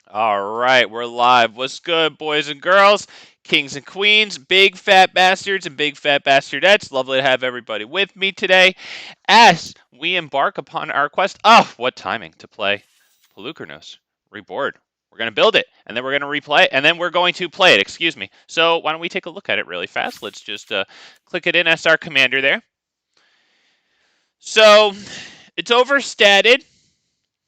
All right, we're live. What's good, boys and girls, kings and queens, big fat bastards and big fat bastardettes? Lovely to have everybody with me today as we embark upon our quest. Oh, what timing to play POLUKRANOS Reborn. We're going to build it, and then we're going to replay it, and then we're going to play it, excuse me. So why don't we take a look at it really fast? Let's just click it in as our commander there. So it's overstatted.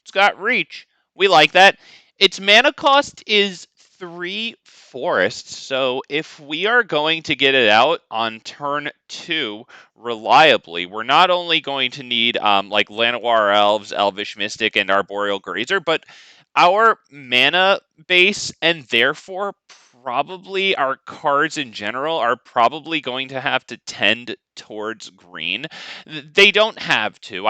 It's got reach. We like that. Its mana cost is 3 forests. So if we are going to get it out on turn 2 reliably, we're not only going to need like Llanowar Elves, Elvish Mystic, and Arboreal Grazer, but our mana base and therefore probably our cards in general are probably going to have to tend towards green. They don't have to.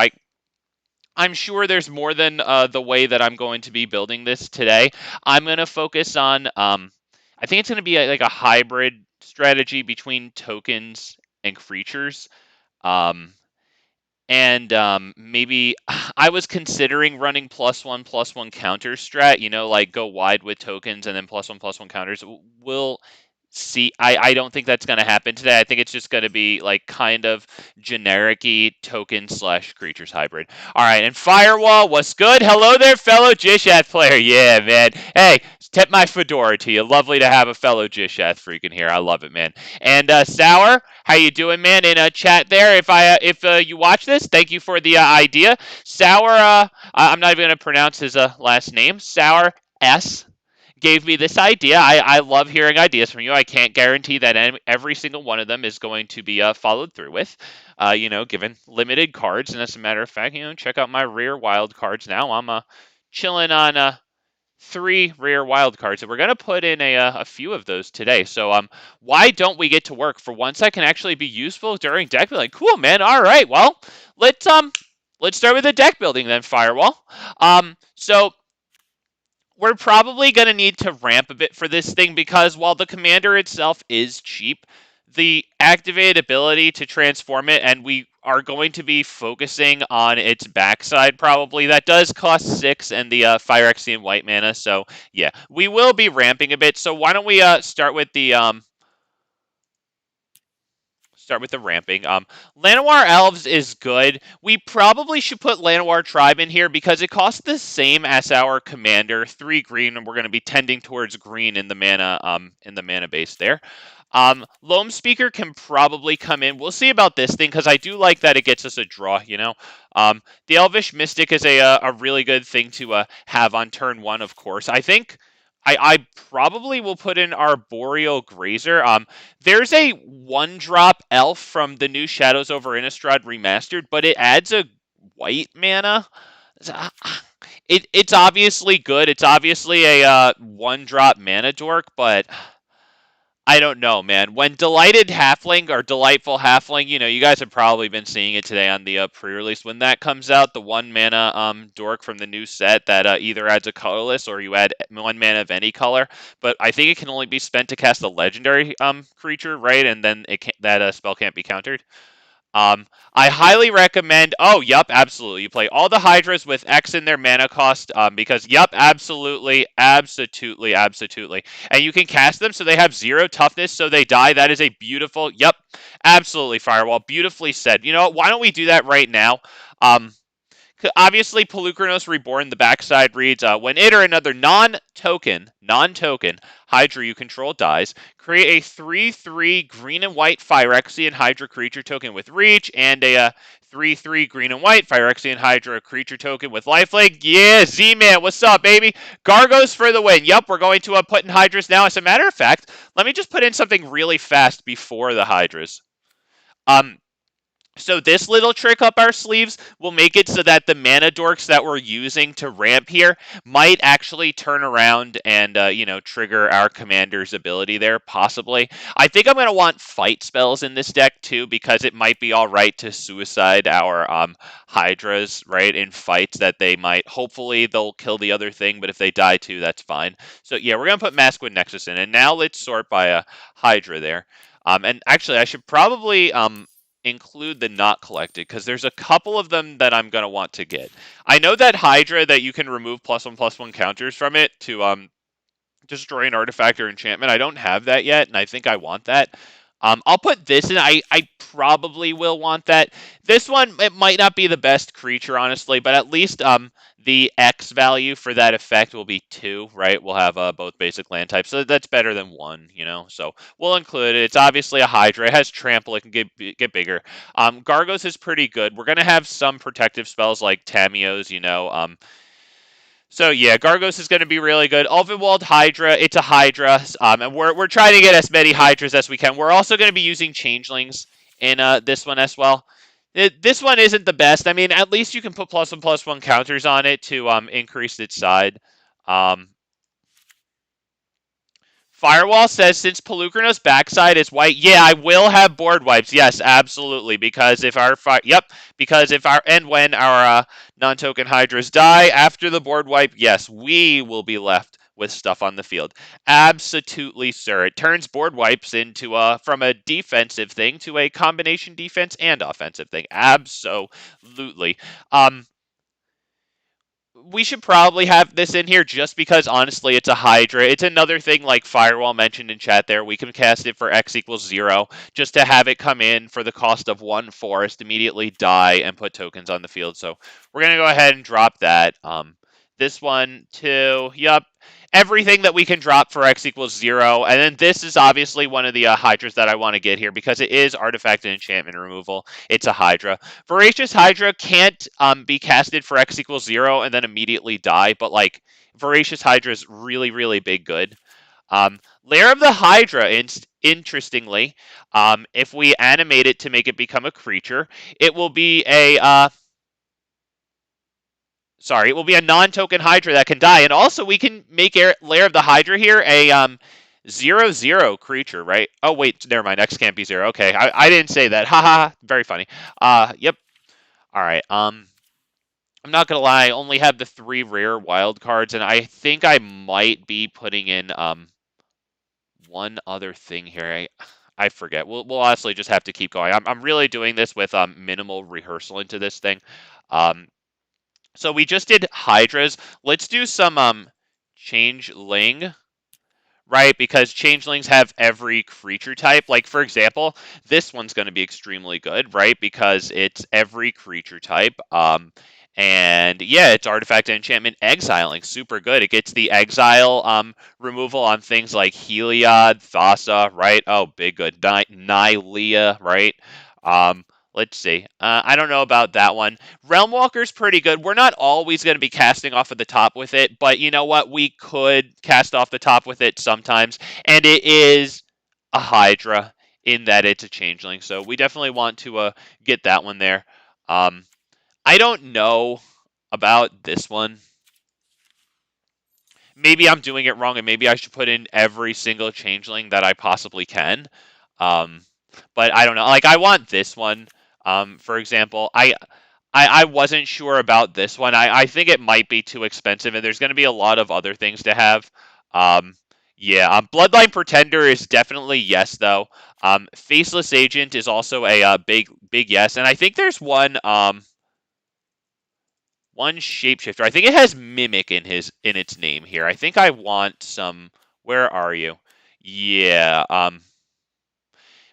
I'm sure there's more than the way that I'm going to be building this today. I'm going to focus on, I think it's going to be like a hybrid strategy between tokens and creatures. Um, and maybe I was considering running plus one counter strat, like go wide with tokens and then plus one counters. We'll see. I don't think that's going to happen today. I think it's just going to be like kind of generic-y token slash creatures hybrid. All right, and Firewall, what's good? Hello there, fellow Jishath player. Yeah, man. Hey, tip my fedora to you. Lovely to have a fellow Jishath freaking here. I love it, man. And Sour, how you doing, man? In a chat there. If you watch this, thank you for the idea. Sour, I'm not even going to pronounce his last name. Sour S gave me this idea. I love hearing ideas from you. I can't guarantee that every single one of them is going to be followed through with, given limited cards. And as a matter of fact, check out my rare wild cards now. I'm chilling on 3 rare wild cards, and we're going to put in a few of those today. So why don't we get to work? For once, I can actually be useful during deck building. Cool, man. All right. Well, let's start with the deck building then, Firewall. So we're probably going to need to ramp a bit for this thing because while the commander itself is cheap, the activated ability to transform it, and we are going to be focusing on its backside probably. That does cost 6 and the Phyrexian white mana, so yeah, we will be ramping a bit. So why don't we start with the ramping. Llanowar Elves is good. We probably should put Llanowar Tribe in here because it costs the same as our commander, 3 green, and we're going to be tending towards green in the mana base there. Loam Speaker can probably come in. We'll see about this thing because I do like that it gets us a draw. The Elvish Mystic is a really good thing to have on turn 1, of course. I think I probably will put in Arboreal Grazer. There's a 1-drop elf from the new Shadows over Innistrad remastered, but it adds a white mana. It's obviously good. It's obviously a 1-drop mana dork, but I don't know, man. When Delighted Halfling or Delightful Halfling, you guys have probably been seeing it today on the pre-release. When that comes out, the 1 mana dork from the new set that either adds a colorless or you add 1 mana of any color. But I think it can only be spent to cast a legendary creature, right? And then that spell can't be countered. I highly recommend. Oh, yup, absolutely. You play all the Hydras with X in their mana cost, because yup, absolutely, absolutely, absolutely. And you can cast them so they have 0 toughness, so they die. That is a beautiful. Yup, absolutely, Firewall. Beautifully said. You know what? Why don't we do that right now? Obviously, POLUKRANOS Reborn, the backside reads, when it or another non-token Hydra you control dies, create a 3/3 green and white Phyrexian Hydra creature token with reach, and a 3/3 green and white Phyrexian Hydra creature token with lifelink. Yeah, Z-Man, what's up, baby? Gargos for the win. Yup, we're going to put in Hydras now. As a matter of fact, let me just put in something really fast before the Hydras. So this little trick up our sleeves will make it so that the mana dorks that we're using to ramp here might actually turn around and, trigger our commander's ability there, possibly. I think I'm going to want fight spells in this deck, too, because it might be all right to suicide our Hydras, right, in fights that they might. Hopefully, they'll kill the other thing, but if they die, too, that's fine. So, yeah, we're going to put Masquerade Nexus in, and now let's sort by a Hydra there. And actually, I should probably... include the not collected because there's a couple of them that I'm going to want to get. I know that Hydra that you can remove +1/+1 counters from it to destroy an artifact or enchantment. I don't have that yet, and I think I want that. I'll put this in. I probably will want that. This one, it might not be the best creature, honestly, but at least the X value for that effect will be 2, right? We'll have both basic land types, so that's better than 1, you know? So we'll include it. It's obviously a Hydra. It has Trample. It can get bigger. Gargos is pretty good. We're going to have some protective spells like Tamiyo's, you know, so yeah, Gargos is going to be really good. Ulvenwald Hydra, it's a Hydra, and we're trying to get as many Hydras as we can. We're also going to be using Changelings in this one as well. This one isn't the best. I mean, at least you can put +1/+1 counters on it to increase its side. Firewall says, since POLUKRANOS backside is white, yeah, I will have board wipes. Yes, absolutely. Because if our when our non-token Hydras die after the board wipe, yes, we will be left with stuff on the field. Absolutely, sir. It turns board wipes into from a defensive thing to a combination defense and offensive thing. Absolutely. We should probably have this in here just because, honestly, it's a Hydra. It's another thing like Firewall mentioned in chat there. We can cast it for X equals 0 just to have it come in for the cost of 1 forest, immediately die, and put tokens on the field. So we're going to go ahead and drop that. This one, too. Yup. Everything that we can drop for X equals 0. And then this is obviously one of the Hydras that I want to get here because it is artifact and enchantment removal. It's a Hydra. Voracious Hydra can't be casted for X equals 0 and then immediately die, but like Voracious Hydra is really, really big good. Lair of the Hydra, interestingly, if we animate it to make it become a creature, it will be a it will be a non-token Hydra that can die, and also we can make Lair of the Hydra here a 0/0 creature, right? Oh wait, never mind. X can't be 0. Okay, I didn't say that. Haha, very funny. Yep. All right. I'm not gonna lie. I only have the 3 rare wild cards, and I think I might be putting in one other thing here. I forget. We'll honestly just have to keep going. I'm really doing this with minimal rehearsal into this thing. So we just did Hydras. Let's do some Changeling, right? Because Changelings have every creature type. Like, for example, this one's going to be extremely good, right? Because it's every creature type. And yeah, it's artifact and enchantment exiling. Super good. It gets the exile removal on things like Heliod, Thassa, right? Oh, big good. Nylea, right? Let's see. I don't know about that one. Realm Walker's pretty good. We're not always going to be casting off of the top with it, but you know what? We could cast off the top with it sometimes, and it is a Hydra in that it's a changeling, so we definitely want to get that one there. I don't know about this one. Maybe I'm doing it wrong, and maybe I should put in every single changeling that I possibly can. But I don't know. Like, I want this one. For example, I wasn't sure about this one. I think it might be too expensive, and there's going to be a lot of other things to have. Yeah, Bloodline Pretender is definitely yes, though. Faceless Agent is also a big yes, and I think there's one shapeshifter. I think it has Mimic in its name here. I think I want some. Where are you? Yeah.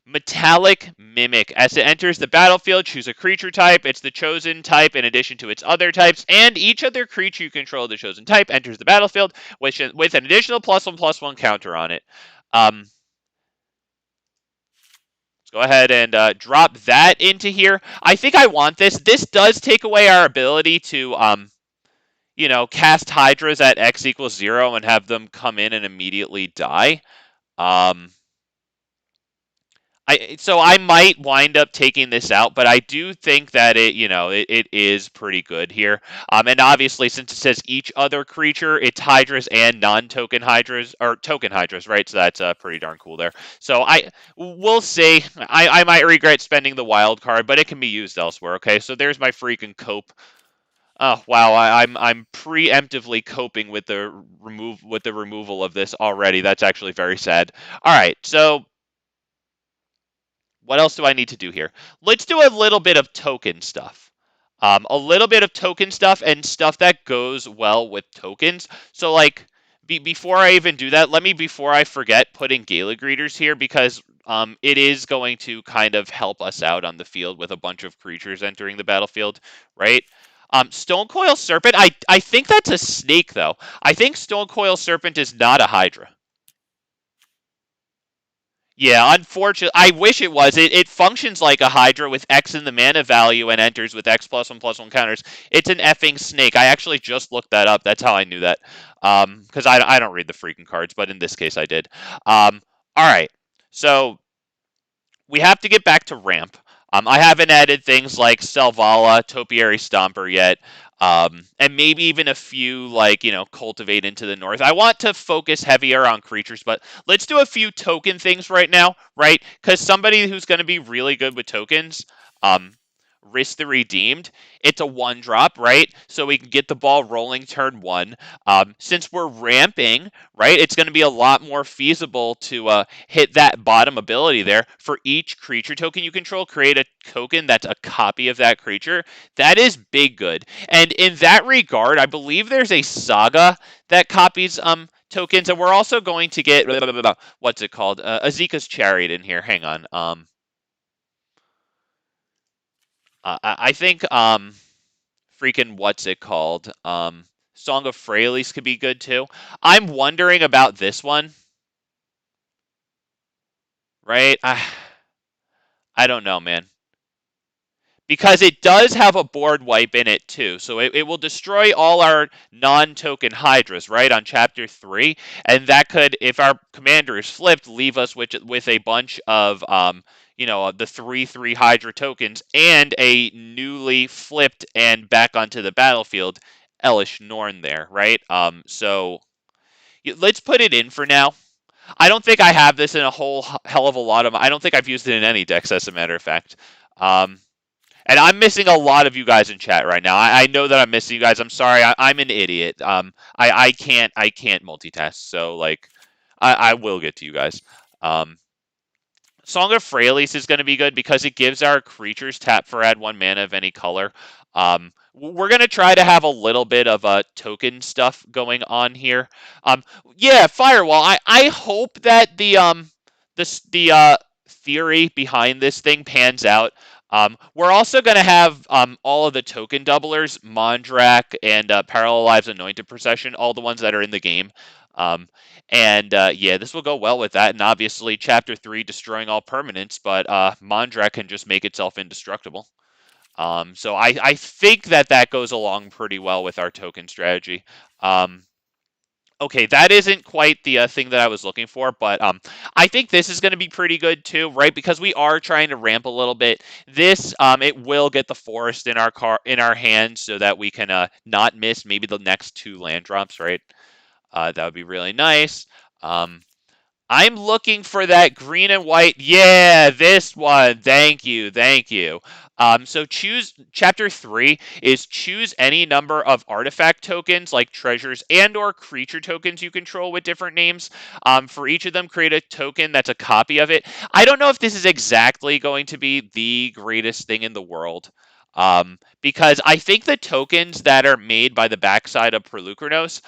Metallic Mimic. As it enters the battlefield, choose a creature type. It's the chosen type in addition to its other types, and each other creature you control the chosen type enters the battlefield with an additional +1/+1 counter on it. Let's go ahead and drop that into here. I think I want this. This does take away our ability to, cast Hydras at X equals 0 and have them come in and immediately die. So I might wind up taking this out, but I do think that it is pretty good here. And obviously, since it says each other creature, it's Hydras and non-token Hydras, or token Hydras, right? So that's pretty darn cool there. So we'll see. I might regret spending the wild card, but it can be used elsewhere. Okay, so there's my freaking cope. Oh wow, I'm preemptively coping with the removal of this already. That's actually very sad. All right, so What else do I need to do here? Let's do a little bit of token stuff. A little bit of token stuff and stuff that goes well with tokens. So, like, before I even do that, before I forget, put in Gala Greeters here because it is going to kind of help us out on the field with a bunch of creatures entering the battlefield, right? Stone Coil Serpent, I think that's a snake, though. I think Stone Coil Serpent is not a Hydra. Yeah, unfortunately, I wish it was. It functions like a Hydra with X in the mana value and enters with X +1/+1 counters. It's an effing snake. I actually just looked that up. That's how I knew that. Because I don't read the freaking cards, but in this case I did. All right. So we have to get back to ramp. I haven't added things like Selvala, Topiary Stomper yet, and maybe even a few like Cultivate into the north. I want to focus heavier on creatures, but let's do a few token things right now, right? Because somebody who's going to be really good with tokens, um, Risk the Redeemed. It's a 1-drop, right? So we can get the ball rolling turn 1. Since we're ramping, right, it's going to be a lot more feasible to hit that bottom ability there. For each creature token you control, create a token that's a copy of that creature. That is big good. And in that regard, I believe there's a saga that copies tokens, and we're also going to get what's it called? Azika's Chariot in here. Hang on. I think freaking what's it called? Song of Freyalise could be good too. I'm wondering about this one, right? I don't know, man. Because it does have a board wipe in it too. So it will destroy all our non-token Hydras, right, on Chapter 3. And that could, if our commander is flipped, leave us with a bunch of, the 3/3 Hydra tokens and a newly flipped and back onto the battlefield Elish Norn there, right? So let's put it in for now. I don't think I have this in a whole hell of a lot of. I don't think I've used it in any decks, as a matter of fact. Um, and I'm missing a lot of you guys in chat right now. I know that I'm missing you guys. I'm sorry. I'm an idiot. I can't multitask. So like, I will get to you guys. Song of Freyalise is going to be good because it gives our creatures tap for add 1 mana of any color. We're going to try to have a little bit of token stuff going on here. Yeah, Firewall. I hope that the theory behind this thing pans out. We're also going to have all of the token doublers, Mondrak and Parallel Lives Anointed Procession, all the ones that are in the game. And yeah, this will go well with that. And obviously, Chapter 3, destroying all permanents, but Mondrak can just make itself indestructible. So I think that goes along pretty well with our token strategy. Okay, that isn't quite the thing that I was looking for, but I think this is going to be pretty good too, right? Because we are trying to ramp a little bit. This it will get the forest in our hands so that we can not miss maybe the next 2 land drops, right? That would be really nice. I'm looking for that green and white. Yeah, this one. Thank you. Thank you. So choose chapter 3 is choose any number of artifact tokens like treasures and or creature tokens you control with different names. For each of them, create a token that's a copy of it. I don't know if this is exactly going to be the greatest thing in the world. Because I think the tokens that are made by the backside of POLUKRANOS,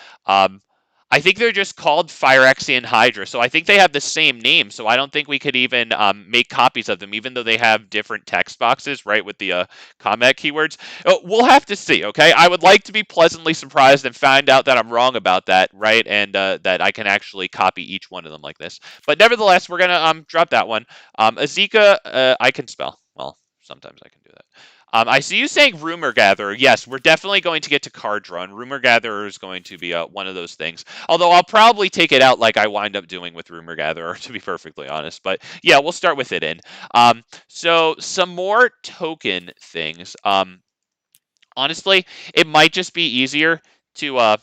I think they're just called Phyrexian Hydra, so I think they have the same name. So I don't think we could even make copies of them, even though they have different text boxes, right, with the combat keywords. We'll have to see, okay? I would like to be pleasantly surprised and find out that I'm wrong about that, right, and that I can actually copy each one of them like this. But nevertheless, we're gonna drop that one. Azika, I can spell. Well, sometimes I can do that. I see you saying Rumor Gatherer. Yes, we're definitely going to get to Card Draw, and Rumor Gatherer is going to be one of those things. Although I'll probably take it out like I wind up doing with Rumor Gatherer, to be perfectly honest. But yeah, we'll start with it in. So some more token things. Honestly, it might just be easier to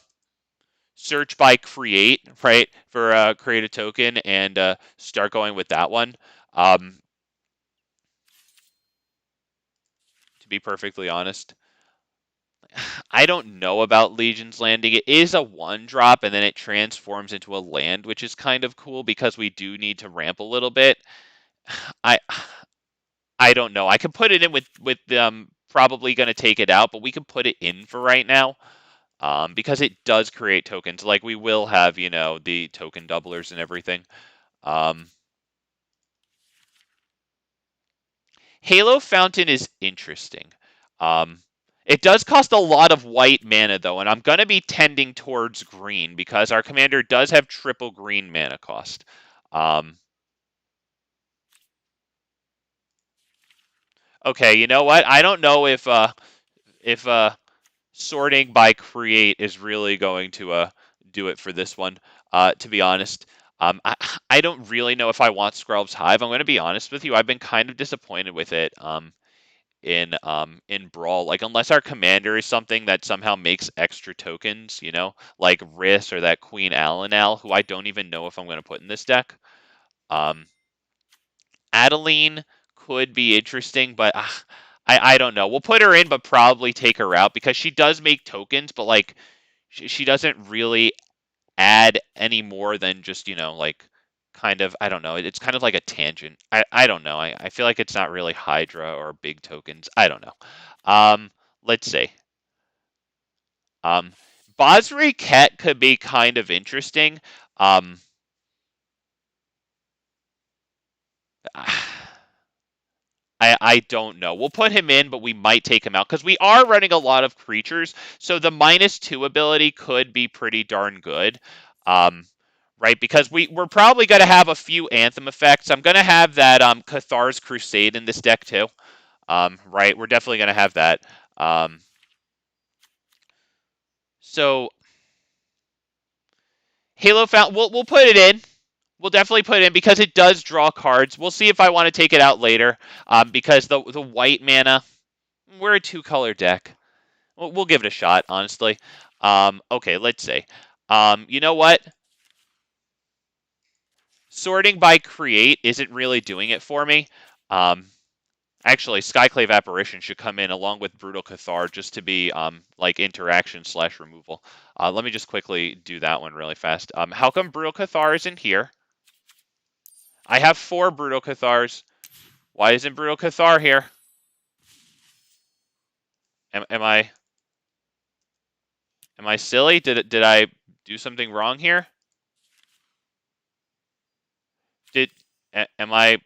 search by create, right, for create a token and start going with that one. To be perfectly honest. I don't know about Legion's Landing. It is a 1-drop, and then it transforms into a land, which is kind of cool because we do need to ramp a little bit. I I don't know. I can put it in with probably going to take it out, but we can put it in for right now. Because it does create tokens. Like we will have, the token doublers and everything. Um, Halo Fountain is interesting. Um, it does cost a lot of white mana though, and I'm going to be tending towards green because our commander does have triple green mana cost. Okay, you know what? I don't know if sorting by create is really going to do it for this one. To be honest, I don't really know if I want Skrelv's Hive. I'm going to be honest with you. I've been kind of disappointed with it. In Brawl. Like unless our commander is something that somehow makes extra tokens, like Riss or that Queen Alanal, who I don't even know if I'm going to put in this deck. Um, Adeline could be interesting, but I don't know. We'll put her in, but probably take her out because she does make tokens, but like she doesn't really add any more than just like kind of I don't know. It's kind of like a tangent. I don't know. I feel like it's not really Hydra or big tokens. I don't know. Um, let's see. Um, Basri Ket could be kind of interesting. Um, I don't know. We'll put him in, but we might take him out because we are running a lot of creatures. So the -2 ability could be pretty darn good. Um, right? Because we're probably going to have a few Anthem effects. I'm going to have that Cathar's Crusade in this deck too. Right? We're definitely going to have that. Um, so Halo Fountain, we'll put it in. We'll definitely put it in because it does draw cards. We'll see if I want to take it out later. Because the white mana, we're a 2-color deck. We'll give it a shot, honestly. Okay, let's see. You know what? Sorting by create isn't really doing it for me. Um, Actually, Skyclave Apparition should come in along with Brutal Cathar just to be like interaction/removal. Let me just quickly do that one really fast. How come Brutal Cathar isn't here? I have 4 Brutal Cathars. Why isn't Brutal Cathar here? Am I silly? Did I do something wrong here? Did am I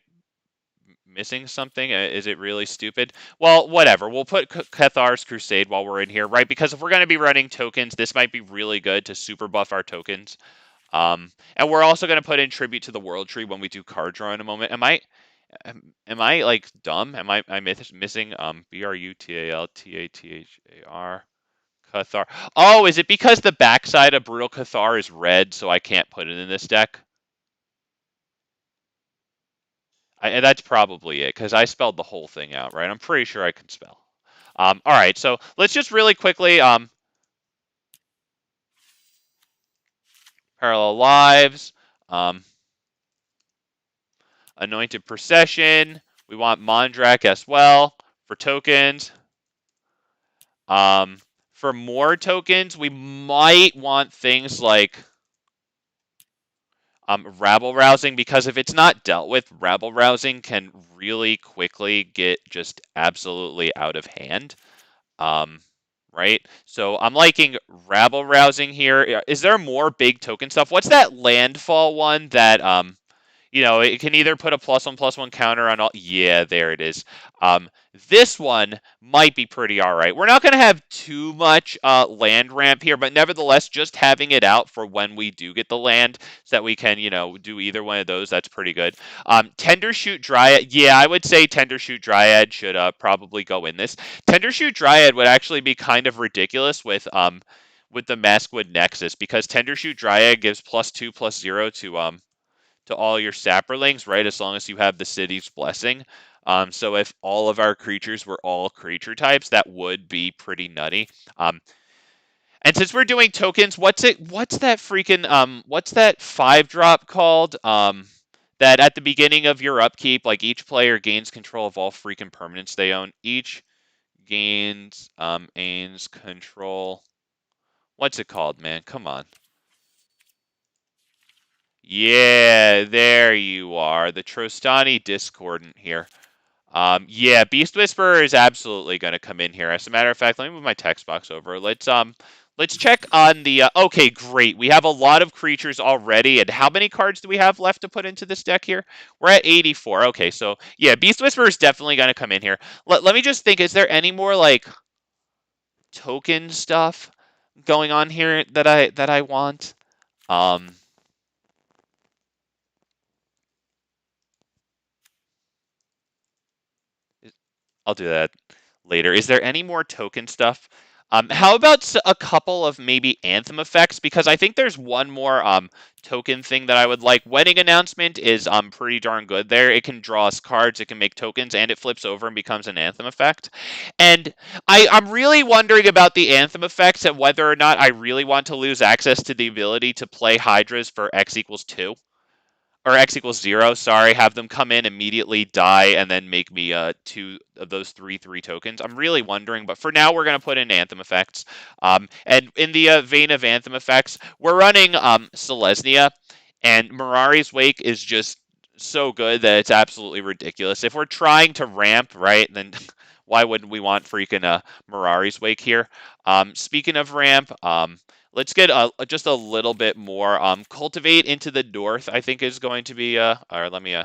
missing something? Is it really stupid? Well, whatever. We'll put Cathar's Crusade while we're in here, right? Because if we're going to be running tokens, this might be really good to super buff our tokens. And we're also going to put in Tribute to the World Tree when we do card draw in a moment. Am I like dumb? Am I missing Brutalathar Cathar? Oh, is it because the backside of Brutal Cathar is red, so I can't put it in this deck? And that's probably it, because I spelled the whole thing out, right? I'm pretty sure I can spell. All right, so let's just really quickly parallel lives, um, anointed procession. We want Mondrak as well for tokens. For more tokens, we might want things like rabble rousing, because if it's not dealt with, rabble rousing can really quickly get just absolutely out of hand. Right? So I'm liking rabble rousing here. Is there more big token stuff? What's that landfall one that it can either put a +1/+1 counter on all. Yeah, there it is. This one might be pretty all right. We're not going to have too much land ramp here, but nevertheless, just having it out for when we do get the land so that we can, do either one of those, that's pretty good. Tender Shoot Dryad. Yeah, I would say Tender Shoot Dryad should probably go in this. Tender Shoot Dryad would actually be kind of ridiculous with the Maskwood Nexus, because Tender Shoot Dryad gives +2/+0 to all your sapperlings, right? As long as you have the city's blessing. So if all of our creatures were all creature types, that would be pretty nutty. And since we're doing tokens, what's that freaking what's that 5-drop called? That at the beginning of your upkeep, like each player gains control of all freaking permanents they own. Each gains control. What's it called, man? Come on. Yeah, there you are. The Trostani Discordant here. Yeah, Beast Whisperer is absolutely going to come in here. As a matter of fact, let me move my text box over. Let's check on the. Okay, great. We have a lot of creatures already, and how many cards do we have left to put into this deck here? We're at 84. Okay, so yeah, Beast Whisperer is definitely going to come in here. Let me just think. Is there any more like token stuff going on here that I want? Um, I'll do that later. Is there any more token stuff? How about a couple of maybe anthem effects? Because I think there's one more token thing that I would like. Wedding announcement is pretty darn good there. It can draw us cards, it can make tokens, and it flips over and becomes an anthem effect. And I'm really wondering about the anthem effects and whether or not I really want to lose access to the ability to play Hydras for X=2 or X=0, sorry, have them come in, immediately die, and then make me two of those 3/3 tokens. I'm really wondering, but for now, we're going to put in Anthem effects. And in the vein of Anthem effects, we're running Selesnya, and Mirari's Wake is just so good that it's absolutely ridiculous. If we're trying to ramp, right, then why wouldn't we want freaking Mirari's Wake here? Speaking of ramp, let's get just a little bit more. Cultivate into the north, I think, is going to be. All right, let me.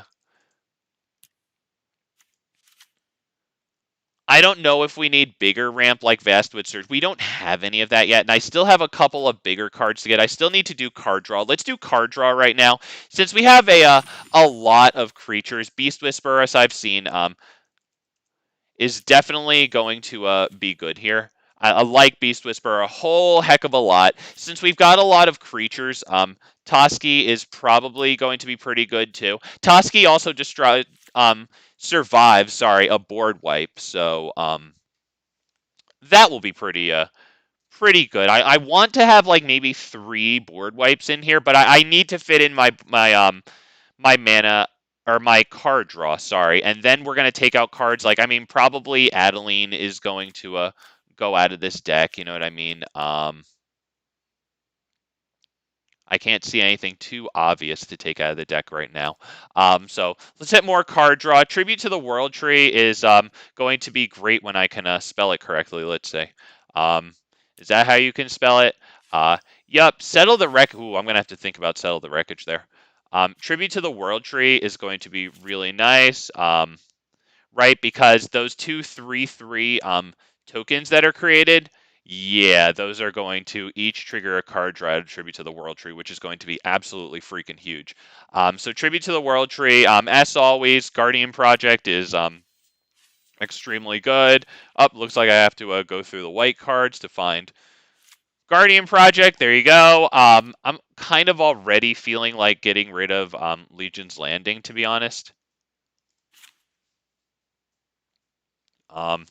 I don't know if we need bigger ramp like Vastwood Surge. We don't have any of that yet, and I still have a couple of bigger cards to get. I still need to do card draw. Let's do card draw right now, since we have a lot of creatures. Beast Whisperer, as I've seen, is definitely going to be good here. I like Beast Whisperer a whole heck of a lot. Since we've got a lot of creatures, Toski is probably going to be pretty good too. Toski also survives, sorry, a board wipe, so that will be pretty good. I want to have like maybe 3 board wipes in here, but I need to fit in my mana or my card draw, sorry. And then we're going to take out cards like, I mean, probably Adeline is going to go out of this deck, you know what I mean? I can't see anything too obvious to take out of the deck right now. So let's hit more card draw. Tribute to the World Tree is going to be great when I can spell it correctly, let's say. Um, is that how you can spell it? Yep, Settle the Wreck. Ooh, I'm going to have to think about Settle the Wreckage there. Tribute to the World Tree is going to be really nice, right? Because those 2/3/3 tokens that are created, yeah, those are going to each trigger a card draw to Tribute to the World Tree, which is going to be absolutely freaking huge. So Tribute to the World Tree, as always, Guardian Project is extremely good. Looks like I have to go through the white cards to find Guardian Project, there you go. I'm kind of already feeling like getting rid of Legion's Landing, to be honest. Um,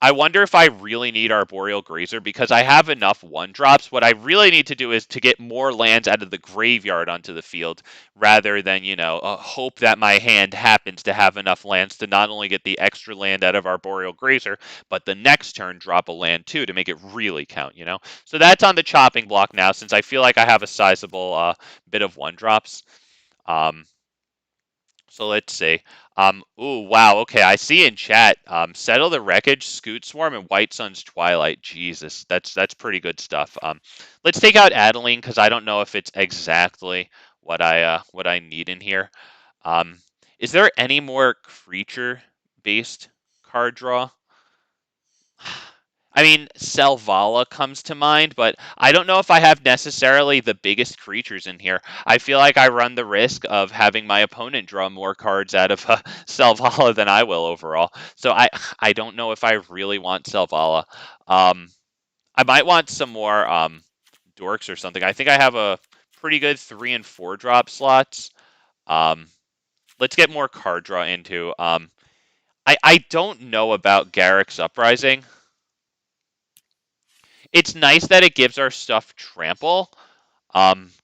I wonder if I really need Arboreal Grazer because I have enough 1-drops. What I really need to do is to get more lands out of the graveyard onto the field rather than, hope that my hand happens to have enough lands to not only get the extra land out of Arboreal Grazer, but the next turn drop a land too to make it really count. So that's on the chopping block now since I feel like I have a sizable bit of 1-drops. So let's see. Ooh, wow. Okay, I see in chat. Settle the Wreckage, Scoot Swarm, and White Sun's Twilight. Jesus, that's pretty good stuff. Let's take out Adeline because I don't know if it's exactly what I need in here. Is there any more creature-based card draw? I mean, Selvala comes to mind, but I don't know if I have necessarily the biggest creatures in here. I feel like I run the risk of having my opponent draw more cards out of Selvala than I will overall. So I don't know if I really want Selvala. I might want some more dorks or something. I think I have a pretty good 3 and 4 drop slots. Let's get more card draw into. I don't know about Garrick's Uprising. It's nice that it gives our stuff trample.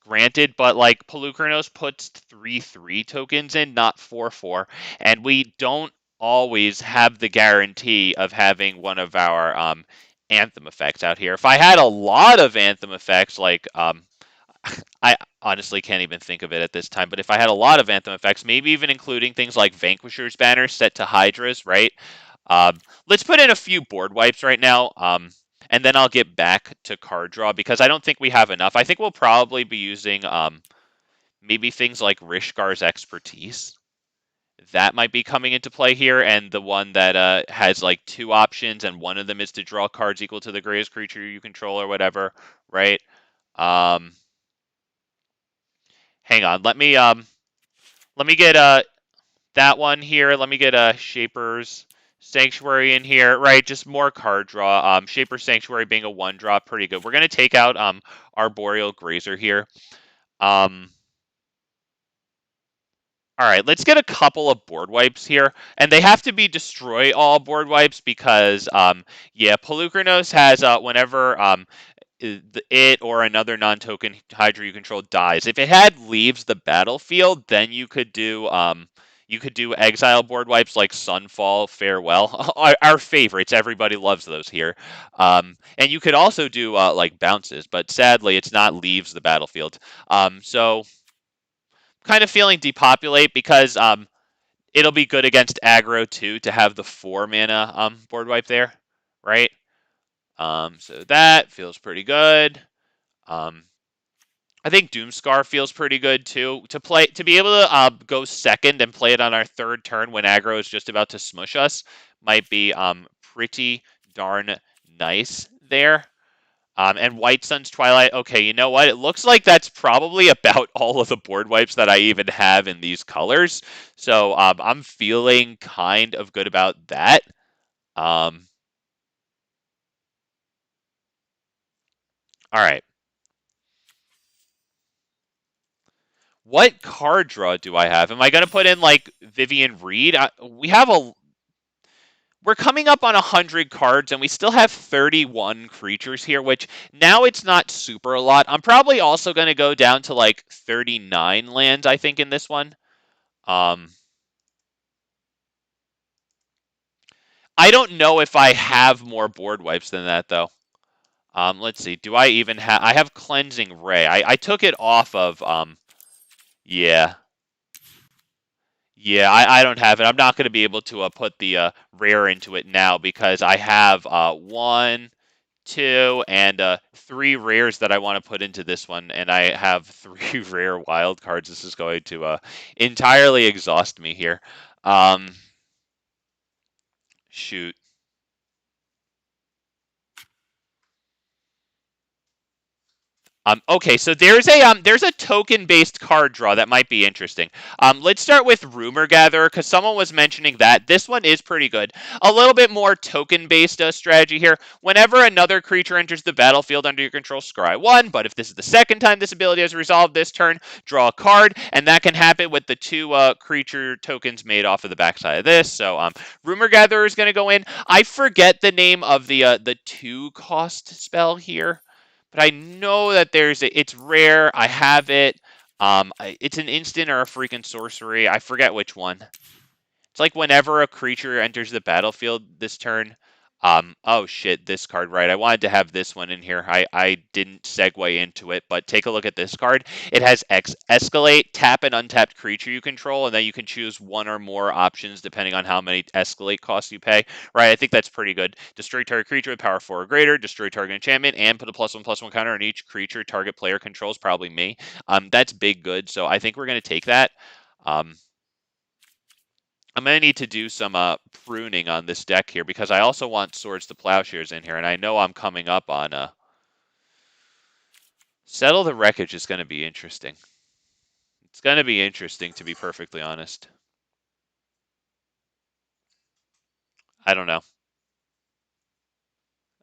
Granted, but like POLUKRANOS puts 3/3 tokens in, not 4/4, and we don't always have the guarantee of having one of our anthem effects out here. If I had a lot of anthem effects, like I honestly can't even think of it at this time, but if I had a lot of Anthem effects, maybe even including things like Vanquisher's Banner set to Hydras, right? Let's put in a few board wipes right now, and then I'll get back to card draw because I don't think we have enough. I think we'll probably be using maybe things like Rishgar's Expertise. That might be coming into play here, and the one that has like two options, and one of them is to draw cards equal to the greatest creature you control or whatever, right? Um, Hang on, let me get that one here. Let me get Shaper's Sanctuary in here, right? Just more card draw. Shaper's Sanctuary being a one drop, pretty good. We're gonna take out Arboreal Grazer here. Um, all right, let's get a couple of board wipes here, and they have to be destroy all board wipes because yeah, POLUKRANOS has whenever it or another non-token Hydra you control dies. If it had leaves the battlefield, then you could do exile board wipes like Sunfall, Farewell, our favorites. Everybody loves those here. And you could also do like bounces, but sadly it's not leaves the battlefield. So kind of feeling depopulate because it'll be good against aggro too to have the 4 mana board wipe there, right? So that feels pretty good. Um, I think Doomscar feels pretty good too. To be able to go second and play it on our third turn when aggro is just about to smush us might be pretty darn nice there. And White Sun's Twilight. Okay, you know what? It looks like that's probably about all of the board wipes that I even have in these colors. So I'm feeling kind of good about that. Um, all right. What card draw do I have? Am I going to put in like Vivian Reed? We're coming up on 100 cards and we still have 31 creatures here, which now it's not super a lot. I'm probably also going to go down to like 39 lands, I think, in this one. I don't know if I have more board wipes than that, though. Let's see. Do I even have... I have Cleansing Ray. I took it off of... yeah. Yeah, I don't have it. I'm not going to be able to put the rare into it now because I have one, two, and three rares that I want to put into this one, and I have three rare wild cards. This is going to entirely exhaust me here. Shoot. Okay, so there's a token based card draw that might be interesting. Let's start with Rumor Gatherer because someone was mentioning that this one is pretty good. A little bit more token based strategy here. Whenever another creature enters the battlefield under your control, scry one. But if this is the second time this ability has resolved this turn, draw a card, and that can happen with the two creature tokens made off of the backside of this. So Rumor Gatherer is going to go in. I forget the name of the 2-cost spell here. But I know that it's rare. I have it. It's an instant or a freaking sorcery. I forget which one. It's like whenever a creature enters the battlefield this turn. Oh shit, this card, right. I wanted to have this one in here. I didn't segue into it, but take a look at this card. It has Escalate, tap an untapped creature you control, and then you can choose one or more options depending on how many Escalate costs you pay. Right, I think that's pretty good. Destroy target creature with power 4 or greater, destroy target enchantment, and put a +1/+1 counter on each creature target player controls, probably me. That's big good, so I think we're going to take that. I'm going to need to do some pruning on this deck here because I also want Swords to Plowshares in here, and I know I'm coming up on Settle the Wreckage is going to be interesting. It's going to be interesting, to be perfectly honest. I don't know.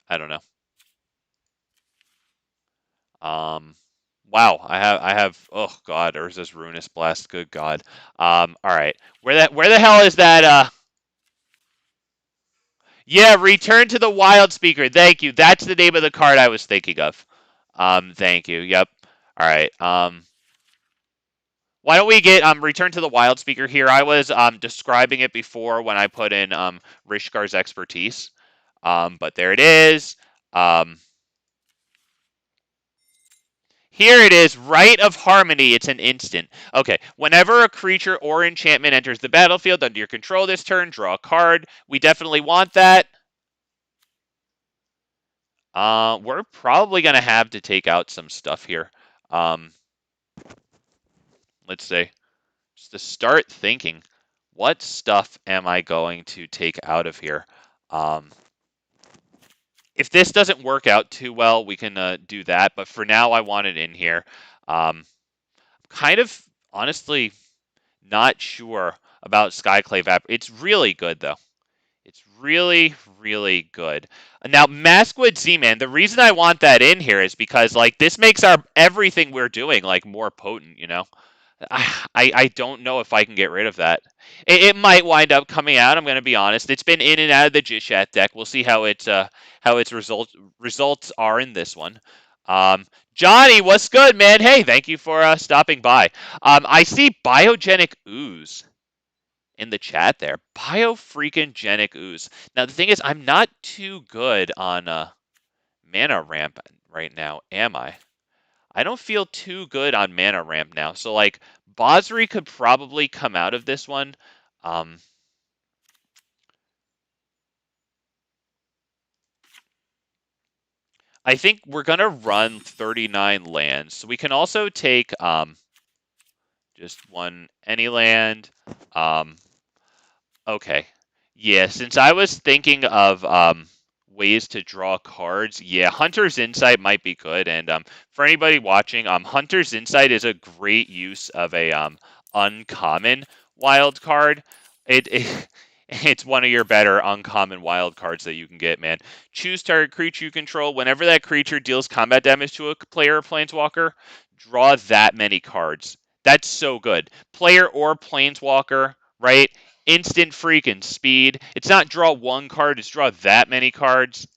I don't know. Wow, I have oh god, Urza's Ruinous Blast, good god. All right. Where the hell is that Yeah, Return to the Wild Speaker. Thank you. That's the name of the card I was thinking of. Thank you. Yep. All right. Why don't we get Return to the Wild Speaker here? I was describing it before when I put in Rishgar's Expertise. But there it is. Um, Here it is, Rite of Harmony. It's an instant. Okay, whenever a creature or enchantment enters the battlefield under your control this turn, draw a card. We definitely want that. We're probably going to have to take out some stuff here. Let's say, just to start thinking, what stuff am I going to take out of here? If this doesn't work out too well, we can do that. But for now, I want it in here. Kind of, honestly, not sure about Skyclave app. It's really good, though. It's really, really good. Now, Maskwood Z-Man, the reason I want that in here is because, like, this makes our everything we're doing, like, more potent, you know? I don't know if I can get rid of that. It might wind up coming out. I'm going to be honest. It's been in and out of the Jishat deck. We'll see how its results are in this one. Johnny, what's good, man? Hey, thank you for stopping by. I see Biogenic Ooze in the chat there. Bio-freaking-genic Ooze. Now, the thing is, I'm not too good on mana ramp right now, am I? I don't feel too good on mana ramp now. So, like, Bosri could probably come out of this one. I think we're going to run 39 lands. So we can also take just one any land. Okay. Yeah, since I was thinking of ways to draw cards, yeah, Hunter's Insight might be good. And for anybody watching, Hunter's Insight is a great use of a uncommon wild card. It's one of your better uncommon wild cards that you can get, man. Choose target creature you control. Whenever that creature deals combat damage to a player or planeswalker, draw that many cards. That's so good. Player or planeswalker, right? Instant freaking speed. It's not draw one card, it's draw that many cards.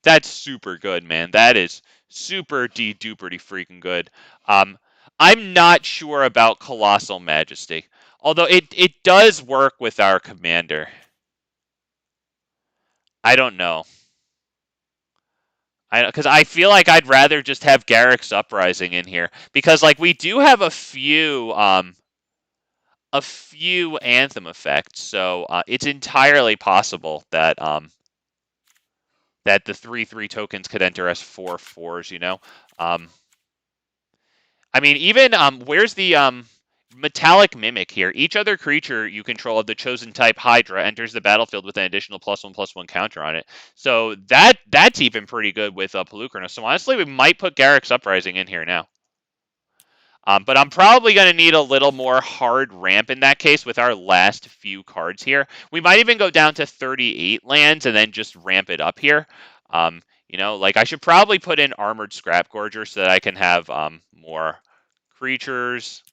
That's super good, man. That is super duperty freaking good. I'm not sure about Colossal Majesty, although it does work with our commander. I don't know. Because I feel like I'd rather just have Garruk's Uprising in here because like we do have a few anthem effects, so it's entirely possible that that the 3/3 tokens could enter as 4/4s. You know, I mean, even where's the Metallic Mimic here? Each other creature you control of the chosen type Hydra enters the battlefield with an additional +1/+1 counter on it. So that's even pretty good with POLUKRANOS. So honestly, we might put Garruk's Uprising in here now. But I'm probably going to need a little more hard ramp in that case with our last few cards here. We might even go down to 38 lands and then just ramp it up here. You know, like I should probably put in Armored Scrap Gorger so that I can have more creatures.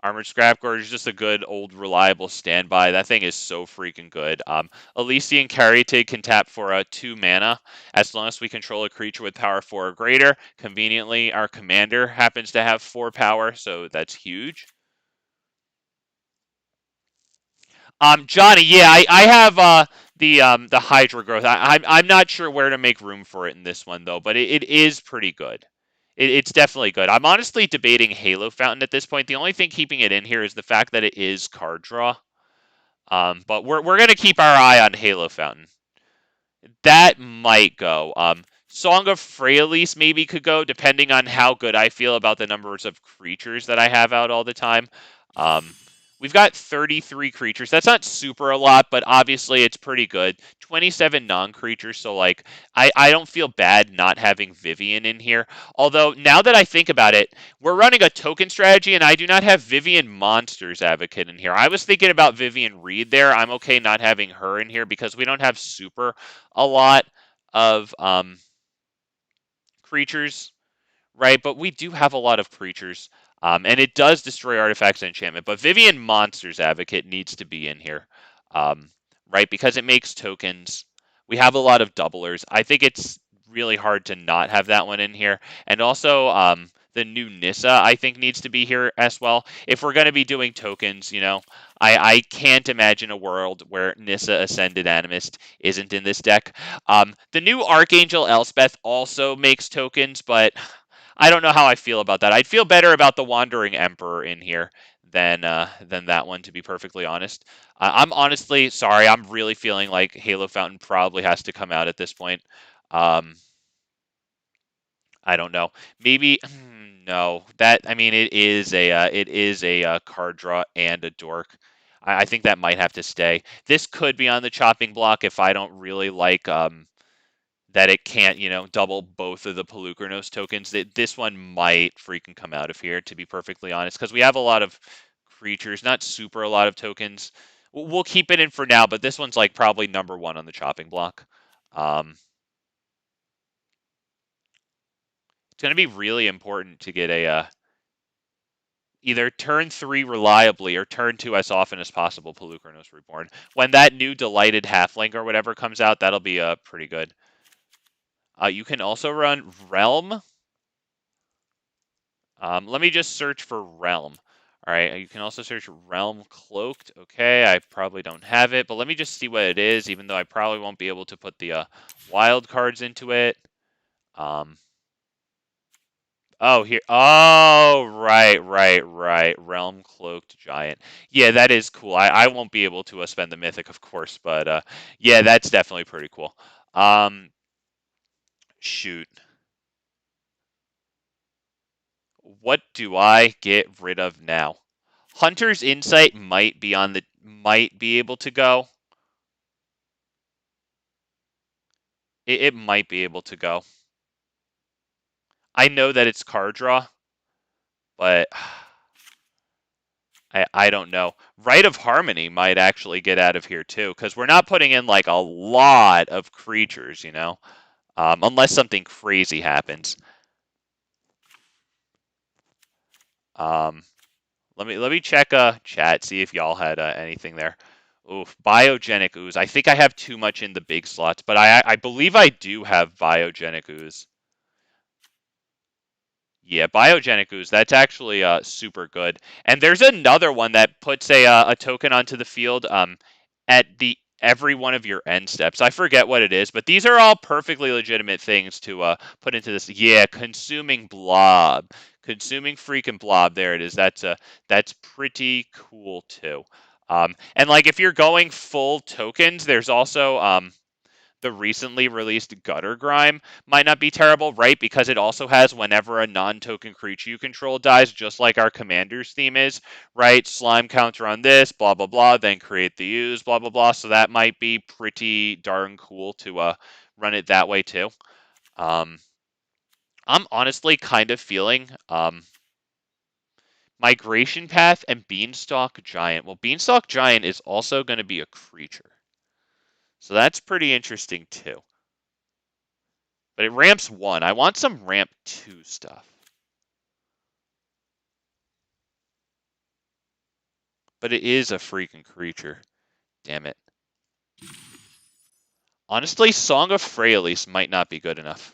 Armored Scrap Gorger is just a good old reliable standby. That thing is so freaking good. Elysian Caryatid can tap for 2 mana as long as we control a creature with power 4 or greater. Conveniently, our commander happens to have 4 power, so that's huge. Johnny, yeah, I have the Hydra growth. I'm not sure where to make room for it in this one though, but it is pretty good. It's definitely good. I'm honestly debating Halo Fountain at this point. The only thing keeping it in here is the fact that it is card draw. But we're gonna keep our eye on Halo Fountain. That might go. Song of Freyalise maybe could go, depending on how good I feel about the numbers of creatures that I have out all the time. We've got 33 creatures. That's not super a lot, but obviously it's pretty good. 27 non-creatures, so like I don't feel bad not having Vivian in here. Although now that I think about it, we're running a token strategy and I do not have Vivian Monsters Advocate in here. I was thinking about Vivian Reed there. I'm okay not having her in here because we don't have super a lot of creatures, right? But we do have a lot of creatures. And it does destroy artifacts and enchantment. But Vivian Monsters Advocate needs to be in here, right? Because it makes tokens. We have a lot of doublers. I think it's really hard to not have that one in here. And also, the new Nissa, I think, needs to be here as well. If we're going to be doing tokens, you know, I can't imagine a world where Nissa Ascended Animist isn't in this deck. The new Archangel Elspeth also makes tokens, but I don't know how I feel about that. I'd feel better about the Wandering Emperor in here than that one, to be perfectly honest. I'm honestly sorry. I'm really feeling like Halo Fountain probably has to come out at this point. Um, I don't know. Maybe no. That I mean, it is a card draw and a dork. I think that might have to stay. This could be on the chopping block if I don't really like that it can't, double both of the POLUKRANOS tokens. This one might freaking come out of here, to be perfectly honest, because we have a lot of creatures, not super a lot of tokens. We'll keep it in for now, but this one's like probably number one on the chopping block. It's going to be really important to get a either turn 3 reliably or turn 2 as often as possible POLUKRANOS Reborn. When that new Delighted Halfling or whatever comes out, that'll be pretty good. You can also run Realm. Let me just search for Realm. All right, you can also search Realm Cloaked. Okay, I probably don't have it, but let me just see what it is, even though I probably won't be able to put the wild cards into it. Oh, here. Oh, right. Realm Cloaked Giant. Yeah, that is cool. I won't be able to spend the Mythic, of course, but yeah, that's definitely pretty cool. Shoot. What do I get rid of now? Hunter's Insight might be able to go. It might be able to go. I know that it's card draw, but I don't know. Rite of Harmony might actually get out of here too, because we're not putting in like a lot of creatures, unless something crazy happens. Um, let me check chat, see if y'all had anything there. Oof, Biogenic Ooze. I think I have too much in the big slots, but I believe I do have Biogenic Ooze. Yeah, Biogenic Ooze, that's actually super good. And there's another one that puts a token onto the field at the every one of your end steps. I forget what it is, but these are all perfectly legitimate things to put into this. Yeah, Consuming Blob. Consuming freaking Blob. There it is. That's pretty cool too. And like if you're going full tokens, there's also the recently released Gutter Grime might not be terrible, right? Because it also has whenever a non-token creature you control dies, just like our Commander's theme is, right? Slime counter on this, blah, blah, blah, then create the use, blah, blah, blah. So that might be pretty darn cool to run it that way too. I'm honestly kind of feeling Migration Path and Beanstalk Giant. Well, Beanstalk Giant is also going to be a creature. So that's pretty interesting too. But it ramps 1. I want some ramp 2 stuff. But it is a freaking creature. Damn it. Honestly, Song of Freyalise might not be good enough.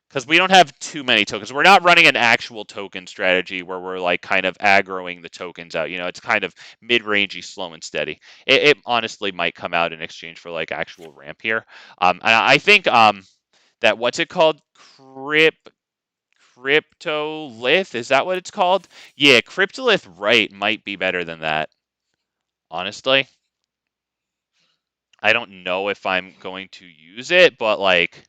Because we don't have too many tokens. We're not running an actual token strategy where we're like kind of aggroing the tokens out. It's kind of mid-rangey, slow and steady. It honestly might come out in exchange for like actual ramp here. And I think that what's it called? Cryptolith? Is that what it's called? Yeah, Cryptolith Right might be better than that. Honestly, I don't know if I'm going to use it, but like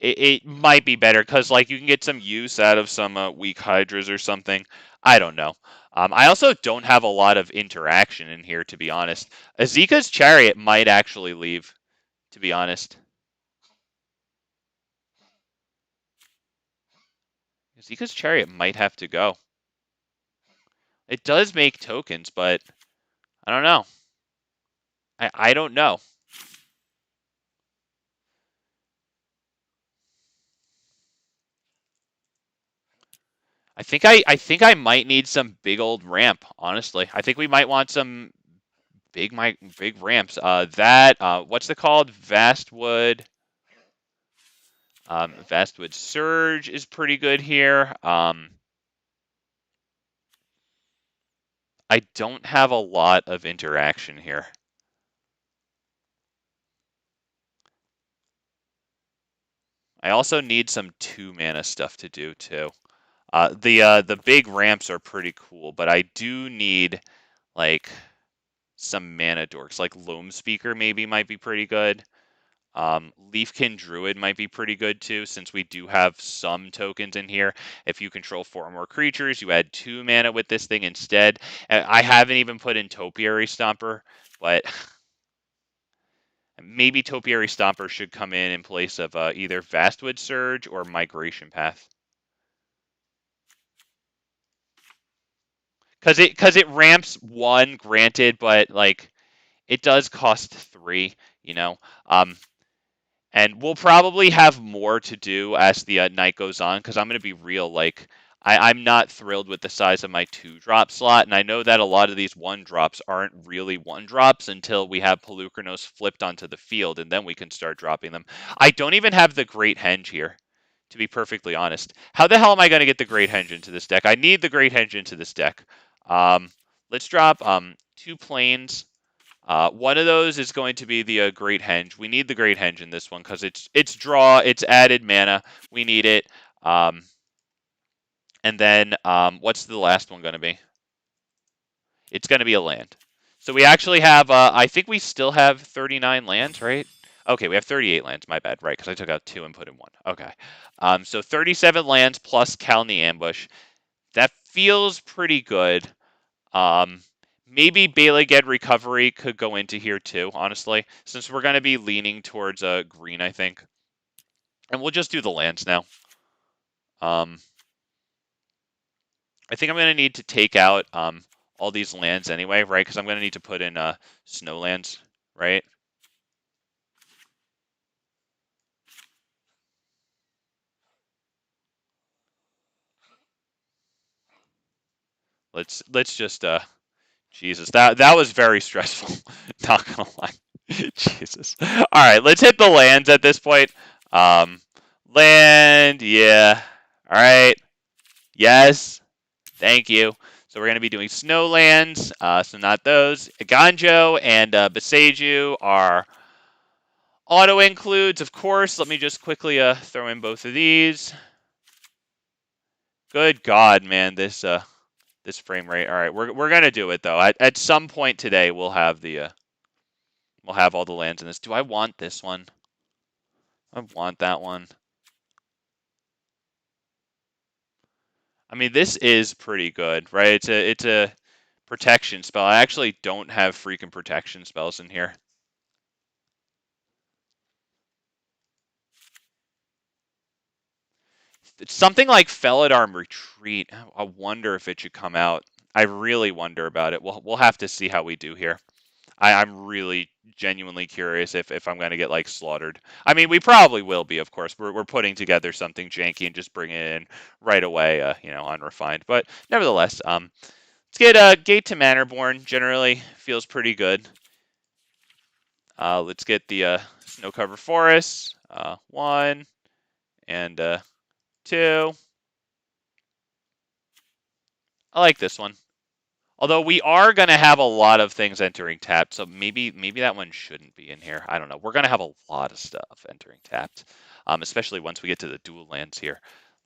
it might be better because like you can get some use out of some weak hydras or something. I don't know. I also don't have a lot of interaction in here, to be honest. Azika's Chariot might actually leave, to be honest. Azika's Chariot might have to go. It does make tokens, but I don't know. I don't know. I think I might need some big old ramp, honestly. I think we might want some big ramps. What's it called? Vastwood. Vastwood Surge is pretty good here. I don't have a lot of interaction here. I also need some 2-mana stuff to do too. The big ramps are pretty cool, but I do need like some mana dorks, like Loam Speaker maybe might be pretty good. Leafkin Druid might be pretty good too, since we do have some tokens in here. If you control 4 or more creatures, you add 2 mana with this thing instead. I haven't even put in Topiary Stomper, but maybe Topiary Stomper should come in place of either Vastwood Surge or Migration Path. Because it ramps 1, granted, but like it does cost 3, you know. And we'll probably have more to do as the night goes on, because I'm going to be real, like, I'm not thrilled with the size of my 2-drop slot, and I know that a lot of these 1-drops aren't really 1-drops until we have Polukranos flipped onto the field, and then we can start dropping them. I don't even have the Great Henge here, to be perfectly honest. How the hell am I going to get the Great Henge into this deck? I need the Great Henge into this deck. Let's drop 2 planes. One of those is going to be the Great Henge. We need the Great Henge in this one because it's draw, it's added mana. We need it. And then what's the last one going to be? It's going to be a land. So we actually have, I think we still have 39 lands, right? Okay, we have 38 lands. My bad, right? Because I took out 2 and put in 1. Okay. So 37 lands plus Kalni Ambush. That feels pretty good. Maybe Baliged Recovery could go into here too, honestly, since we're going to be leaning towards green, I think. And we'll just do the lands now. I think I'm going to need to take out all these lands anyway, right? Because I'm going to need to put in snow lands, right? Let's just Jesus, that was very stressful. Not gonna lie. Jesus. All right, let's hit the lands at this point. Land, yeah. All right. Yes. Thank you. So we're going to be doing Snowlands, so not those. Ganjo and Beseju are auto includes, of course. Let me just quickly throw in both of these. Good God, man, this frame rate. All right, we're gonna do it though. At some point today, we'll have all the lands in this. Do I want this one? I want that one. I mean, this is pretty good, right? It's a protection spell. I actually don't have freaking protection spells in here. It's something like Felidar Retreat. I wonder if it should come out. I really wonder about it. We'll have to see how we do here. I'm really genuinely curious if I'm going to get like slaughtered. I mean, we probably will be, of course. We're putting together something janky and just bringing it in right away, unrefined. But nevertheless, let's get Gate to Manorborn. Generally feels pretty good. Let's get the Snow Cover Forest. 1 and 2. I like this one. Although we are going to have a lot of things entering tapped, so maybe that one shouldn't be in here. I don't know. We're going to have a lot of stuff entering tapped, especially once we get to the dual lands here.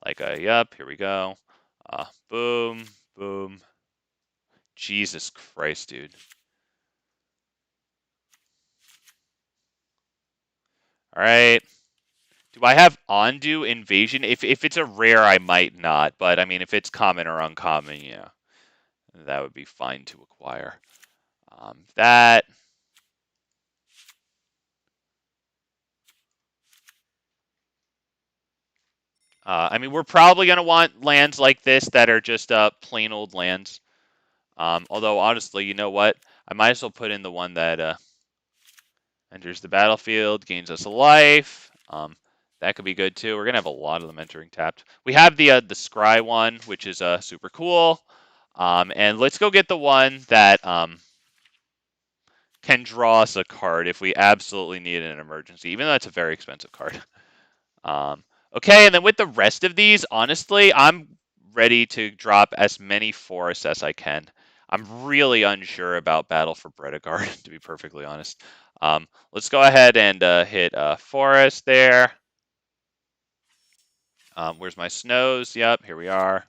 Like, yep, here we go. Boom, boom. Jesus Christ, dude. All right. Do I have Ondu Invasion? If it's a rare, I might not. But, I mean, if it's common or uncommon, yeah, that would be fine to acquire. That... I mean, we're probably going to want lands like this that are just plain old lands. Although, honestly, you know what? I might as well put in the one that enters the battlefield, gains us a life. That could be good, too. We're going to have a lot of them entering tapped. We have the Scry one, which is super cool. And let's go get the one that can draw us a card if we absolutely need an emergency, even though that's a very expensive card. Okay, and then with the rest of these, honestly, I'm ready to drop as many forests as I can. I'm really unsure about Battle for Bredegard, to be perfectly honest. Let's go ahead and hit forest there. Where's my snows? Yep, here we are.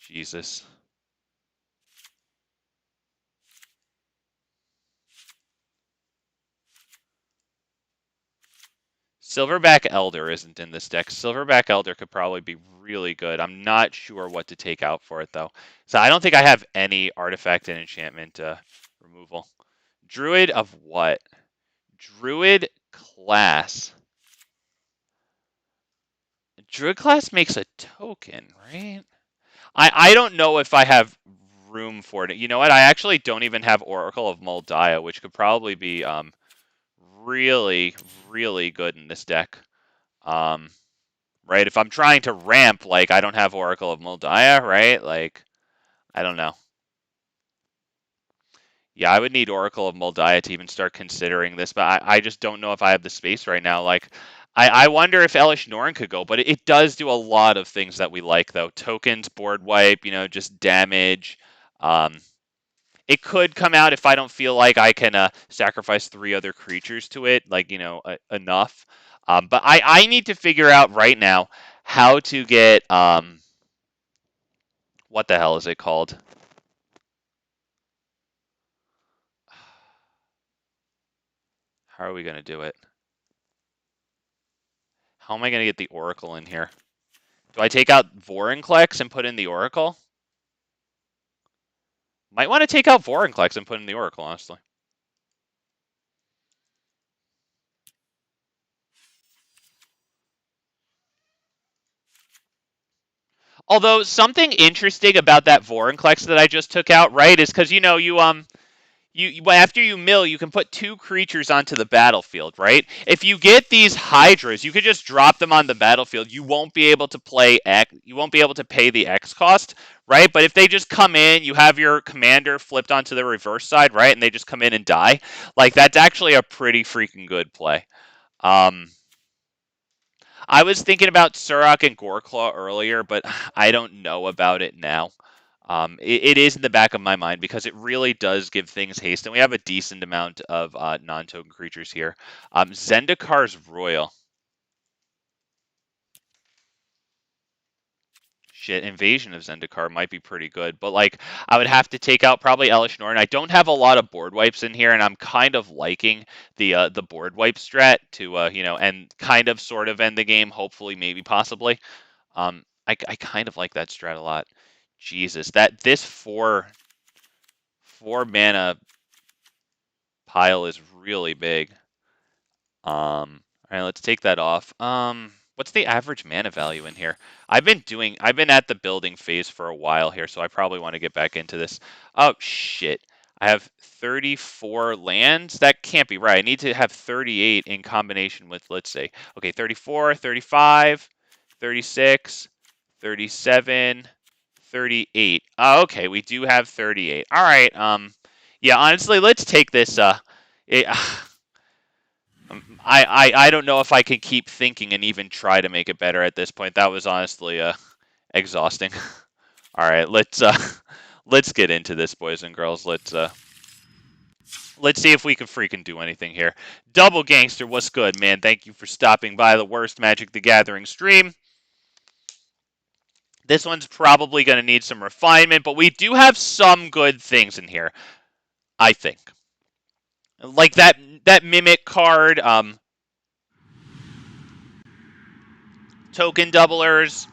Jesus. Silverback Elder isn't in this deck. Silverback Elder could probably be really good. I'm not sure what to take out for it, though. So I don't think I have any artifact and enchantment removal. Druid of what? Druid class. Druid class makes a token, right? I don't know if I have room for it. You know what? I actually don't even have Oracle of Moldiah, which could probably be really, really good in this deck. Right? If I'm trying to ramp, like, I don't have Oracle of Moldiah, right? Like, I don't know. Yeah, I would need Oracle of Moldiah to even start considering this, but I just don't know if I have the space right now. Like, I wonder if Elish Norn could go, but it does do a lot of things that we like, though. Tokens, board wipe, just damage. Um, it could come out if I don't feel like I can sacrifice 3 other creatures to it, like, enough. But I need to figure out right now how to get, what the hell is it called? How are we going to do it? How am I going to get the Oracle in here? Do I take out Vorinclex and put in the Oracle? Might want to take out Vorinclex and put in the Oracle, honestly. Although, something interesting about that Vorinclex that I just took out, right, is because, after you mill, you can put 2 creatures onto the battlefield, right? If you get these Hydras, you could just drop them on the battlefield. You won't be able to play X. You won't be able to pay the X cost, right? But if they just come in, you have your commander flipped onto the reverse side, right? And they just come in and die. Like, that's actually a pretty freaking good play. I was thinking about Surrak and Goreclaw earlier, but I don't know about it now. It is in the back of my mind because it really does give things haste, and we have a decent amount of non-token creatures here. Zendikar's Royal. Shit, Invasion of Zendikar might be pretty good, but like I would have to take out probably Elish Norn. I don't have a lot of board wipes in here, and I'm kind of liking the board wipe strat to and kind of sort of end the game. Hopefully, maybe, possibly. I kind of like that strat a lot. Jesus, this four mana pile is really big. All right, let's take that off. What's the average mana value in here? I've been at the building phase for a while here, so I probably want to get back into this. Oh shit. I have 34 lands. That can't be right. I need to have 38 in combination with, let's say, okay, 34, 35, 36, 37, 38. Oh, okay, we do have 38. All right. Yeah, honestly, let's take this it, I don't know if I can keep thinking and even try to make it better at this point. That was honestly exhausting. All right, let's get into this, boys and girls. Let's see if we can freaking do anything here. Double Gangster, what's good, man? Thank you for stopping by the worst Magic the Gathering stream. This one's probably going to need some refinement, but we do have some good things in here, I think. Like that Mimic card, token doublers,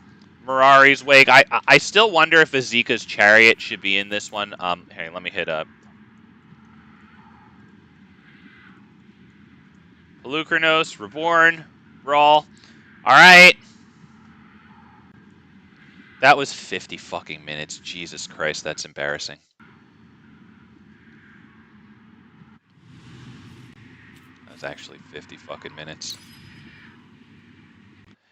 Mirari's Wake. I still wonder if Azeka's Chariot should be in this one. Hey, let me hit up. POLUKRANOS, Reborn, Brawl. All right. That was 50 fucking minutes. Jesus Christ, that's embarrassing. That was actually 50 fucking minutes.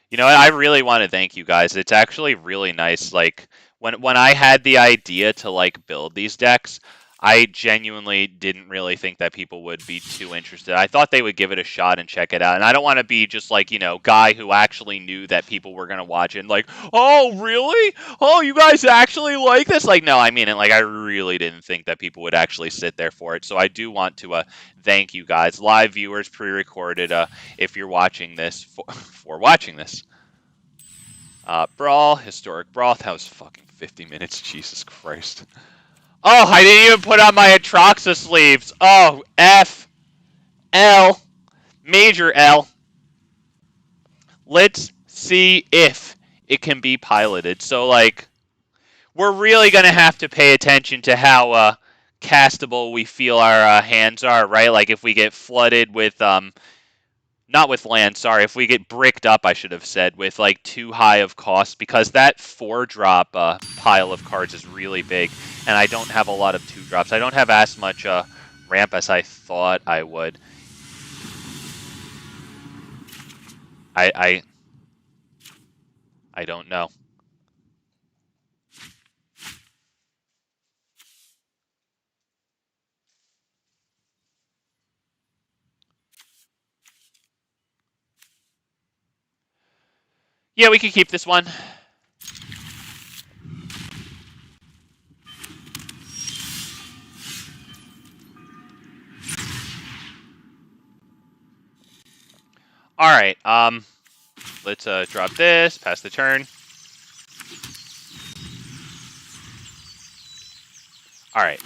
You know what? I really want to thank you guys. It's actually really nice. Like when I had the idea to like build these decks, I genuinely didn't really think that people would be too interested. I thought they would give it a shot and check it out. And I don't want to be just like, guy who actually knew that people were going to watch it and like, "Oh, really? Oh, you guys actually like this?" Like, no, I mean it. Like, I really didn't think that people would actually sit there for it. So I do want to thank you guys, live viewers, pre-recorded, if you're watching this for watching this. Brawl, historic Brawl. That was fucking 50 minutes. Jesus Christ. Oh, I didn't even put on my Atraxa sleeves. Oh, F. L. Major L. Let's see if it can be piloted. So, like, we're really going to have to pay attention to how castable we feel our hands are, right? Like, if we get flooded with, not with land, sorry, if we get bricked up, I should have said, with, like, too high of cost, because that 4-drop pile of cards is really big, and I don't have a lot of 2-drops. I don't have as much ramp as I thought I would. I don't know. Yeah, we could keep this one. All right. Let's drop this. Pass the turn. All right.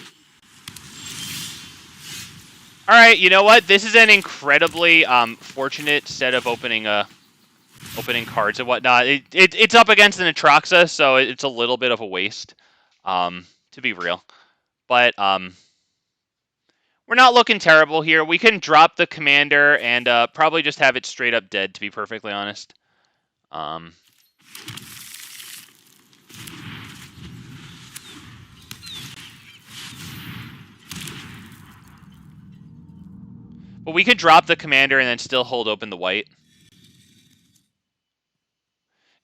All right. You know what? This is an incredibly fortunate set of opening cards and whatnot. It's up against an Atraxa, so it's a little bit of a waste, to be real. But we're not looking terrible here. We can drop the commander and probably just have it straight up dead, to be perfectly honest. But we could drop the commander and then still hold open the white.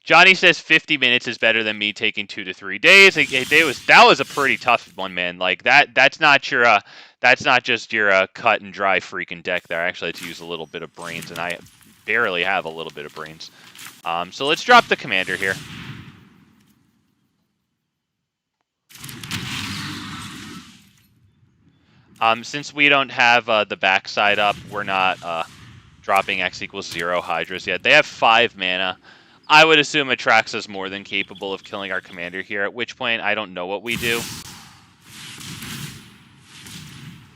Johnny says 50 minutes is better than me taking 2 to 3 days. That was a pretty tough one, man. Like that's not just your cut and dry freaking deck there. I actually had to use a little bit of brains, and I barely have a little bit of brains. So let's drop the commander here. Since we don't have the backside up, we're not dropping X equals 0 Hydras yet. They have 5 mana. I would assume Atraxa's more than capable of killing our commander here, at which point I don't know what we do.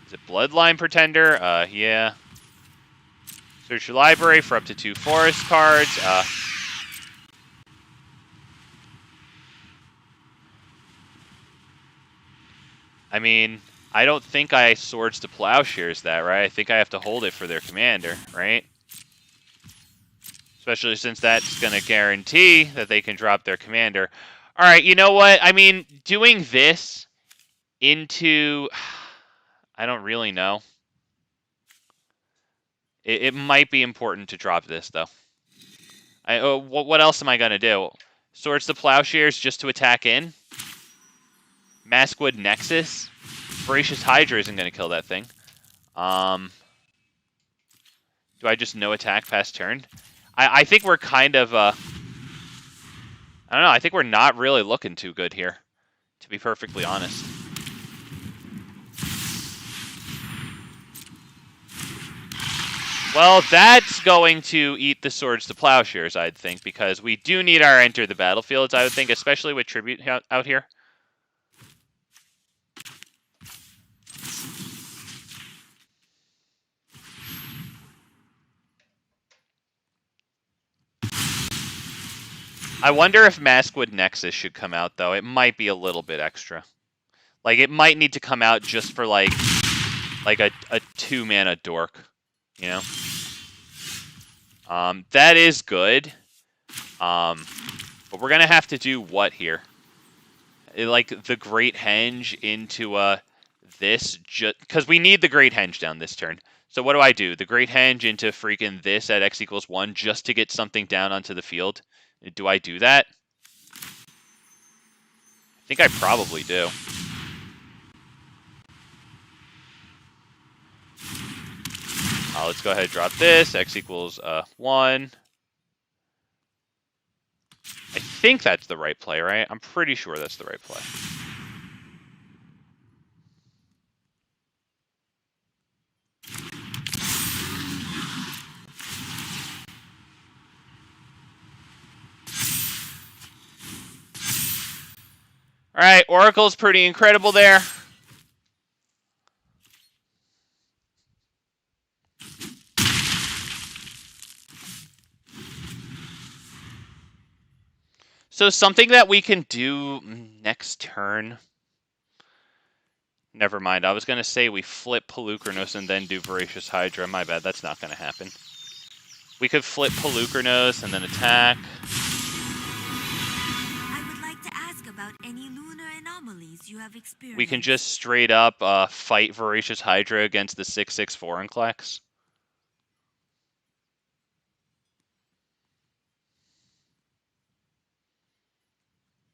Is it Bloodline Pretender? Yeah. Search your library for up to 2 forest cards. I mean, I don't think I Swords to Plowshares that, right? I think I have to hold it for their commander, right? Especially since that's going to guarantee that they can drop their commander. All right, you know what? I mean, doing this into... I don't really know. It might be important to drop this, though. What else am I going to do? Swords to Plowshares just to attack in? Maskwood Nexus? Voracious Hydra isn't going to kill that thing. Do I just no attack past turn? I think we're kind of... I don't know. I think we're not really looking too good here, to be perfectly honest. Well, that's going to eat the Swords to Plowshares, I'd think, because we do need our Enter the Battlefields, I would think, especially with Tribute out here. I wonder if Maskwood Nexus should come out, though. It might be a little bit extra. Like, it might need to come out just for, like a 2-mana dork, you know? That is good. But we're going to have to do what here? Like, the Great Henge into this, because we need the Great Henge down this turn. So what do? The Great Henge into freaking this at X equals 1 just to get something down onto the field? Do I do that? I think I probably do. Let's go ahead and drop this. X equals 1. I think that's the right play, right? I'm pretty sure that's the right play. All right, Oracle's pretty incredible there. So something that we can do next turn. Never mind. I was going to say we flip POLUKRANOS and then do Voracious Hydra. My bad. That's not going to happen. We could flip POLUKRANOS and then attack. I would like to ask about any lunar anomalies you have experienced. We can just straight up fight Voracious Hydra against the 6/6 Vorinclex.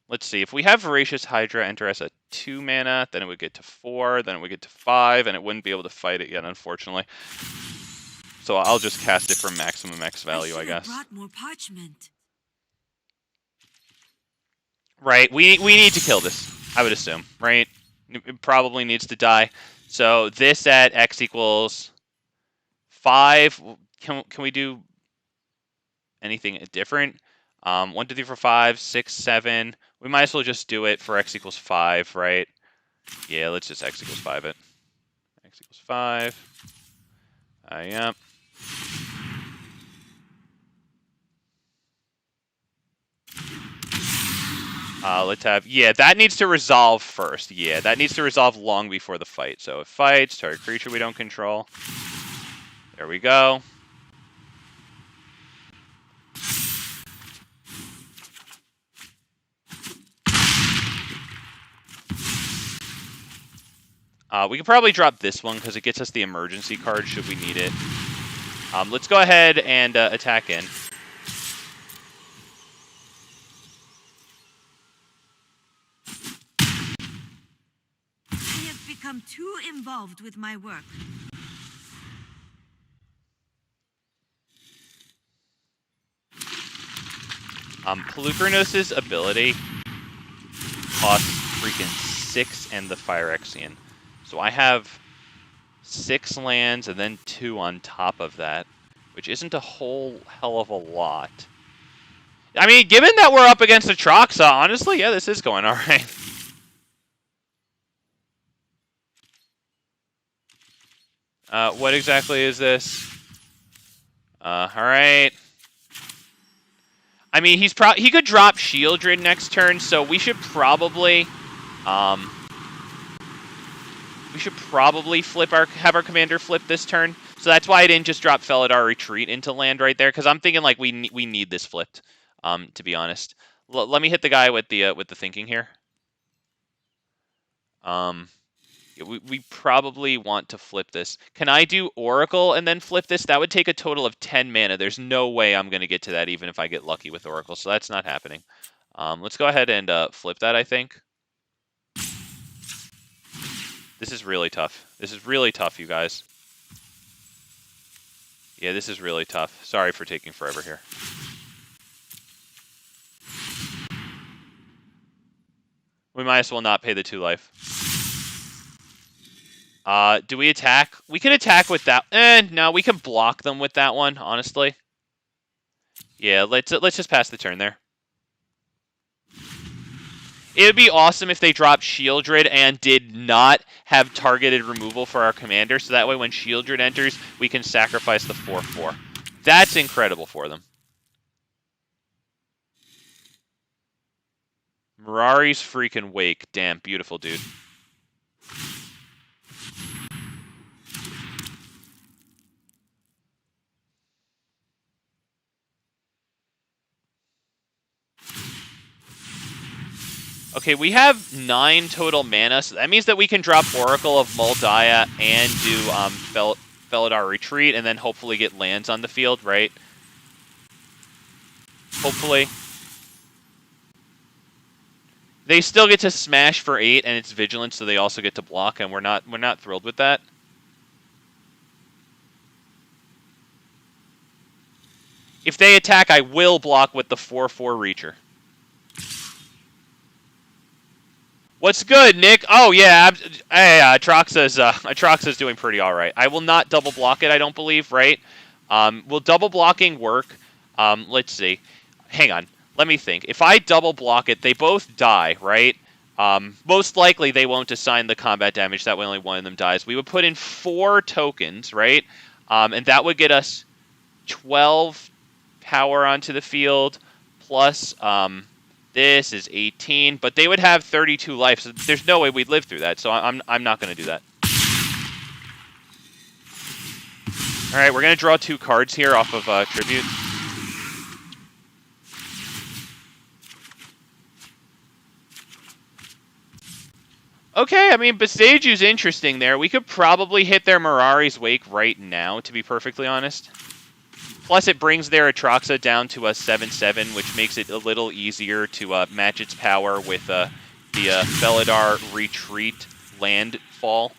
Let's see. If we have Voracious Hydra enter as a 2 mana, then it would get to 4, then it would get to 5, and it wouldn't be able to fight it yet, unfortunately. So I'll just cast it for maximum X value, I guess. Brought more parchment. Right. We need to kill this, I would assume, right? It probably needs to die. So this at X equals 5. Can we do anything different? 1, 2, 3, 4, 5, 6, 7. We might as well just do it for X equals 5, right? Yeah, let's just X equals 5 it. X equals 5. Yep. Let's have... Yeah, that needs to resolve first. Yeah, that needs to resolve long before the fight. So it fights, target creature we don't control. There we go. We can probably drop this one because it gets us the emergency card should we need it. Let's go ahead and attack in. I have become too involved with my work. POLUKRANOS' ability costs freaking 6 and the Phyrexian. So I have 6 lands and then 2 on top of that, which isn't a whole hell of a lot. I mean, given that we're up against a Troxa, honestly, yeah, this is going all right. What exactly is this? All right. I mean, he could drop Shieldred next turn, so we should probably have our commander flip this turn. So that's why I didn't just drop Felidar Retreat into land right there, because I'm thinking like we need this flipped. To be honest, let me hit the guy with the thinking here. We probably want to flip this. Can I do Oracle and then flip this? That would take a total of 10 mana. There's no way I'm going to get to that even if I get lucky with Oracle, so that's not happening. Let's go ahead and flip that, I think. This is really tough. This is really tough, you guys. Yeah, this is really tough. Sorry for taking forever here. We might as well not pay the 2 life. Do we attack? We could attack with that. No, we can block them with that one, honestly. Yeah, let's just pass the turn there. It would be awesome if they dropped Shieldred and did not have targeted removal for our commander, so that way when Shieldred enters, we can sacrifice the 4/4. That's incredible for them. Mirari's freaking Wake. Damn, beautiful, dude. Okay, we have 9 total mana, so that means that we can drop Oracle of Moldiah and do Felidar Retreat, and then hopefully get lands on the field, right? Hopefully. They still get to smash for 8, and it's Vigilance, so they also get to block, and we're not thrilled with that. If they attack, I will block with the 4/4 Reacher. What's good, Nick? Oh, yeah. Hey, Atraxa's doing pretty all right. I will not double block it, I don't believe, right? Will double blocking work? Let's see. Hang on. Let me think. If I double block it, they both die, right? Most likely they won't assign the combat damage, that way only one of them dies. We would put in 4 tokens, right? And that would get us 12 power onto the field, plus this is 18, but they would have 32 life, so there's no way we'd live through that, so I'm not going to do that. Alright, we're going to draw 2 cards here off of Tribute. Okay, I mean, Boseju's interesting there. We could probably hit their Mirari's Wake right now, to be perfectly honest. Plus, it brings their Atraxa down to a 7/7, which makes it a little easier to match its power with the Felidar Retreat landfall.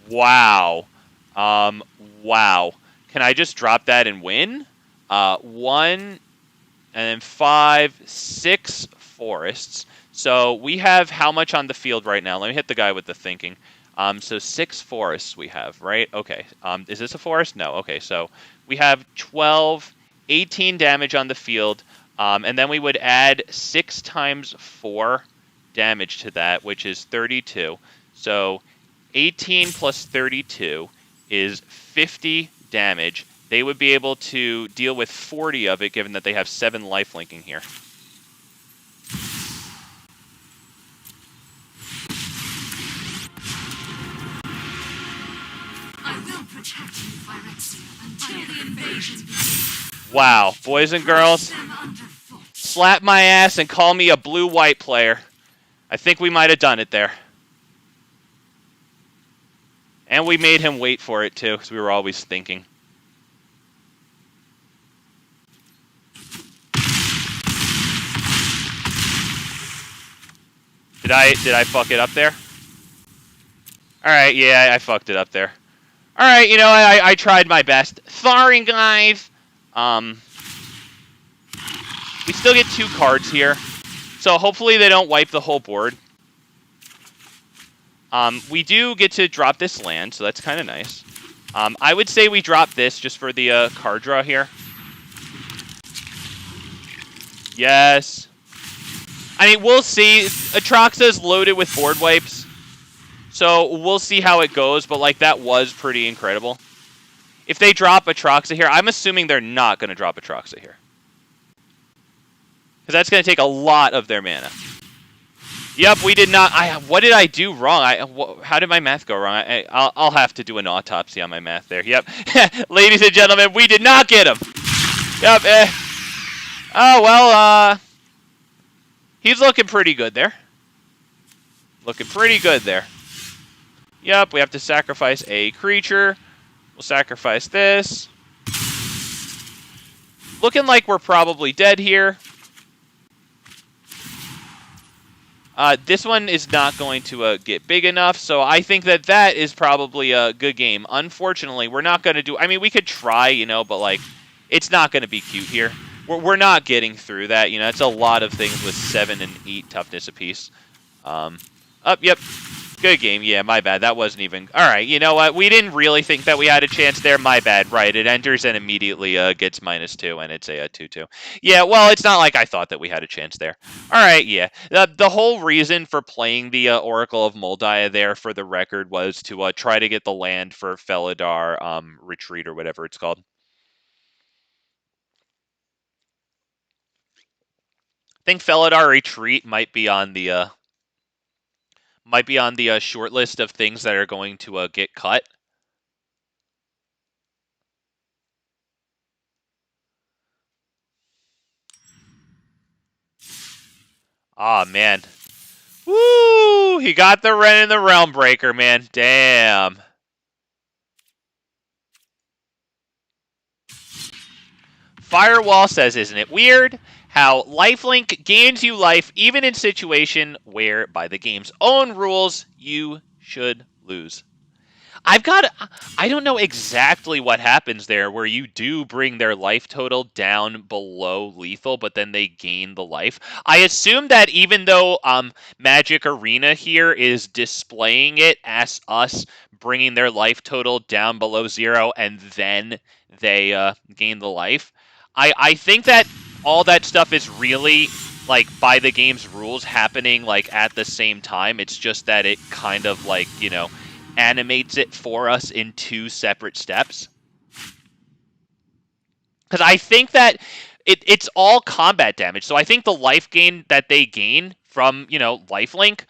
Wow. Wow. Can I just drop that and win? 1, and then 5, 6 forests. So we have how much on the field right now? Let me hit the guy with the thinking. So 6 forests we have, right? Okay. Is this a forest? No. Okay, so we have 12, 18 damage on the field. And then we would add 6 times 4 damage to that, which is 32. So 18 plus 32 is 50 damage. They would be able to deal with 40 of it, given that they have 7 lifelinking here. I will protect you, Phyrexia, until the invasion begins. Wow, boys and girls, slap my ass and call me a blue-white player. I think we might have done it there. And we made him wait for it, too, because we were always thinking. Did I fuck it up there? Alright, yeah, I fucked it up there. Alright, you know, I tried my best. Sorry, guys! We still get 2 cards here. So hopefully they don't wipe the whole board. We do get to drop this land, so that's kind of nice. I would say we drop this just for the card draw here. Yes. I mean, we'll see. Atraxa's loaded with board wipes. So we'll see how it goes, but like that was pretty incredible. If they drop Atraxa here, I'm assuming they're not going to drop Atraxa here. Because that's going to take a lot of their mana. Yep, we did not. What did I do wrong? How did my math go wrong? I'll have to do an autopsy on my math there. Yep. Ladies and gentlemen, we did not get him. Yep. Oh, well, he's looking pretty good there. Looking pretty good there. Yep, we have to sacrifice a creature. We'll sacrifice this. Looking like we're probably dead here. This one is not going to get big enough, so I think that that is probably a good game. Unfortunately, we're not going to do... I mean, we could try, you know, but, like, it's not going to be cute here. We're not getting through that, you know. It's a lot of things with 7 and 8 toughness apiece. Yep. Good game. Yeah, my bad. That wasn't even... All right, you know what? We didn't really think that we had a chance there. My bad. Right, it enters and immediately gets -2, and it's a 2/2. Yeah, well, it's not like I thought that we had a chance there. All right, yeah. The whole reason for playing the Oracle of Moldiah there, for the record, was to try to get the land for Felidar Retreat, or whatever it's called. I think Felidar Retreat might be on the... short list of things that are going to get cut. Aw, man. Woo! He got the Ren and the Realm Breaker, man. Damn. Firewall says, isn't it weird how lifelink gains you life even in situation where, by the game's own rules, you should lose? I don't know exactly what happens there where you do bring their life total down below lethal, but then they gain the life. I assume that even though Magic Arena here is displaying it as us bringing their life total down below 0 and then they gain the life, I think that all that stuff is really like by the game's rules happening like at the same time. It's just that it kind of like, animates it for us in 2 separate steps. Because I think that it's all combat damage. So I think the life gain that they gain from, lifelink,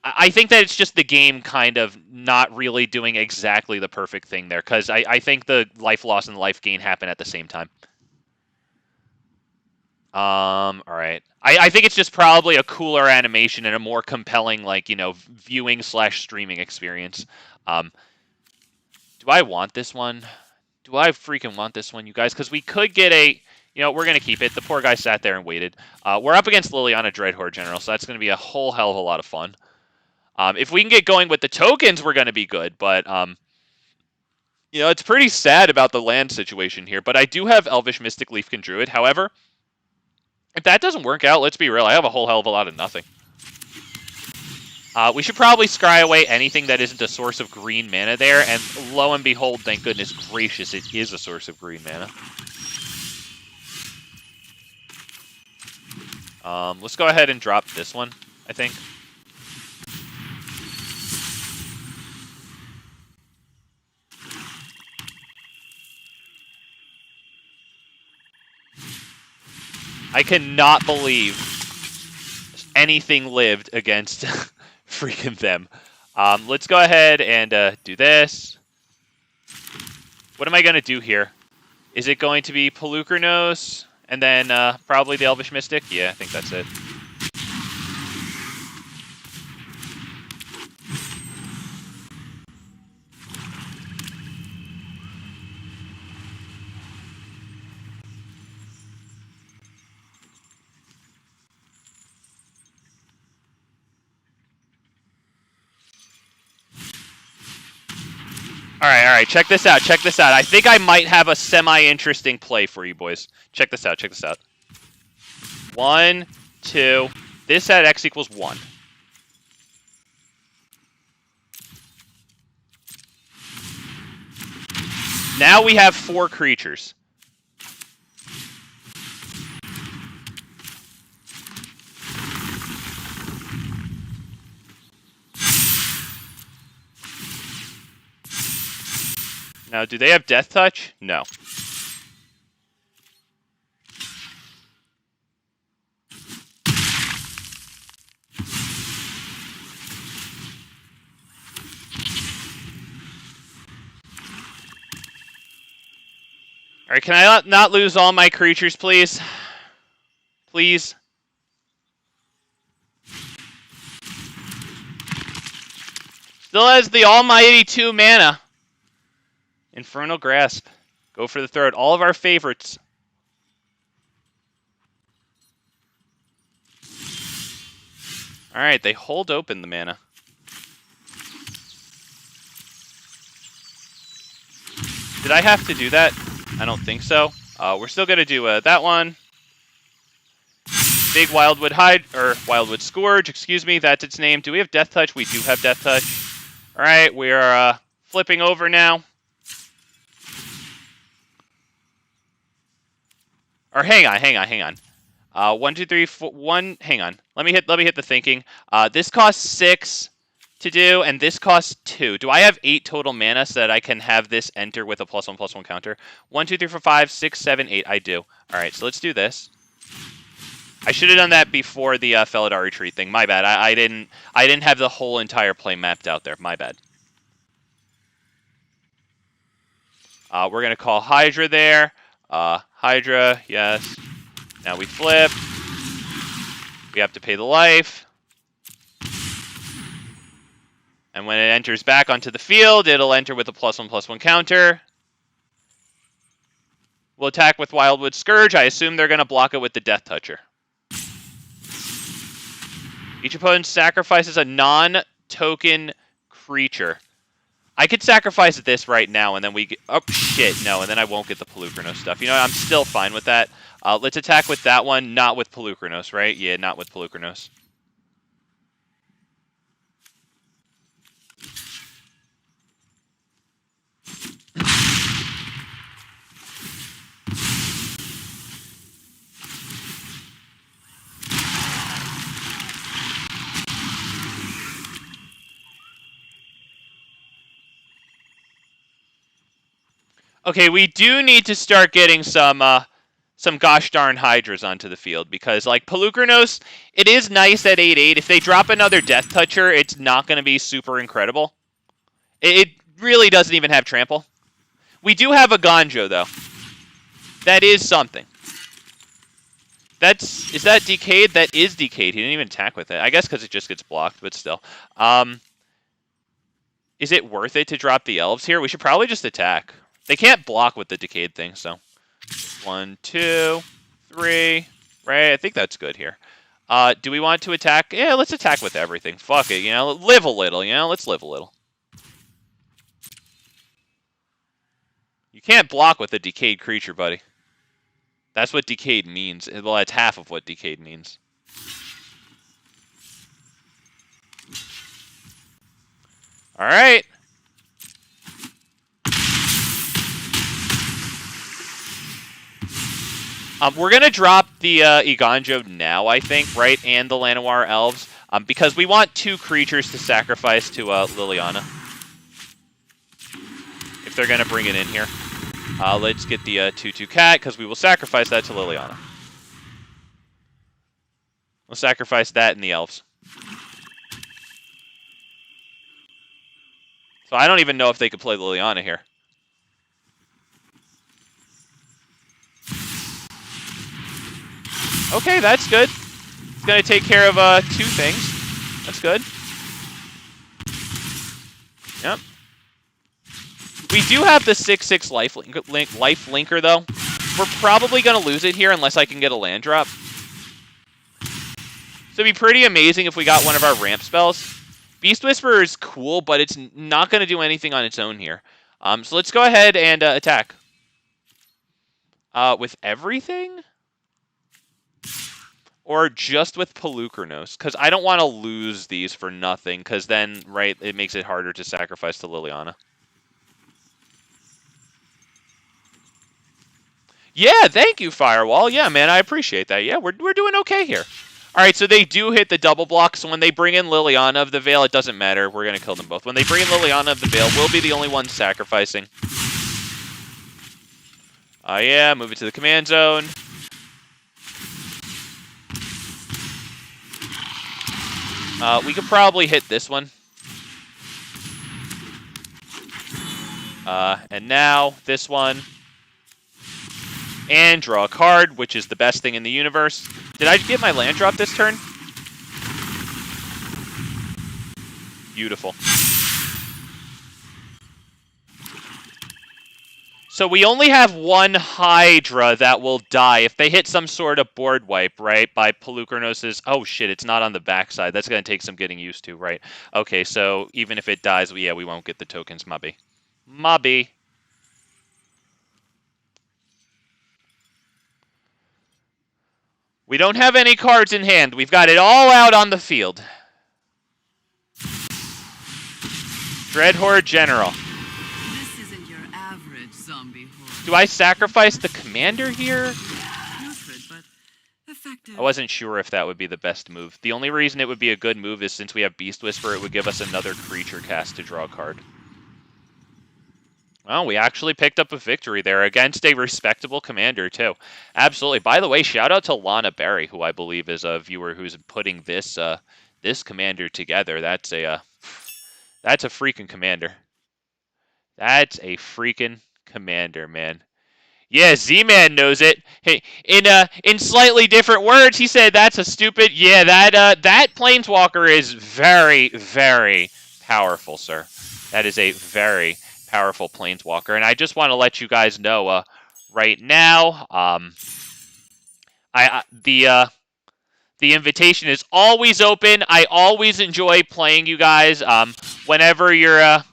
I think that it's just the game kind of not really doing exactly the perfect thing there. Because I think the life loss and the life gain happen at the same time. All right. I think it's just probably a cooler animation and a more compelling, like, viewing / streaming experience. Do I want this one? Do I freaking want this one, you guys? Because we could get a... we're going to keep it. The poor guy sat there and waited. We're up against Liliana Dreadhorde General, so that's going to be a whole hell of a lot of fun. If we can get going with the tokens, we're going to be good, but... it's pretty sad about the land situation here, but I do have Elvish Mystic Leafkin Druid. However, if that doesn't work out, let's be real, I have a whole hell of a lot of nothing. We should probably scry away anything that isn't a source of green mana there, and lo and behold, thank goodness gracious, it is a source of green mana. Let's go ahead and drop this one, I think. I cannot believe anything lived against freaking them. Let's go ahead and do this. What am I going to do here? Is it going to be POLUKRANOS and then probably the Elvish Mystic? Yeah, I think that's it. All right, check this out, I think I might have a semi-interesting play for you boys. Check this out, 1, 2, this at x equals 1. Now we have 4 creatures. Now, do they have Death Touch? No. Alright, can I not lose all my creatures, please? Please? Still has the almighty 2 mana. Infernal Grasp. Go for the third. All of our favorites. Alright, they hold open the mana. Did I have to do that? I don't think so. We're still going to do that one. Big Wildwood Scourge, excuse me, that's its name. Do we have Death Touch? We do have Death Touch. Alright, we are flipping over now. Or hang on. 1, 2, 3, 4, 1. Hang on. Let me hit the thinking. This costs 6 to do, and this costs 2. Do I have 8 total mana so that I can have this enter with a +1/+1 counter? 1, 2, 3, 4, 5, 6, 7, 8. I do. All right, so let's do this. I should have done that before the Felidar Retreat thing. My bad. I didn't have the whole entire play mapped out there. My bad. We're gonna call Hydra there. Hydra, yes. Now we flip. We have to pay the life. And when it enters back onto the field, it'll enter with a +1/+1 counter. We'll attack with Wildwood Scourge. I assume they're going to block it with the Death Toucher. Each opponent sacrifices a non-token creature. I could sacrifice this right now, and then we get... Oh, shit, no, and then I won't get the POLUKRANOS stuff. You know, I'm still fine with that. Let's attack with that one, not with POLUKRANOS, right? Yeah, not with POLUKRANOS. Okay, we do need to start getting some gosh darn Hydras onto the field, because, like, POLUKRANOS, it is nice at 8/8. If they drop another Death Toucher, it's not going to be super incredible. It really doesn't even have Trample. We do have a Ganjo, though. That is something. Is that Decayed? That is Decayed. He didn't even attack with it. I guess because it just gets blocked, but still. Is it worth it to drop the Elves here? We should probably just attack. They can't block with the Decayed thing, so... 1, 2, 3... Right, I think that's good here. Do we want to attack? Yeah, let's attack with everything. Fuck it, you know? Live a little, you know? Let's live a little. You can't block with a Decayed creature, buddy. That's what Decayed means. Well, that's half of what Decayed means. Alright. We're going to drop the Iganjo now, I think, right? And the Llanowar Elves. Because we want 2 creatures to sacrifice to Liliana. If they're going to bring it in here. Let's get the 2/2 cat, because we will sacrifice that to Liliana. We'll sacrifice that and the elves. So I don't even know if they could play Liliana here. Okay, that's good. It's going to take care of 2 things. That's good. Yep. We do have the 6/6 life linker, though. We're probably going to lose it here unless I can get a land drop. So it'd be pretty amazing if we got one of our ramp spells. Beast Whisperer is cool, but it's not going to do anything on its own here. So let's go ahead and attack. With everything? Or just with POLUKRANOS? Because I don't want to lose these for nothing, because then, right, it makes it harder to sacrifice to Liliana. Yeah, thank you, Firewall. Yeah, man, I appreciate that. Yeah, we're doing okay here. All right, so they do hit the double block, so when they bring in Liliana of the Veil, it doesn't matter. We're going to kill them both. When they bring in Liliana of the Veil, we'll be the only ones sacrificing. Yeah, move it to the command zone. We could probably hit this one. And now, this one. And draw a card, which is the best thing in the universe. Did I get my land drop this turn? Beautiful. So we only have one Hydra that will die if they hit some sort of board wipe, right? By POLUKRANOS'... Oh, shit, it's not on the backside. That's going to take some getting used to, right? Okay, so even if it dies, yeah, we won't get the tokens, Mobby. Mobby. We don't have any cards in hand. We've got it all out on the field. Dreadhorde General. This isn't your average zombie horde. Do I sacrifice the commander here? Putrid, but effective. I wasn't sure if that would be the best move. The only reason it would be a good move is since we have Beast Whisperer, it would give us another creature cast to draw a card. Well, we actually picked up a victory there against a respectable commander, too. Absolutely. By the way, shout out to Lana Berry, who I believe is a viewer who's putting this this commander together. That's a freaking commander. That's a freaking commander, man. Yeah, Z-Man knows it. Hey, in slightly different words, he said that's a stupid. Yeah, that Planeswalker is very, very powerful, sir. That is a very powerful Planeswalker, and I just want to let you guys know right now, the invitation is always open. I always enjoy playing you guys. Whenever you're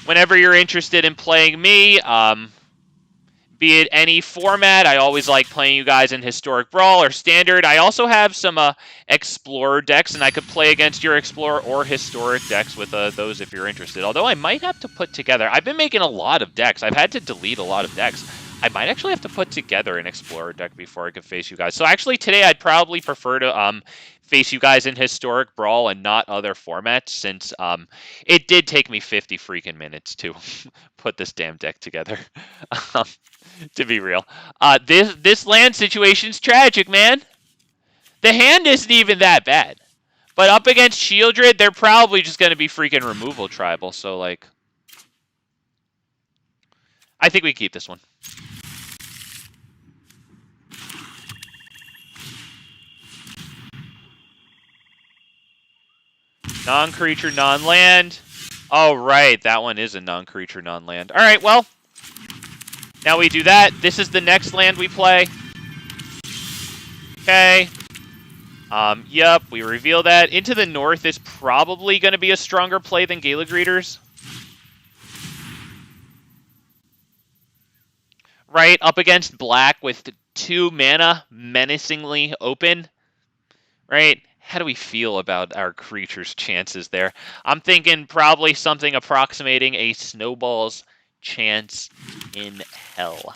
whenever you're interested in playing me, be it any format, I always like playing you guys in Historic Brawl or Standard. I also have some Explorer decks, and I could play against your Explorer or Historic decks with those if you're interested. Although I might have to put together... I've been making a lot of decks. I've had to delete a lot of decks. I might actually have to put together an Explorer deck before I can face you guys. So actually today I'd probably prefer to face you guys in Historic Brawl and not other formats, since it did take me 50 freaking minutes to put this damn deck together. To be real. This land situation's tragic, man. The hand isn't even that bad. But up against Shieldred, they're probably just going to be freaking removal tribal. So, like, I think we keep this one. Non-creature, non-land. Oh, right. That one is a non-creature, non-land. All right, well. Now we do that. This is the next land we play. Okay. Yep, we reveal that. Into the North is probably going to be a stronger play than Gala Greeters. Right, up against black with 2 mana menacingly open. Right? How do we feel about our creatures' chances there? I'm thinking probably something approximating a snowball's chance in hell.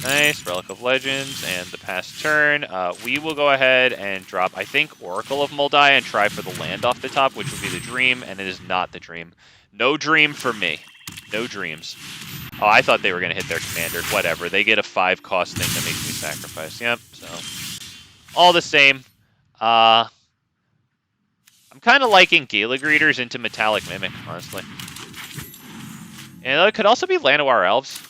Nice, Relic of Legends, and the past turn. We will go ahead and drop, I think, Oracle of Moldai and try for the land off the top, which would be the Dream, and it is not the Dream. No Dream for me. No dreams. Oh, I thought they were going to hit their commander. Whatever. They get a 5-cost thing that makes me sacrifice. Yep, so. All the same. I'm kind of liking Gala Greeters into Metallic Mimic, honestly. And it could also be Llanowar Elves.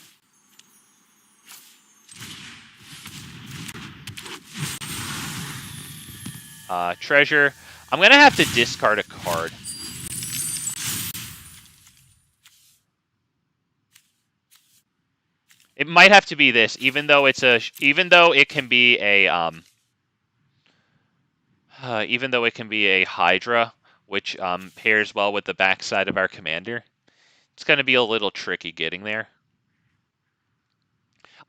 Treasure. I'm going to have to discard a card. It might have to be this, even though it can be a Hydra, which pairs well with the backside of our commander. It's going to be a little tricky getting there.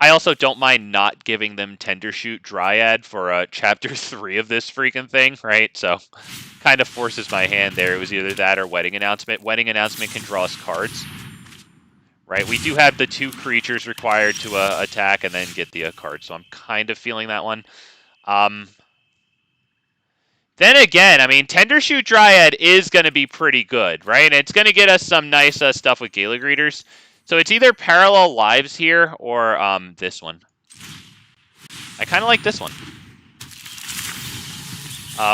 I also don't mind not giving them Tendershoot Dryad for Chapter 3 of this freaking thing, right? So, kind of forces my hand there. It was either that or Wedding Announcement. Wedding Announcement can draw us cards. Right, we do have the 2 creatures required to attack and then get the card, so I'm kind of feeling that one. Then again, I mean, Tendershoot Dryad is going to be pretty good, right? And it's going to get us some nice stuff with Gala Greeters. So it's either Parallel Lives here or this one. I kind of like this one.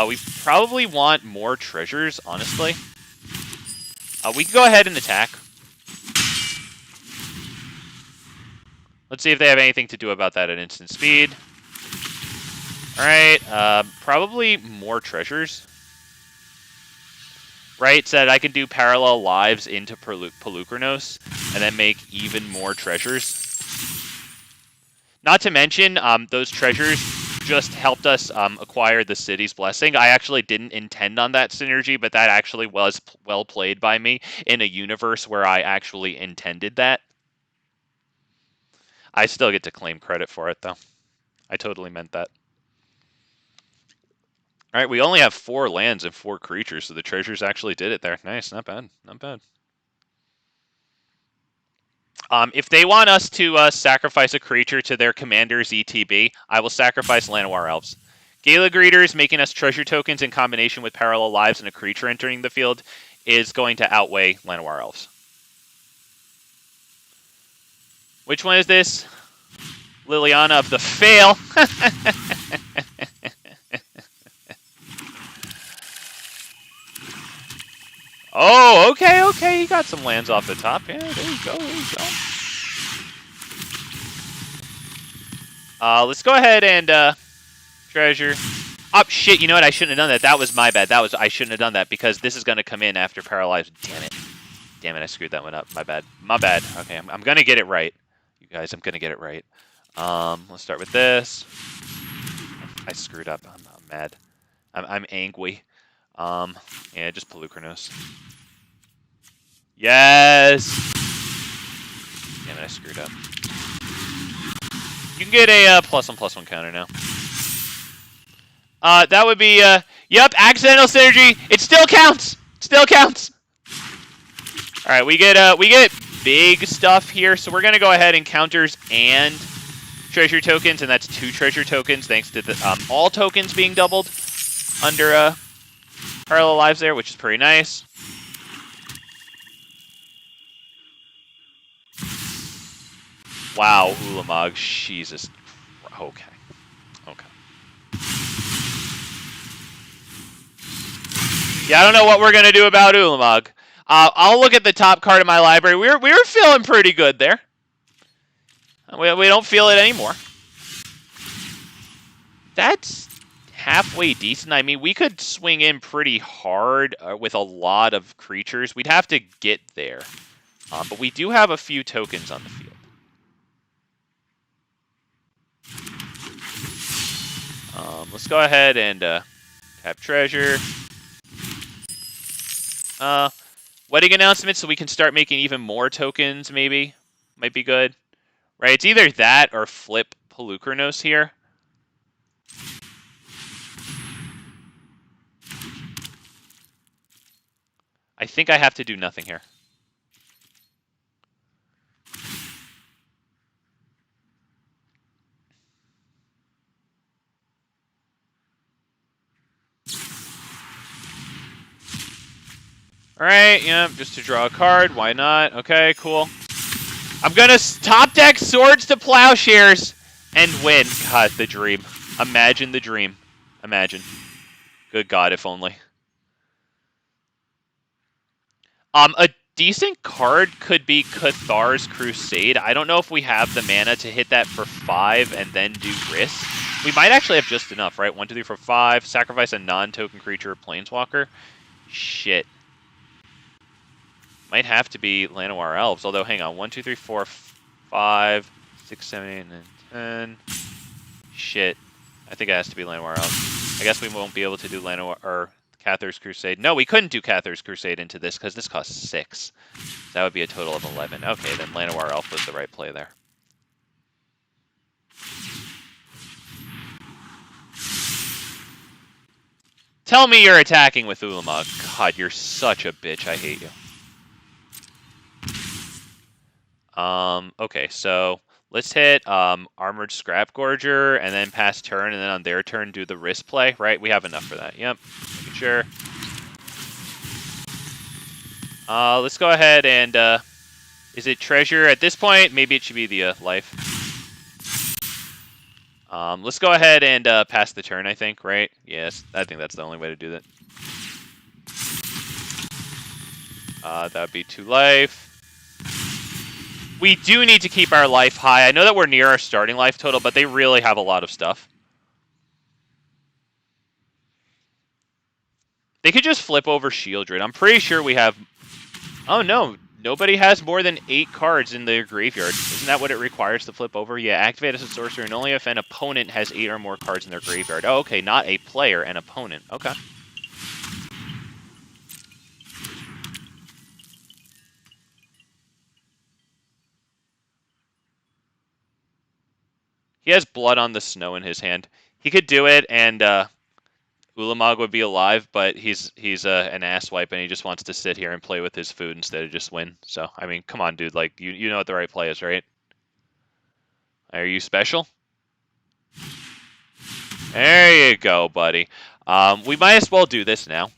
We probably want more treasures, honestly. We can go ahead and attack. Let's see if they have anything to do about that at instant speed. Alright, probably more treasures. Right, so that I can do Parallel Lives into POLUKRANOS and then make even more treasures. Not to mention, those treasures just helped us acquire the City's Blessing. I actually didn't intend on that synergy, but that actually was well played by me in a universe where I actually intended that. I still get to claim credit for it, though. I totally meant that. All right, we only have 4 lands and 4 creatures, so the treasures actually did it there. Nice, not bad, not bad. If they want us to sacrifice a creature to their commander's ETB, I will sacrifice Llanowar Elves. Gala Greeters making us treasure tokens in combination with Parallel Lives and a creature entering the field is going to outweigh Llanowar Elves. Which one is this? Liliana of the Fail. Oh, okay, okay. He got some lands off the top. Yeah, there you go, there you go. Let's go ahead and treasure. Oh, shit, you know what? I shouldn't have done that. That was my bad. I shouldn't have done that because this is going to come in after Paralyzed. Damn it. Damn it, I screwed that one up. My bad. My bad. Okay, I'm going to get it right. You guys, I'm going to get it right. Let's start with this. I screwed up. I'm mad. I'm angry. Yeah, just POLUKRANOS. Yes! Damn it, I screwed up. You can get a +1/+1 counter now. That would be, yep, accidental synergy. It still counts! Still counts! Alright, we get big stuff here, so we're gonna go ahead and counters and treasure tokens, and that's 2 treasure tokens thanks to the, all tokens being doubled under, parallel lives there, which is pretty nice. Wow, Ulamog, Jesus. Okay. Okay. Yeah, I don't know what we're gonna do about Ulamog. I'll look at the top card of my library. We were feeling pretty good there. We don't feel it anymore. That's halfway decent. I mean, we could swing in pretty hard with a lot of creatures. We'd have to get there. But we do have a few tokens on the field. Let's go ahead and tap treasure. Wedding announcement, so we can start making even more tokens, maybe. Might be good. Right, it's either that or flip POLUKRANOS here. I think I have to do nothing here. Alright, yeah, just to draw a card. Why not? Okay, cool. I'm gonna top deck Swords to Plowshares and win. God, the dream. Imagine the dream. Imagine. Good God, if only. A decent card could be Cathar's Crusade. I don't know if we have the mana to hit that for 5 and then do Risk. We might actually have just enough, right? 1, 2, 3, 4, 5. Sacrifice a non-token creature or Planeswalker. Shit. Might have to be Llanowar Elves, although hang on. 1, 2, 3, 4, 5, 6, 7, 8, 9, 10. Shit. I think it has to be Llanowar Elves. I guess we won't be able to do Llanowar or Cathar's Crusade. No, we couldn't do Cathar's Crusade into this because this costs 6. So that would be a total of 11. Okay, then Llanowar Elf was the right play there. Tell me you're attacking with Ulamog. God, you're such a bitch. I hate you. Okay, so let's hit Armored Scrap Gorger and then pass turn, and then on their turn do the Risk play, right? We have enough for that. Yep, making sure. Let's go ahead and, is it Treasure? At this point, maybe it should be the Life. Let's go ahead and pass the turn, I think, right? Yes, I think that's the only way to do that. That would be 2 life. We do need to keep our life high. I know that we're near our starting life total, but they really have a lot of stuff. They could just flip over Shieldred. I'm pretty sure we have... Oh, no. Nobody has more than 8 cards in their graveyard. Isn't that what it requires to flip over? Yeah, activate as a sorcerer, and only if an opponent has 8 or more cards in their graveyard. Oh, okay. Not a player, an opponent. Okay. He has Blood on the Snow in his hand. He could do it, and Ulamog would be alive, but he's an asswipe, and he just wants to sit here and play with his food instead of just win. So, I mean, come on, dude. Like, you know what the right play is, right? Are you special? There you go, buddy. We might as well do this now.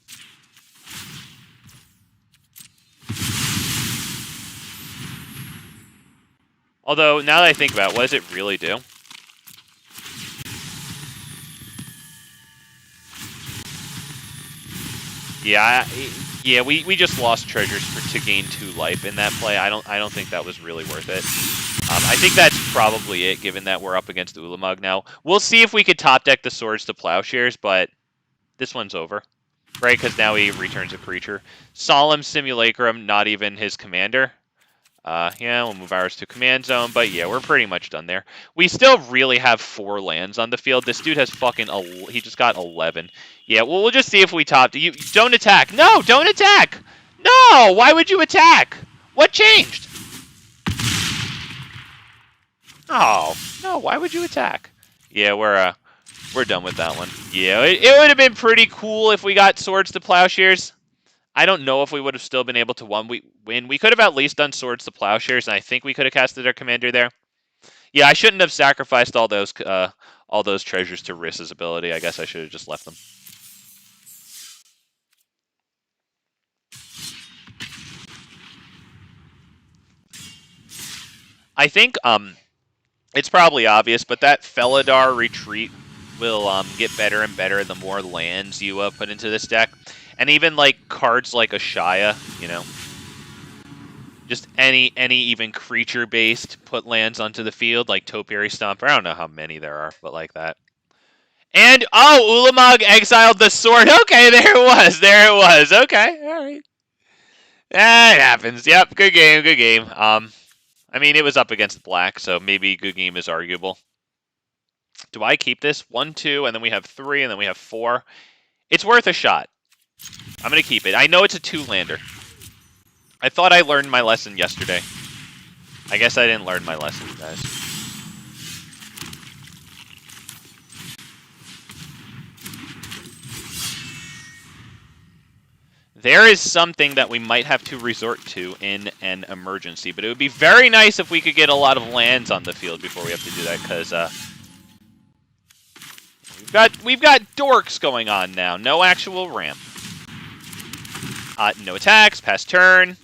Although, now that I think about it, what does it really do? Yeah, we just lost treasures to gain 2 life in that play. I don't think that was really worth it. I think that's probably it, given that we're up against Ulamog now. We'll see if we could top deck the Swords to Plowshares, but this one's over, right? Because now he returns a creature. Solemn Simulacrum, not even his commander. Yeah, we'll move ours to command zone, but yeah, we're pretty much done there. We still really have 4 lands on the field. This dude has fucking, he just got 11. Yeah, well, we'll just see if we top. You don't attack. No, don't attack. No, why would you attack? What changed? Oh, no, why would you attack? Yeah, we're done with that one. Yeah, it would have been pretty cool if we got Swords to Plowshares. I don't know if we would have still been able to win. We could have at least done Swords to Plowshares, and I think we could have casted our commander there. Yeah, I shouldn't have sacrificed all those treasures to Riss's ability. I guess I should have just left them. I think it's probably obvious, but that Felidar retreat will get better and better the more lands you put into this deck. And even like cards like Ashaya, you know, just any even creature based put lands onto the field, like Topiary Stomper. I don't know how many there are, but like that. And Ulamog exiled the sword. Okay, there it was. There it was. Okay, all right. That happens. Yep, good game, good game. I mean, it was up against black, so maybe good game is arguable. Do I keep this? 1, 2, and then we have 3, and then we have 4. It's worth a shot. I'm going to keep it. I know it's a 2-lander. I thought I learned my lesson yesterday. I guess I didn't learn my lesson, guys. There is something that we might have to resort to in an emergency, but it would be very nice if we could get a lot of lands on the field before we have to do that, because we've got dorks going on now. No actual ramp. No attacks, pass turn.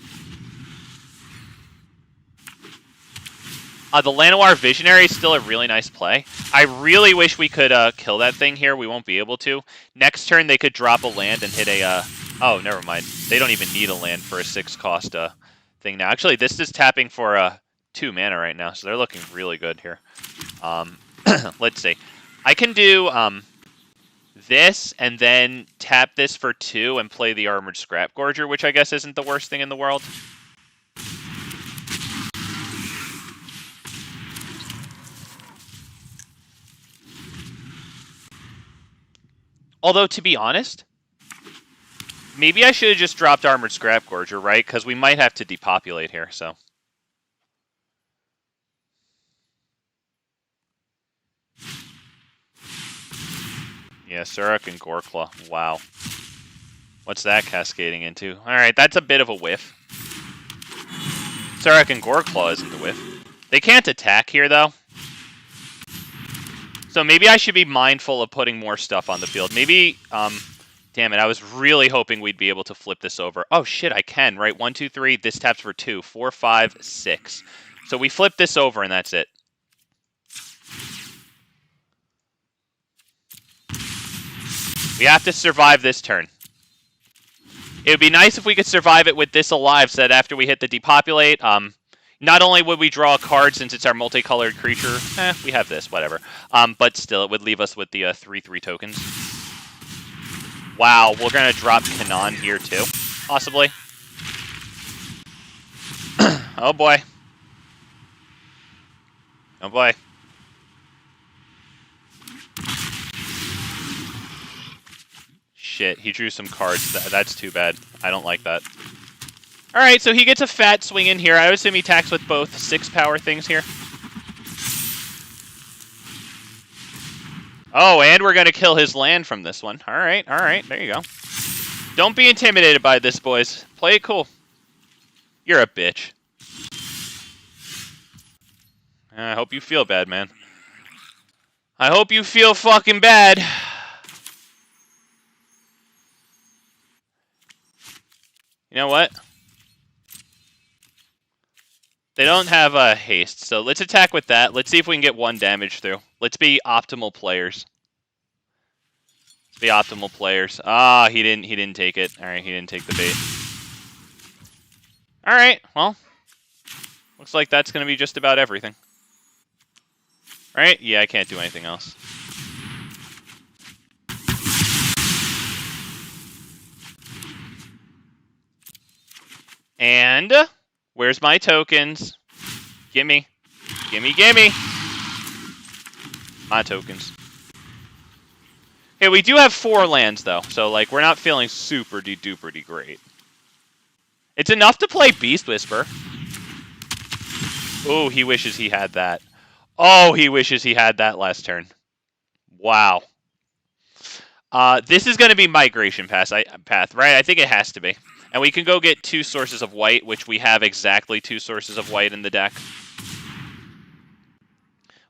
The Llanowar Visionary is still a really nice play. I really wish we could kill that thing here. We won't be able to. Next turn, they could drop a land and hit a... oh, never mind. They don't even need a land for a 6-cost thing now. Actually, this is tapping for 2 mana right now, so they're looking really good here. Let's see. I can do this and then tap this for 2 and play the Armored Scrap Gorger, which I guess isn't the worst thing in the world. Although, to be honest, maybe I should have just dropped Armored Scrap Gorger, right? Because we might have to depopulate here, so. Yeah, Suruk and Goreclaw. Wow. What's that cascading into? Alright, that's a bit of a whiff. Suruk and Goreclaw isn't a whiff. They can't attack here, though. So maybe I should be mindful of putting more stuff on the field. Maybe, damn it, I was really hoping we'd be able to flip this over. Oh shit, I can, right? 1, 2, 3, this taps for 2. 4, 5, 6. So we flip this over and that's it. We have to survive this turn. It would be nice if we could survive it with this alive, so that after we hit the depopulate, not only would we draw a card since it's our multicolored creature, we have this, whatever. But still, it would leave us with the 3/3 tokens. Wow, we're going to drop Kanan here too, possibly. Oh boy. Oh boy. Shit, he drew some cards. That's too bad. I don't like that. Alright, so he gets a fat swing in here. I would assume he attacks with both 6 power things here. Oh, and we're going to kill his land from this one. Alright, there you go. Don't be intimidated by this, boys. Play it cool. You're a bitch. I hope you feel bad, man. I hope you feel fucking bad. You know what? They don't have haste, so let's attack with that. Let's see if we can get 1 damage through. Let's be optimal players. Let's be optimal players. Ah, he didn't take it. Alright, he didn't take the bait. Alright, well. Looks like that's gonna be just about everything. Right? Yeah, I can't do anything else. And Where's my tokens? Gimme. Gimme, gimme. My tokens. Okay, we do have 4 lands, though. So, like, we're not feeling super-de-duper-de great. It's enough to play Beast Whisper. Oh, he wishes he had that. Oh, he wishes he had that last turn. Wow. This is going to be Migration Path, right? I think it has to be. And we can go get 2 sources of white, which we have exactly 2 sources of white in the deck.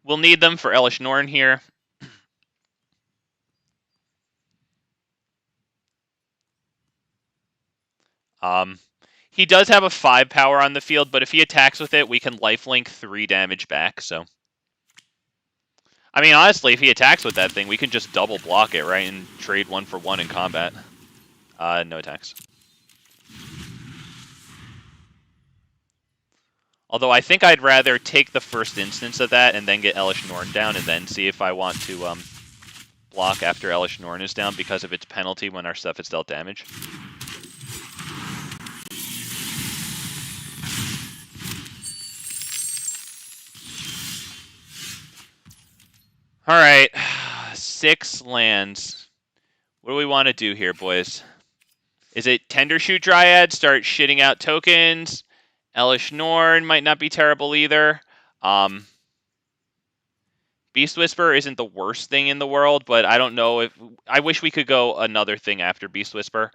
We'll need them for Elish Norn here. He does have a 5 power on the field, but if he attacks with it, we can lifelink 3 damage back, so... I mean, honestly, if he attacks with that thing, we can just double block it, right, and trade 1 for 1 in combat. No attacks. Although I think I'd rather take the first instance of that and then get Elish Norn down and then see if I want to block after Elish Norn is down because of its penalty when our stuff is dealt damage. Alright, 6 lands. What do we want to do here, boys? Is it Tendershoot Dryad, start shitting out tokens? Elish Norn might not be terrible either. Beast Whisper isn't the worst thing in the world, but I don't know if... I wish we could go another thing after Beast Whisper.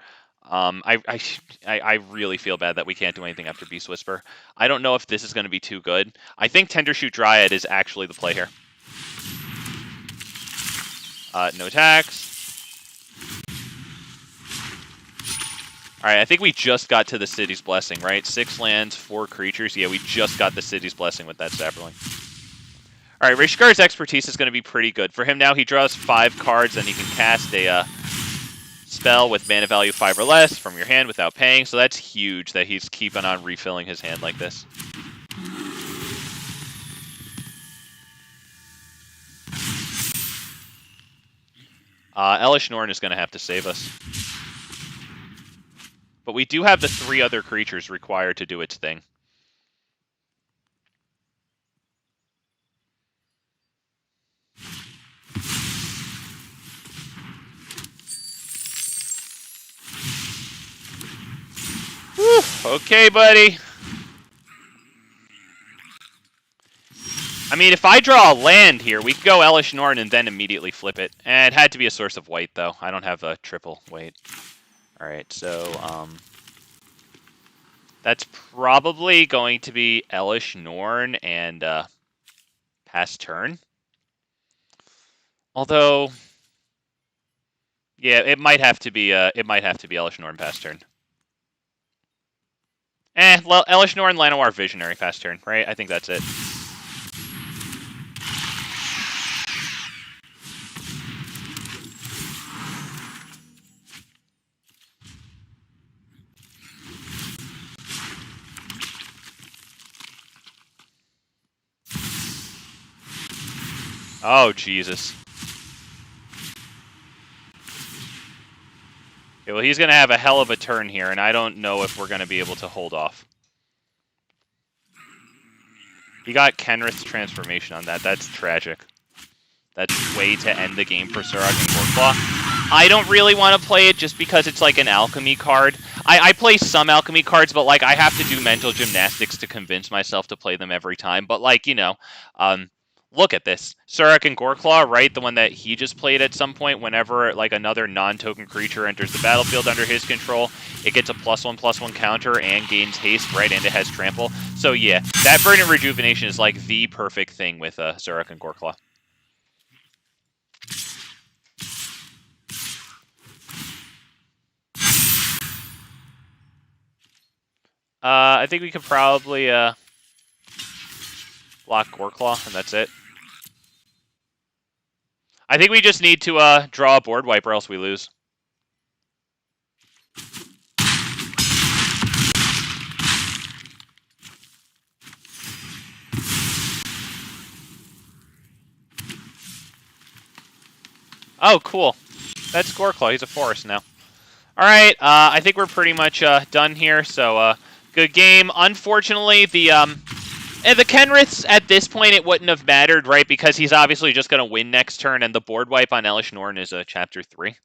I really feel bad that we can't do anything after Beast Whisper. I don't know if this is going to be too good. I think Tendershoot Dryad is actually the play here. No attacks. Alright, I think we just got to the City's Blessing, right? 6 lands, 4 creatures. Yeah, we just got the City's Blessing with that Sapperling. Alright, Rishkar's Expertise is going to be pretty good. For him now, he draws 5 cards, and he can cast a spell with mana value 5 or less from your hand without paying. So that's huge that he's keeping on refilling his hand like this. Elish Norn is going to have to save us. But we do have the 3 other creatures required to do its thing. Whew, okay, buddy. I mean, if I draw a land here, we could go Elish Norn and then immediately flip it. And it had to be a source of white, though. I don't have a triple white. Alright, so, that's probably going to be Elish Norn and, pass turn. Although, yeah, it might have to be Elish Norn pass turn. Elish Norn, Llanowar Visionary pass turn, right? I think that's it. Oh, Jesus. Okay, well, he's going to have a hell of a turn here, and I don't know if we're going to be able to hold off. He got Kenrith's Transformation on that. That's tragic. That's way to end the game for Surrak and Gorklaw. I don't really want to play it just because it's like an alchemy card. I play some alchemy cards, but like I have to do mental gymnastics to convince myself to play them every time. But like, you know, look at this. Surrak and Gorklaw, right? The one that he just played at some point whenever like another non-token creature enters the battlefield under his control, it gets a +1/+1 counter and gains haste, right? And it has trample. So yeah, that Verdant Rejuvenation is like the perfect thing with Surrak and Gorklaw. I think we could probably block Gorklaw, and that's it. I think we just need to draw a board wipe or else we lose. Oh, cool. That's Gorklaw. He's a forest now. All right, I think we're pretty much done here, so Good game. Unfortunately, the Kenriths, at this point, it wouldn't have mattered, right? Because he's obviously just going to win next turn, and the board wipe on Elish Norn is a Chapter 3.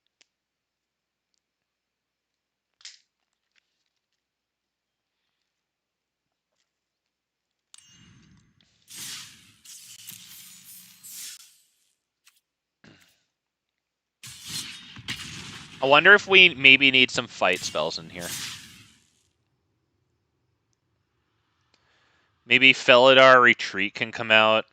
I wonder if we maybe need some fight spells in here. Maybe Felidar Retreat can come out.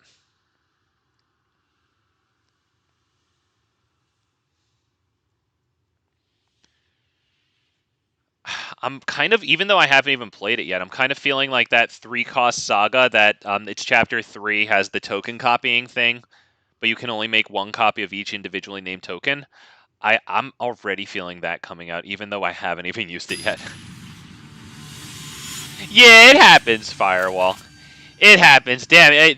I'm kind of, even though I haven't even played it yet, I'm kind of feeling like that 3-cost Saga that it's Chapter 3 has the token copying thing, but you can only make 1 copy of each individually named token. I'm already feeling that coming out, even though I haven't even used it yet. Yeah, it happens, Firewall. It happens. Damn,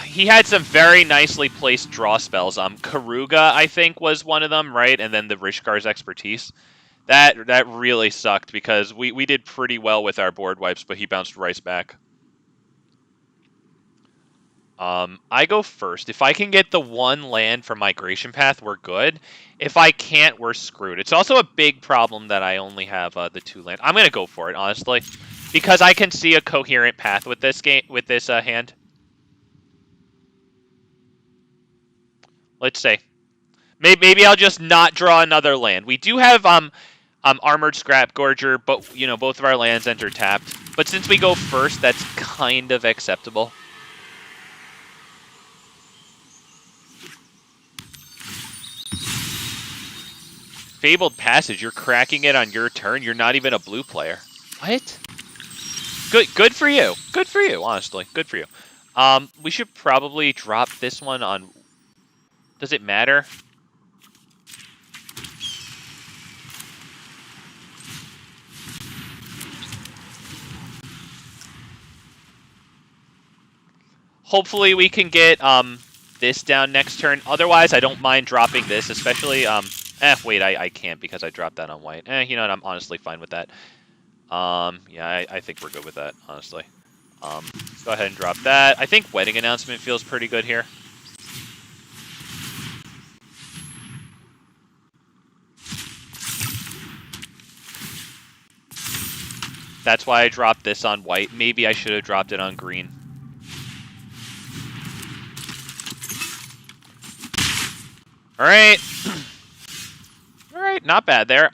he had some very nicely placed draw spells. Karuga, I think, was one of them, right? And then the Rishkar's Expertise. That really sucked because we did pretty well with our board wipes, but he bounced right back. I go first. If I can get the 1 land for Migration Path, we're good. If I can't, we're screwed. It's also a big problem that I only have the 2 land. I'm gonna go for it, honestly, because I can see a coherent path with this game, with this hand. Let's say, maybe I'll just not draw another land. We do have Armored Scrap Gorger, but both of our lands enter tapped. But since we go first, that's kind of acceptable. Fabled Passage, you're cracking it on your turn. You're not even a blue player. What? Good for you. Good for you, honestly. Good for you. We should probably drop this one on... Does it matter? Hopefully we can get this down next turn. Otherwise, I don't mind dropping this, especially... wait, I can't because I dropped that on white. You know what? I'm honestly fine with that. Yeah, I think we're good with that, honestly. Let's go ahead and drop that. I think Wedding Announcement feels pretty good here. That's why I dropped this on white. Maybe I should have dropped it on green. Alright. Alright, not bad there.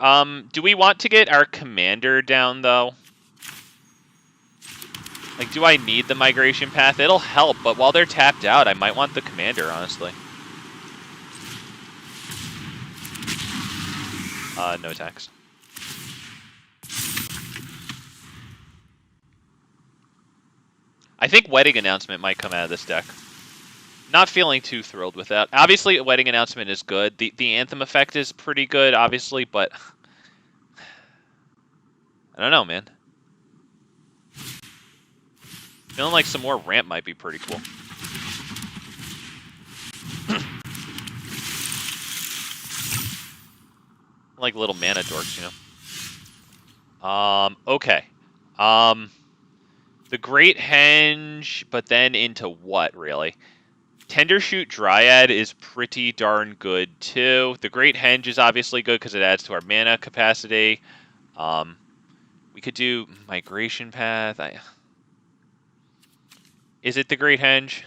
Do we want to get our commander down, though? Like, do I need the Migration Path? It'll help, but while they're tapped out, I might want the commander, honestly. No attacks. I think Wedding Announcement might come out of this deck. Not feeling too thrilled with that. Obviously, Wedding Announcement is good. The Anthem effect is pretty good, obviously, but... I don't know, man. Feeling like some more ramp might be pretty cool. Like little mana dorks, you know? Okay. The Great Henge, but then into what, really? Tendershoot Dryad is pretty darn good, too. The Great Henge is obviously good because it adds to our mana capacity. We could do Migration Path. Is it the Great Henge?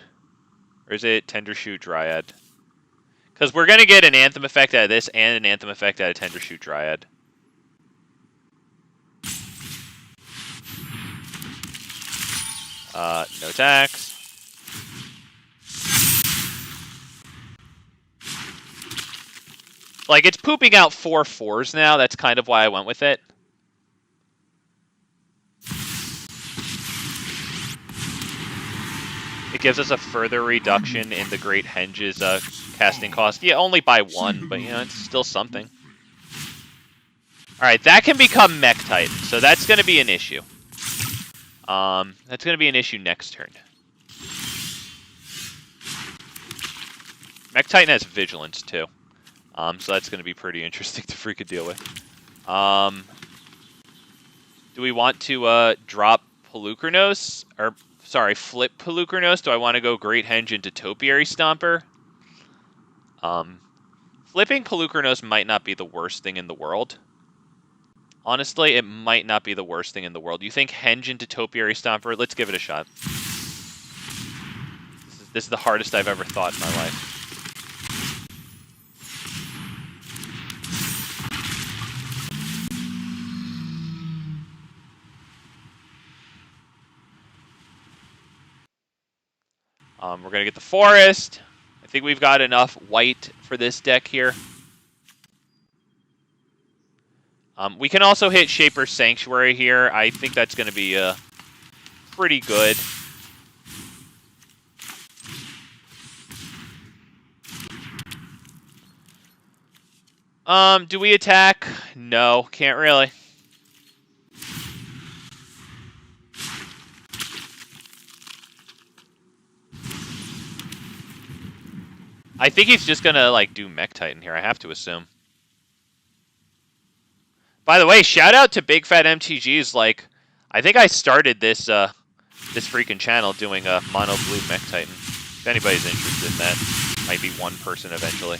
Or is it Tendershoot Dryad? Because we're going to get an Anthem effect out of this and an Anthem effect out of Tendershoot Dryad. No attacks. Like, it's pooping out 4 4s now. That's kind of why I went with it. It gives us a further reduction in the Great Henge's casting cost. Yeah, only by 1, but, it's still something. Alright, that can become Mech Titan, so that's going to be an issue. That's going to be an issue next turn. Mech Titan has Vigilance, too. So that's going to be pretty interesting to freaking deal with. Do we want to drop POLUKRANOS? Or, sorry, flip POLUKRANOS? Do I want to go Great Henge into Topiary Stomper? Flipping POLUKRANOS might not be the worst thing in the world. Honestly, it might not be the worst thing in the world. You think Henge into Topiary Stomper? Let's give it a shot. This is the hardest I've ever thought in my life. We're going to get the forest. I think we've got enough white for this deck here. We can also hit Shaper's Sanctuary here. I think that's going to be pretty good. Do we attack? No, can't really. I think he's just gonna like do Mech Titan here. I have to assume. By the way, shout out to Big Fat MTG's. Like, I think I started this this freaking channel doing a mono blue Mech Titan. If anybody's interested in that, might be one person eventually.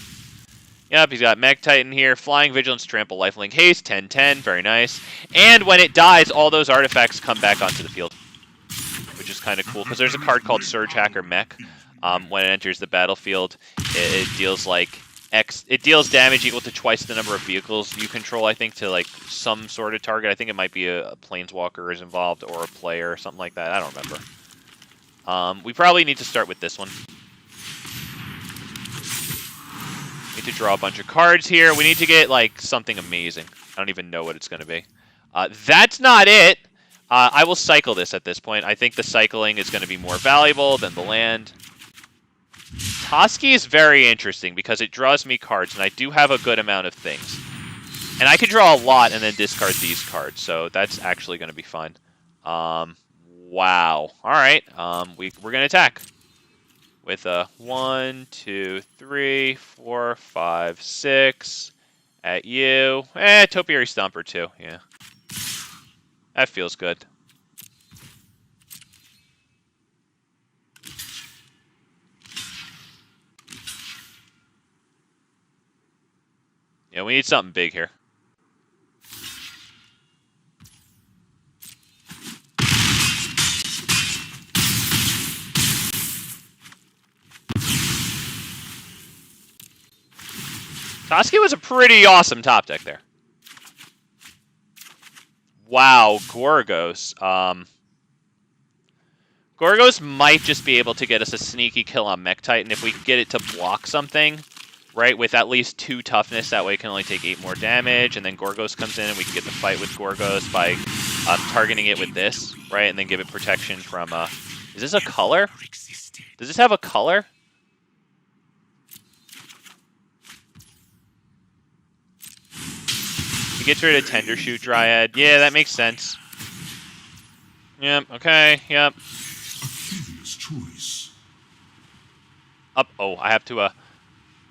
Yep, he's got Mech Titan here. Flying Vigilance, Trample, Lifelink, Haste, 10/10, very nice. And when it dies, all those artifacts come back onto the field, which is kind of cool because there's a card called Surge Hacker Mech. When it enters the battlefield, it deals like it deals damage equal to twice the number of vehicles you control, I think, to like some sort of target. I think it might be a planeswalker is involved or a player or something like that. I don't remember. We probably need to start with this one. Need to draw a bunch of cards here. We need to get like something amazing. I don't even know what it's going to be. That's not it. I will cycle this at this point. I think the cycling is going to be more valuable than the land. Toski is very interesting because it draws me cards, and I do have a good amount of things. And I can draw a lot and then discard these cards, so that's actually going to be fun. Wow. All right. We're going to attack with a 1, 2, 3, 4, 5, 6 at you. Topiary Stomper too. Yeah, that feels good. Yeah, we need something big here. Toski was a pretty awesome top deck there. Wow, Gorgos. Gorgos might just be able to get us a sneaky kill on Mech Titan if we can get it to block something. Right, with at least 2 toughness, that way it can only take 8 more damage, and then Gorgos comes in and we can get the fight with Gorgos by targeting it with this, right, and then give it protection from, is this a color? Does this have a color? He gets rid of Tender Shoot Dryad. Yeah, that makes sense. Yep, okay, yep. Up, oh, I have to,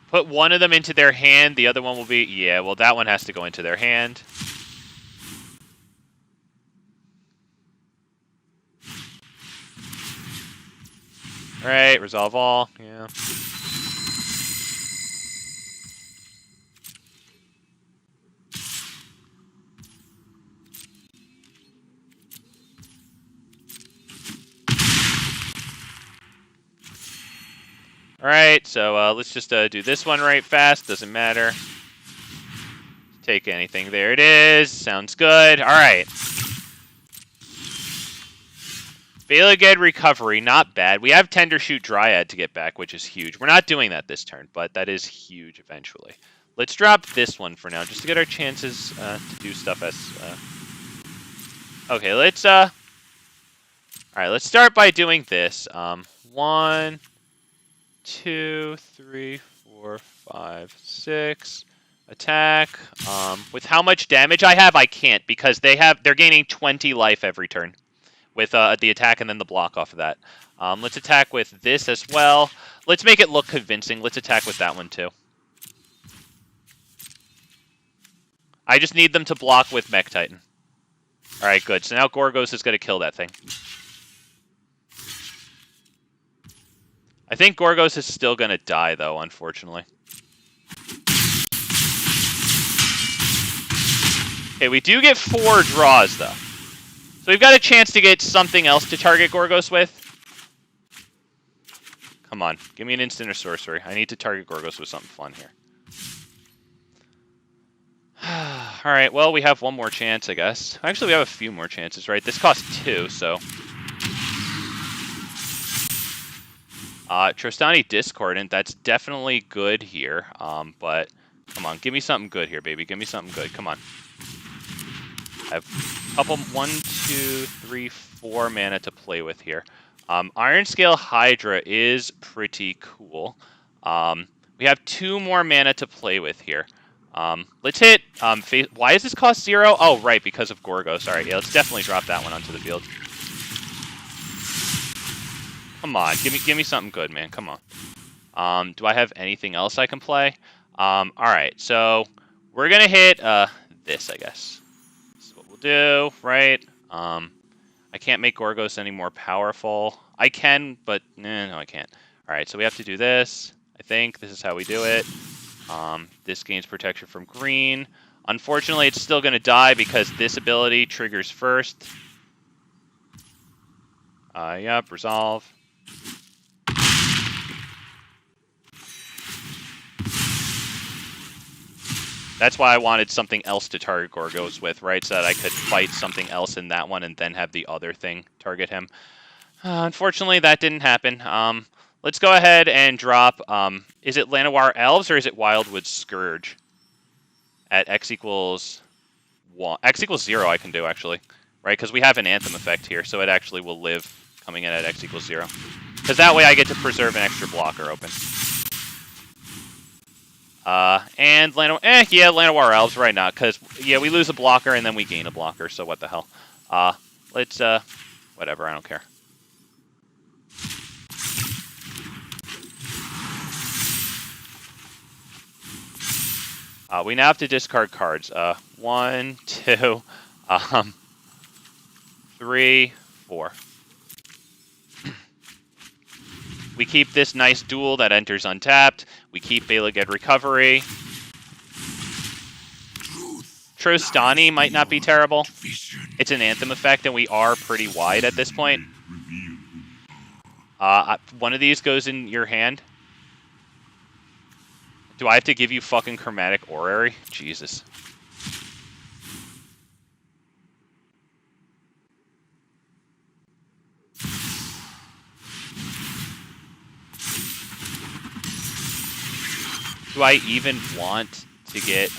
put one of them into their hand, the other one will be... Yeah, well, that one has to go into their hand. Alright, resolve all. Yeah. Alright, so let's just do this one right fast. Doesn't matter. Take anything. There it is. Sounds good. Alright. Balaged Recovery. Not bad. We have Tender Shoot Dryad to get back, which is huge. We're not doing that this turn, but that is huge eventually. Let's drop this one for now, just to get our chances to do stuff as... Okay, let's... Alright, let's start by doing this. 1... 2, 3, 4, 5, 6. Attack. With how much damage I have, I can't because they're gaining 20 life every turn with the attack and then the block off of that. Let's attack with this as well. Let's make it look convincing. Let's attack with that one too. I just need them to block with Mech Titan. All right, good. So now Gorgos is going to kill that thing. I think Gorgos is still going to die, though, unfortunately. Okay, we do get 4 draws, though. So we've got a chance to get something else to target Gorgos with. Come on, give me an instant or sorcery. I need to target Gorgos with something fun here. Alright, well, we have one more chance, I guess. Actually, we have a few more chances, right? This costs 2, so... Trostani Discordant, that's definitely good here. But, come on, give me something good here, baby. Give me something good. Come on. I have a couple, 1, 2, 3, 4 mana to play with here. Iron Scale Hydra is pretty cool. We have 2 more mana to play with here. Let's hit, why does this cost 0? Oh, right, because of Gorgos. Alright, yeah, let's definitely drop that one onto the field. Come on, give me something good, man, come on. Do I have anything else I can play? Alright, so we're gonna hit, this, I guess. This is what we'll do, right? I can't make Gorgos any more powerful. I can, but, no, I can't. Alright, so we have to do this. I think this is how we do it. This gains protection from green. Unfortunately, it's still going to die because this ability triggers first. Yep, resolve. That's why I wanted something else to target Gorgos with, right? So that I could fight something else in that one and then have the other thing target him. Unfortunately, that didn't happen. Let's go ahead and drop, is it Llanowar Elves or is it Wildwood Scourge? At X equals 1. X equals 0 I can do, actually. Right, because we have an Anthem effect here, so it actually will live coming in at X equals 0. Because that way I get to preserve an extra blocker open. And Llanowar Elves right now, because, yeah, we lose a blocker and then we gain a blocker, so what the hell. Let's, whatever, I don't care. We now have to discard cards. 1, 2, 3, 4. We keep this nice duel that enters untapped. We keep Balaged Recovery. Trostani might not be terrible. It's an Anthem effect, and we are pretty wide at this point. One of these goes in your hand. Do I have to give you fucking Chromatic Orrery? Jesus. Do I even want to get...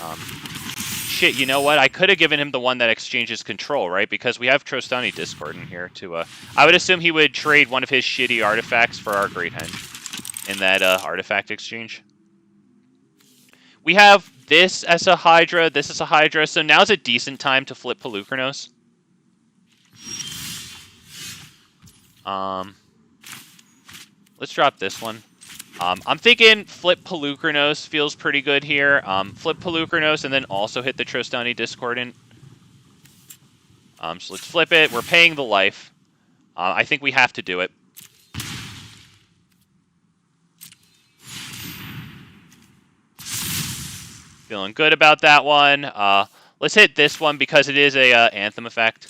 Shit, you know what? I could have given him the one that exchanges control, right? Because we have Trostani Discord in here to... I would assume he would trade one of his shitty artifacts for our Great Henge in that artifact exchange. We have this as a Hydra, this is a Hydra, so now's a decent time to flip POLUKRANOS. Let's drop this one. I'm thinking flip POLUKRANOS feels pretty good here. Flip POLUKRANOS and then also hit the Trostani Discordant. So let's flip it. We're paying the life. I think we have to do it. Feeling good about that one. Let's hit this one because it is a Anthem effect.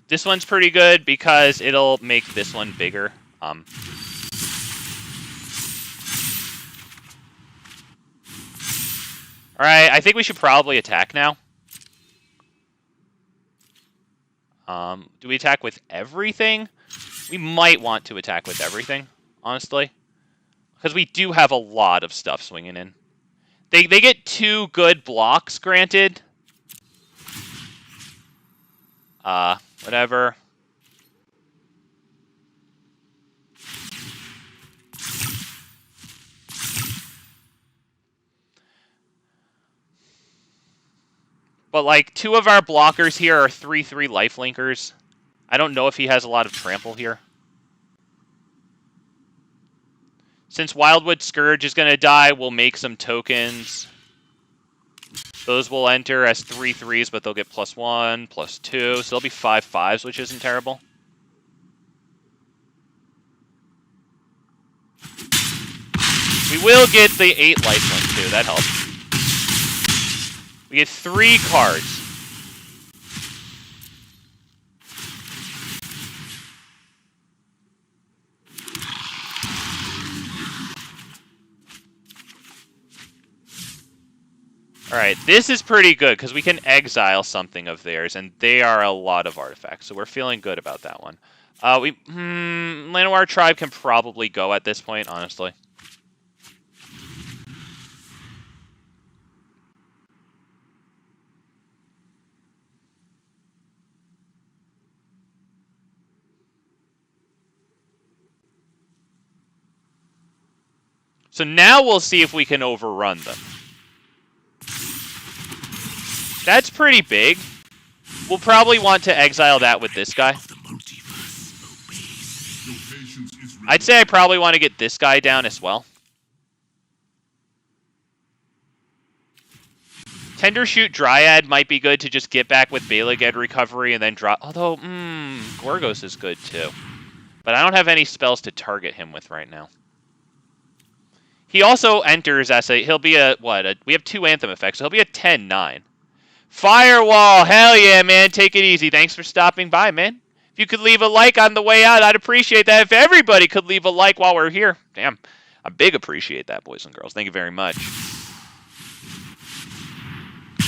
This one's pretty good because it'll make this one bigger. Alright, I think we should probably attack now. Do we attack with everything? We might want to attack with everything, honestly. Because we do have a lot of stuff swinging in. They get 2 good blocks, granted. Whatever. But, like, 2 of our blockers here are 3/3 lifelinkers. I don't know if he has a lot of trample here. Since Wildwood Scourge is going to die, we'll make some tokens. Those will enter as 3/3s, but they'll get +1, +2. So they'll be 5/5s, which isn't terrible. We will get the 8 lifelink too. That helps. We get 3 cards. Alright, this is pretty good, because we can exile something of theirs, and they are a lot of artifacts, so we're feeling good about that one. Llanowar Tribe can probably go at this point, honestly. So now we'll see if we can overrun them. That's pretty big. We'll probably want to exile that with this guy. I'd say I probably want to get this guy down as well. Tendershoot Dryad might be good to just get back with Balaged Recovery and then drop. Although, Gorgos is good too. But I don't have any spells to target him with right now. He also enters as a, he'll be a, we have 2 Anthem effects, so he'll be a 10-9. Firewall, hell yeah, man, take it easy. Thanks for stopping by, man. If you could leave a like on the way out, I'd appreciate that. If everybody could leave a like while we're here. Damn, I big appreciate that, boys and girls. Thank you very much.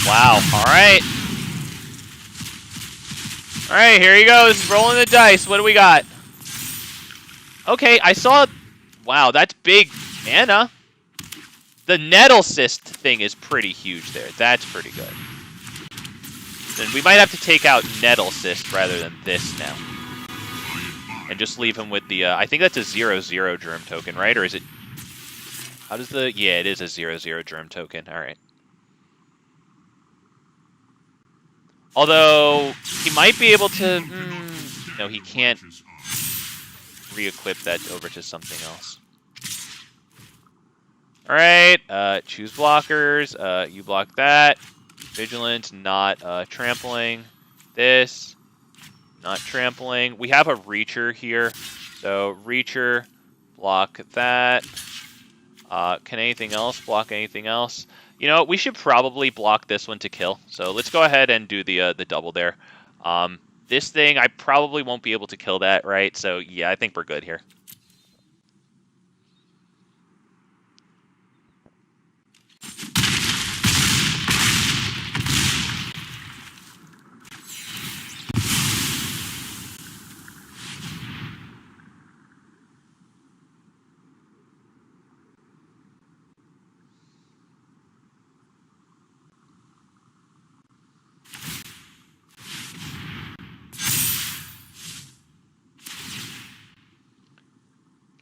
Wow, all right. All right, here he goes, rolling the dice. What do we got? Okay, I saw, wow, that's big mana. The Nettle Cyst thing is pretty huge there. That's pretty good. Then we might have to take out Nettle Cyst rather than this now. And just leave him with the, I think that's a 0/0 Germ token, right? Or is it, how does the, yeah, it is a 0/0 Germ token. All right. Although, he might be able to, no, he can't re-equip that over to something else. All right, choose blockers. You block that. Vigilant, not trampling. This, not trampling. We have a Reacher here. So Reacher, block that. Can anything else block anything else? You know, we should probably block this one to kill. So let's go ahead and do the double there. This thing, I probably won't be able to kill that, right? So yeah, I think we're good here.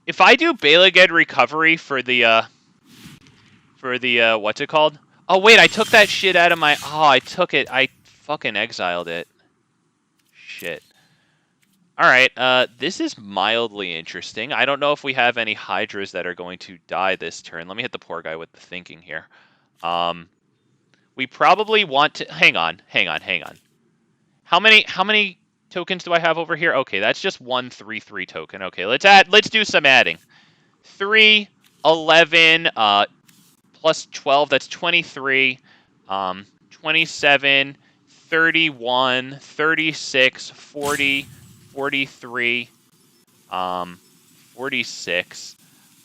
If I do Balaged Recovery for the what's it called? Oh wait, I took that shit out of my, oh, I took it, I fucking exiled it. Shit. Alright, this is mildly interesting. I don't know if we have any Hydras that are going to die this turn. Let me hit the poor guy with the thinking here. We probably want to, hang on. How many tokens do I have over here? Okay, that's just 1 3/3 token. Okay, let's do some adding. 3, 11, plus 12, that's 23, 27, 31, 36, 40, 43, 46.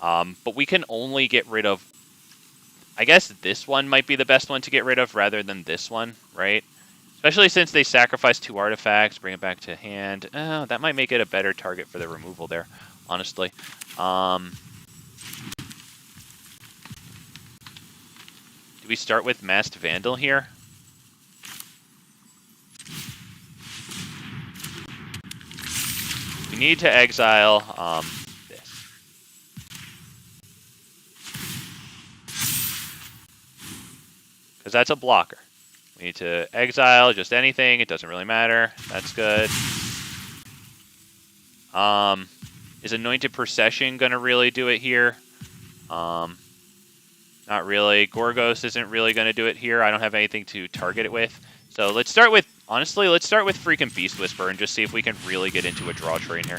But we can only get rid of, I guess this one might be the best one to get rid of rather than this one, right? Especially since they sacrifice 2 artifacts, bring it back to hand. Oh, that might make it a better target for the removal there, honestly. Do we start with Masked Vandal here? We need to exile this. Because that's a blocker. We need to exile just anything. It doesn't really matter. That's good. Is Anointed Procession going to really do it here? Not really. Gorgos isn't really going to do it here. I don't have anything to target it with. So let's start with, honestly, let's start with freaking Beast Whisper and just see if we can really get into a draw train here.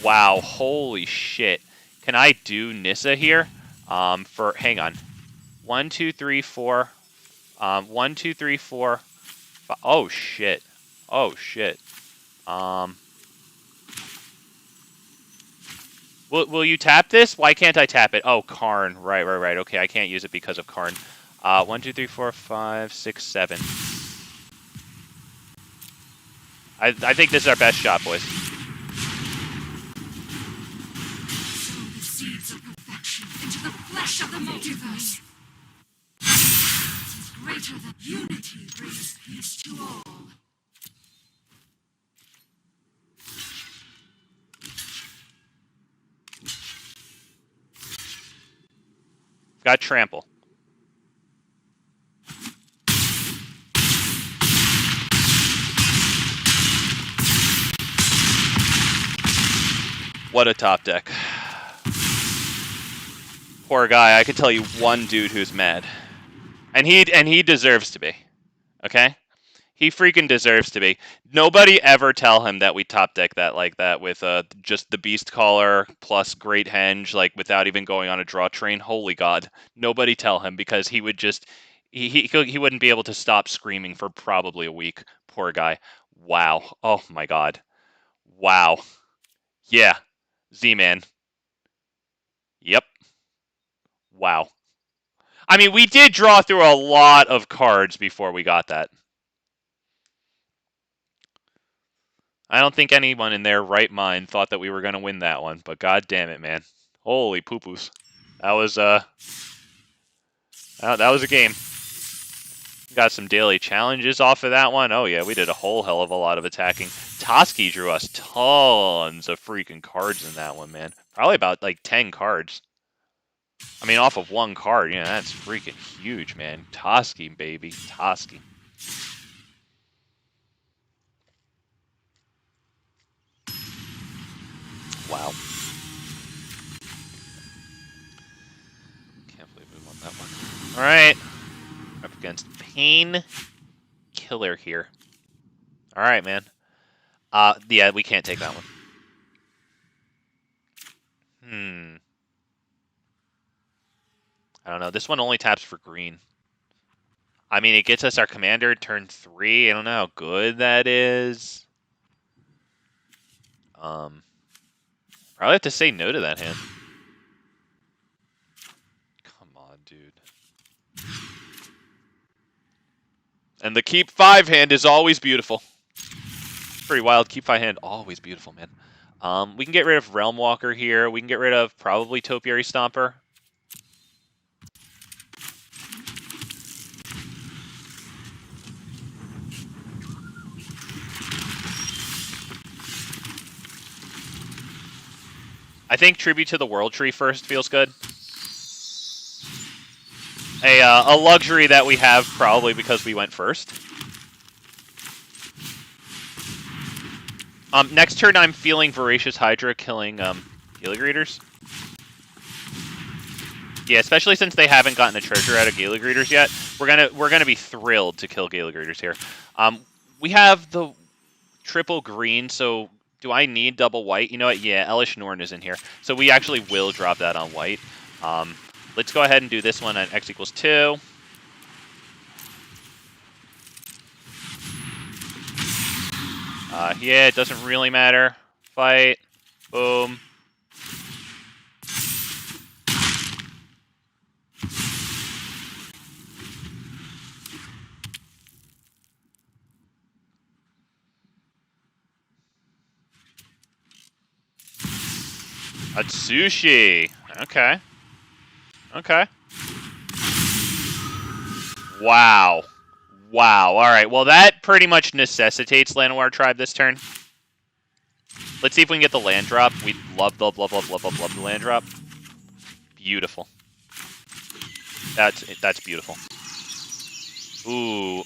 Wow, holy shit. Can I do Nissa here? Hang on. 1, 2, 3, 4. 1, 2, 3, 4. 5. Oh shit. Oh shit. Will you tap this? Why can't I tap it? Oh, Karn. Right. Okay, I can't use it because of Karn. 1, 2, 3, 4, 5, 6, 7. I think this is our best shot, boys. Sow the seeds of perfection into the flesh of the multiverse. It is greater than unity brings peace to all. Got trample. What a top deck. Poor guy. I could tell you one dude who's mad, and he deserves to be. Okay, he freaking deserves to be. Nobody ever tell him that we top deck that like that with just the Beast Caller plus Great Henge, like without even going on a draw train. Holy God, nobody tell him, because he would just he wouldn't be able to stop screaming for probably a week. Poor guy. Wow. Oh my God. Wow. Yeah. Z-Man. Yep. Wow. I mean, we did draw through a lot of cards before we got that. I don't think anyone in their right mind thought that we were going to win that one, but god damn it, man. Holy poo-poos. That was that was a game. Got some daily challenges off of that one. Oh yeah, we did a whole hell of a lot of attacking. Toski drew us tons of freaking cards in that one, man. Probably about like 10 cards. I mean, off of one card, yeah, that's freaking huge, man. Toski, baby. Toski. Wow. Can't believe we won that one. Alright. Up against Pain Killer here. Alright, man. Yeah, we can't take that one. I don't know. This one only taps for green. I mean, it gets us our commander turn 3. I don't know how good that is. Probably have to say no to that hand. Come on, dude. And the keep 5 hand is always beautiful. Pretty wild. Keep 5 hand, always beautiful, man. We can get rid of Realm Walker here. We can get rid of probably Topiary Stomper. I think Tribute to the World Tree first feels good. A luxury that we have probably because we went first. Next turn I'm feeling Voracious Hydra killing Gilligreeders. Yeah, especially since they haven't gotten a treasure out of Gilligreeders yet. We're gonna be thrilled to kill Gilligreeders here. We have the triple green, so do I need double white? You know what? Yeah, Elish Norn is in here. So we actually will drop that on white. Let's go ahead and do this one at x equals 2. Yeah, it doesn't really matter. Fight. Boom. Atsushi. Okay. Okay. Wow. Wow. All right. Well, that pretty much necessitates Llanowar Tribe this turn. Let's see if we can get the land drop. We love the land drop. Beautiful. That's beautiful. Ooh.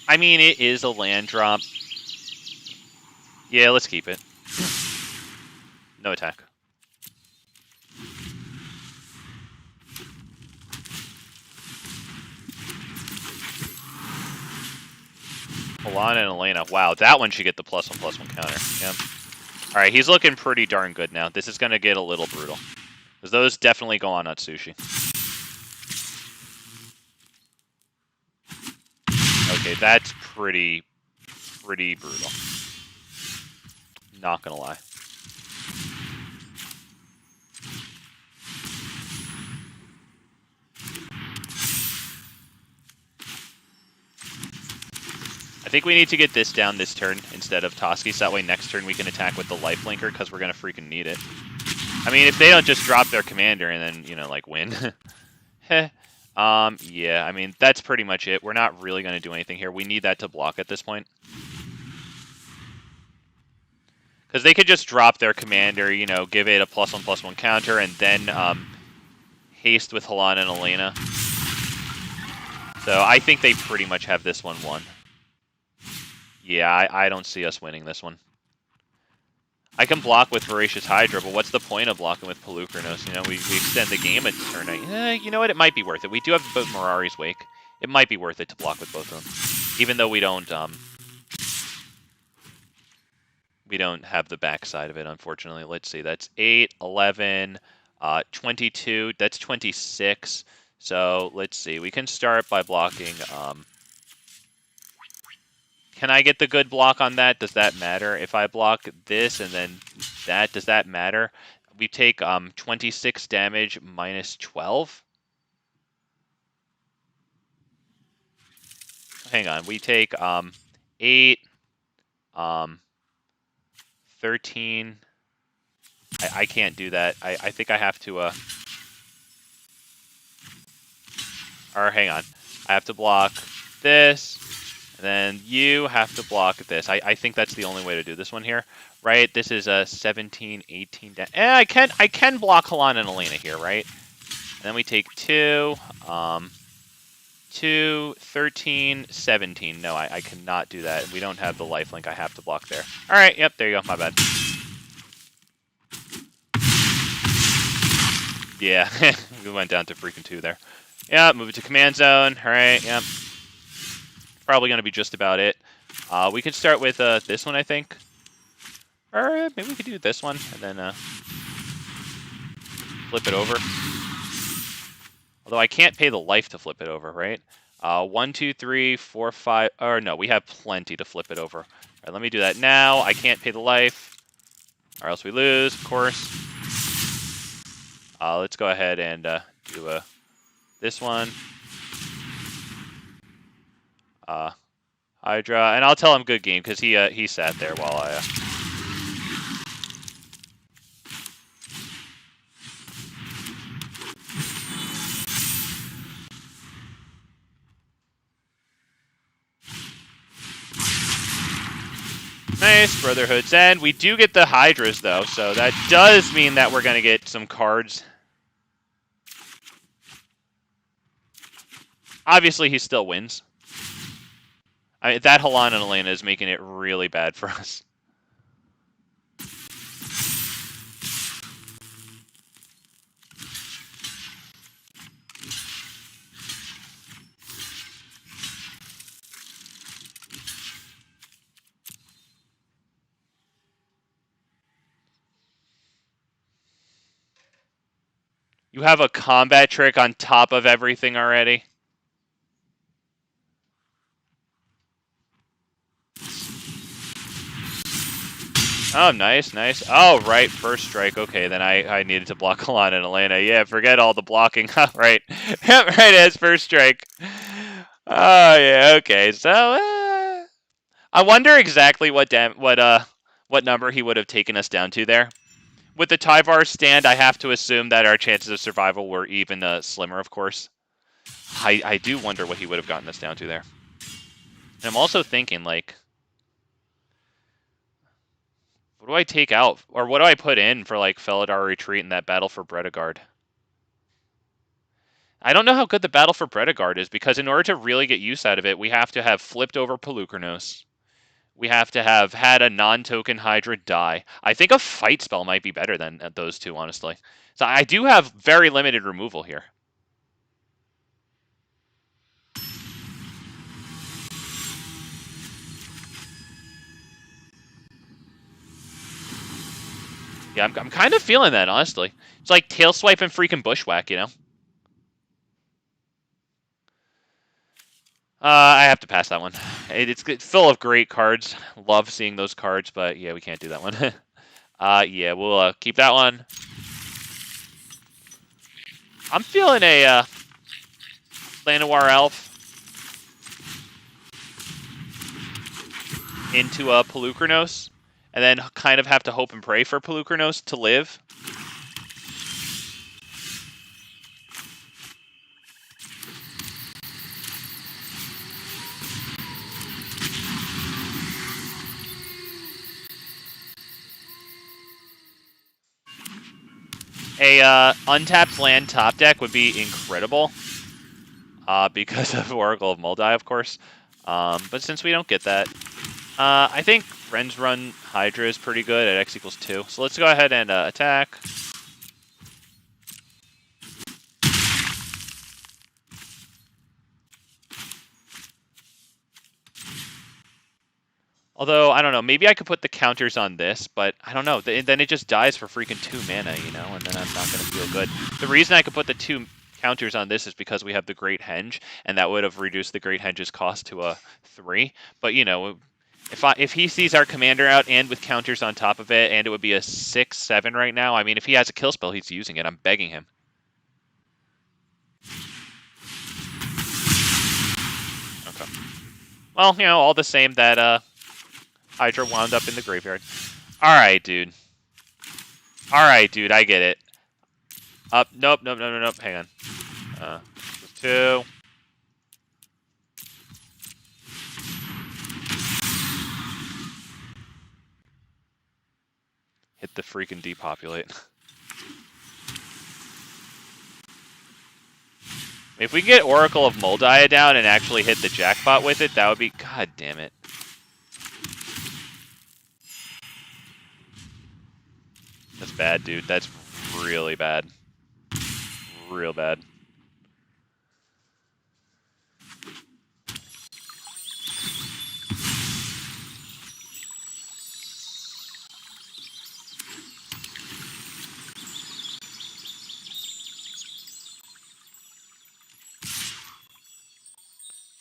I mean, it is a land drop. Yeah, let's keep it. No attack. Halana and Elena. Wow, that one should get the +1/+1 counter. Yep. All right, he's looking pretty darn good now. This is going to get a little brutal. Because those definitely go on Atsushi. Okay, that's pretty brutal. Not going to lie. I think we need to get this down this turn instead of Toski, so that way next turn we can attack with the life linker, because we're going to freaking need it. I mean, if they don't just drop their commander and then, you know, like, win. Yeah, I mean, that's pretty much it. We're not really going to do anything here. We need that to block at this point. Because they could just drop their commander, you know, give it a +1/+1 counter, and then haste with Halana and Elena. So I think they pretty much have this one won. Yeah, I don't see us winning this one. I can block with Voracious Hydra, but what's the point of blocking with POLUKRANOS? You know, we extend the game a turn. You know what? It might be worth it. We do have both Mirari's Wake. It might be worth it to block with both of them, even though we don't have the backside of it, unfortunately. Let's see. That's 8, 11, 22. That's 26. So let's see. We can start by blocking. Can I get the good block on that? Does that matter? If I block this and then that, does that matter? We take 26 damage minus 12. Hang on. We take 8, 13. I can't do that. I think I have to... Or hang on. I have to block this. And then you have to block this. I think that's the only way to do this one here, right? This is a 17, 18. I can block Halana and Elena here, right? And then we take 2, 2, 13, 17. No, I cannot do that. We don't have the lifelink. I have to block there. All right. Yep. There you go. My bad. Yeah, we went down to freaking 2 there. Yeah, move it to command zone. All right. Yep. Probably going to be just about it. We could start with this one, I think. Or maybe we could do this one and then flip it over. Although I can't pay the life to flip it over, right? 1, 2, 3, 4, 5. Or no, we have plenty to flip it over. All right, let me do that now. I can't pay the life, or else we lose, of course. Let's go ahead and do this one. Hydra, and I'll tell him good game because he sat there while I. Nice, Brotherhood's End. We do get the Hydras though, so that does mean that we're gonna get some cards. Obviously, he still wins. I mean, that Halana and Elena is making it really bad for us. You have a combat trick on top of everything already. Oh, nice, nice. Oh, right, first strike. Okay, then I needed to block Halana and Elena. Yeah, forget all the blocking. Right. Right as first strike. Oh, yeah, okay. So, I wonder exactly what number he would have taken us down to there. With the Tyvar stand, I have to assume that our chances of survival were even slimmer, of course. I do wonder what he would have gotten us down to there. And I'm also thinking, like, what do I take out? Or what do I put in for, like, Felidar Retreat and that Battle for Bredegard? I don't know how good the Battle for Bredegard is, because in order to really get use out of it, we have to have flipped over POLUKRANOS. We have to have had a non-token Hydra die. I think a fight spell might be better than those two, honestly. So I do have very limited removal here. Yeah, I'm kind of feeling that, honestly. It's like tail swipe and freaking bushwhack, you know? I have to pass that one. It's full of great cards. Love seeing those cards, but yeah, we can't do that one. Yeah, we'll keep that one. I'm feeling a Llanowar Elf into a POLUKRANOS, and then kind of have to hope and pray for POLUKRANOS to live. A untapped land top deck would be incredible, because of Oracle of Moldai, of course. But since we don't get that, I think Ren's Run Hydra is pretty good at X equals 2. So let's go ahead and attack. Although, I don't know, maybe I could put the counters on this, but I don't know. Then it just dies for freaking 2 mana, you know, and then I'm not going to feel good. The reason I could put the 2 counters on this is because we have the Great Henge, and that would have reduced the Great Henge's cost to a 3. But, you know, if he sees our commander out and with counters on top of it, and it would be a 6/7 right now, I mean, if he has a kill spell, he's using it. I'm begging him. Okay. Well, you know, all the same that Hydra wound up in the graveyard. Alright, dude. Alright, dude, I get it. Nope. Hang on. 2. Hit the freaking depopulate. If we can get Oracle of Moldai down and actually hit the jackpot with it, that would be... God damn it. That's bad, dude. That's really bad. Real bad.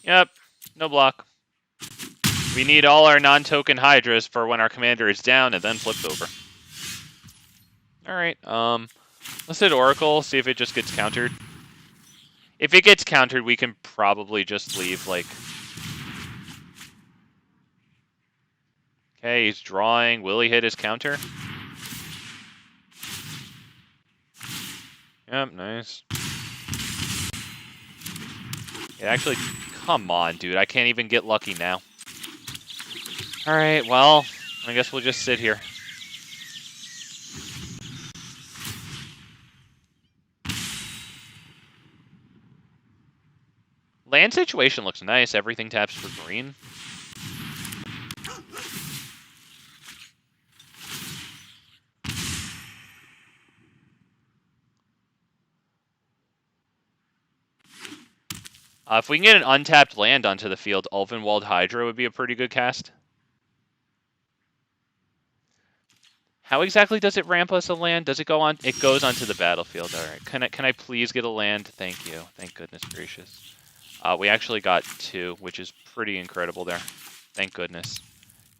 Yep. No block. We need all our non-token Hydras for when our commander is down and then flipped over. Alright, let's hit Oracle, see if it just gets countered. If it gets countered, we can probably just leave, like... Okay, he's drawing. Will he hit his counter? Yep, nice. Yeah, actually, come on, dude. I can't even get lucky now. Alright, well, I guess we'll just sit here. Land situation looks nice. Everything taps for green. If we can get an untapped land onto the field, Ulvenwald Hydra would be a pretty good cast. How exactly does it ramp us a land? Does it go on? It goes onto the battlefield. All right. Can I please get a land? Thank you. Thank goodness gracious. We actually got 2, which is pretty incredible there. Thank goodness.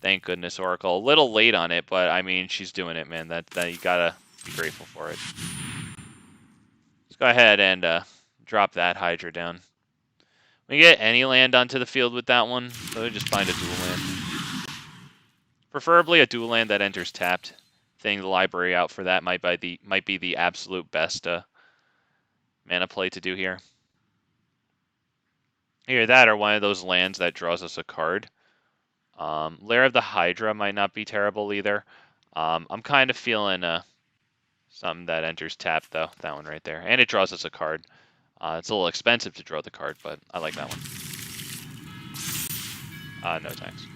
Thank goodness, Oracle. A little late on it, but I mean, she's doing it, man. That you gotta be grateful for it. Let's go ahead and drop that Hydra down. We get any land onto the field with that one, so we just find a dual land. Preferably a dual land that enters tapped. Thing the library out for that might be the absolute best mana play to do here. Either that or one of those lands that draws us a card. Lair of the Hydra might not be terrible either. I'm kind of feeling something that enters tap though. That one right there, and it draws us a card. It's a little expensive to draw the card, but I like that one. No thanks.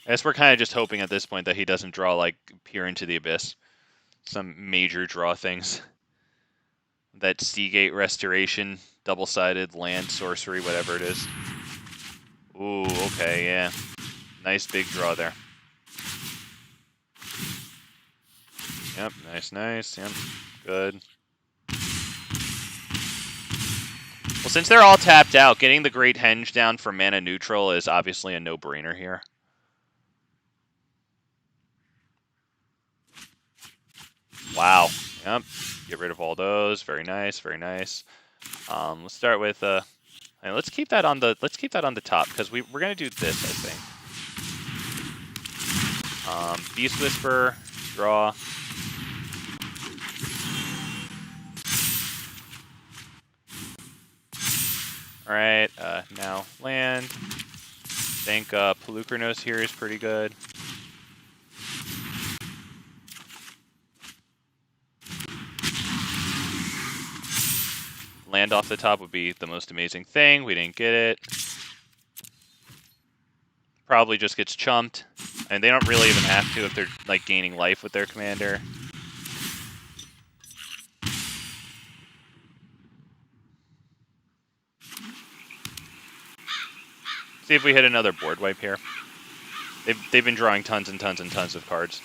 I guess we're kind of just hoping at this point that he doesn't draw, like, Peer into the Abyss. Some major draw things. that Seagate Restoration, double-sided land sorcery, whatever it is. Ooh, okay, yeah. Nice big draw there. Yep, nice, yep, good. Well, since they're all tapped out, getting the Great Henge down for mana neutral is obviously a no-brainer here. Wow, yep, get rid of all those, very nice, very nice. Let's start with, and let's keep that on the top, because we're gonna do this, I think. Beast Whisper, draw. Alright, now land. I think POLUKRANOS here is pretty good. Land off the top would be the most amazing thing. We didn't get it. Probably just gets chumped. And they don't really even have to if they're like gaining life with their commander. See if we hit another board wipe here. They've been drawing tons and tons and tons of cards.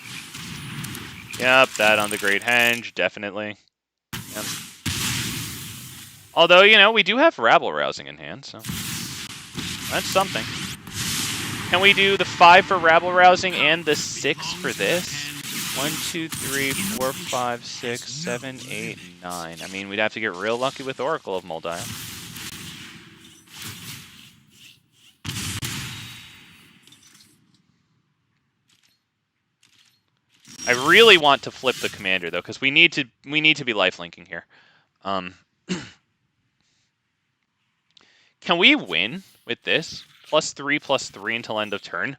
Yep, that on the Great Henge, definitely. Yep. Although, you know, we do have Rabble Rousing in hand, so that's something. Can we do the 5 for Rabble Rousing and the 6 for this? 1, 2, 3, 4, 5, 6, 7, 8, 9. I mean, we'd have to get real lucky with Oracle of Moldiah. I really want to flip the commander though, because we need to be lifelinking here. Can we win with this? +3/+3 until end of turn.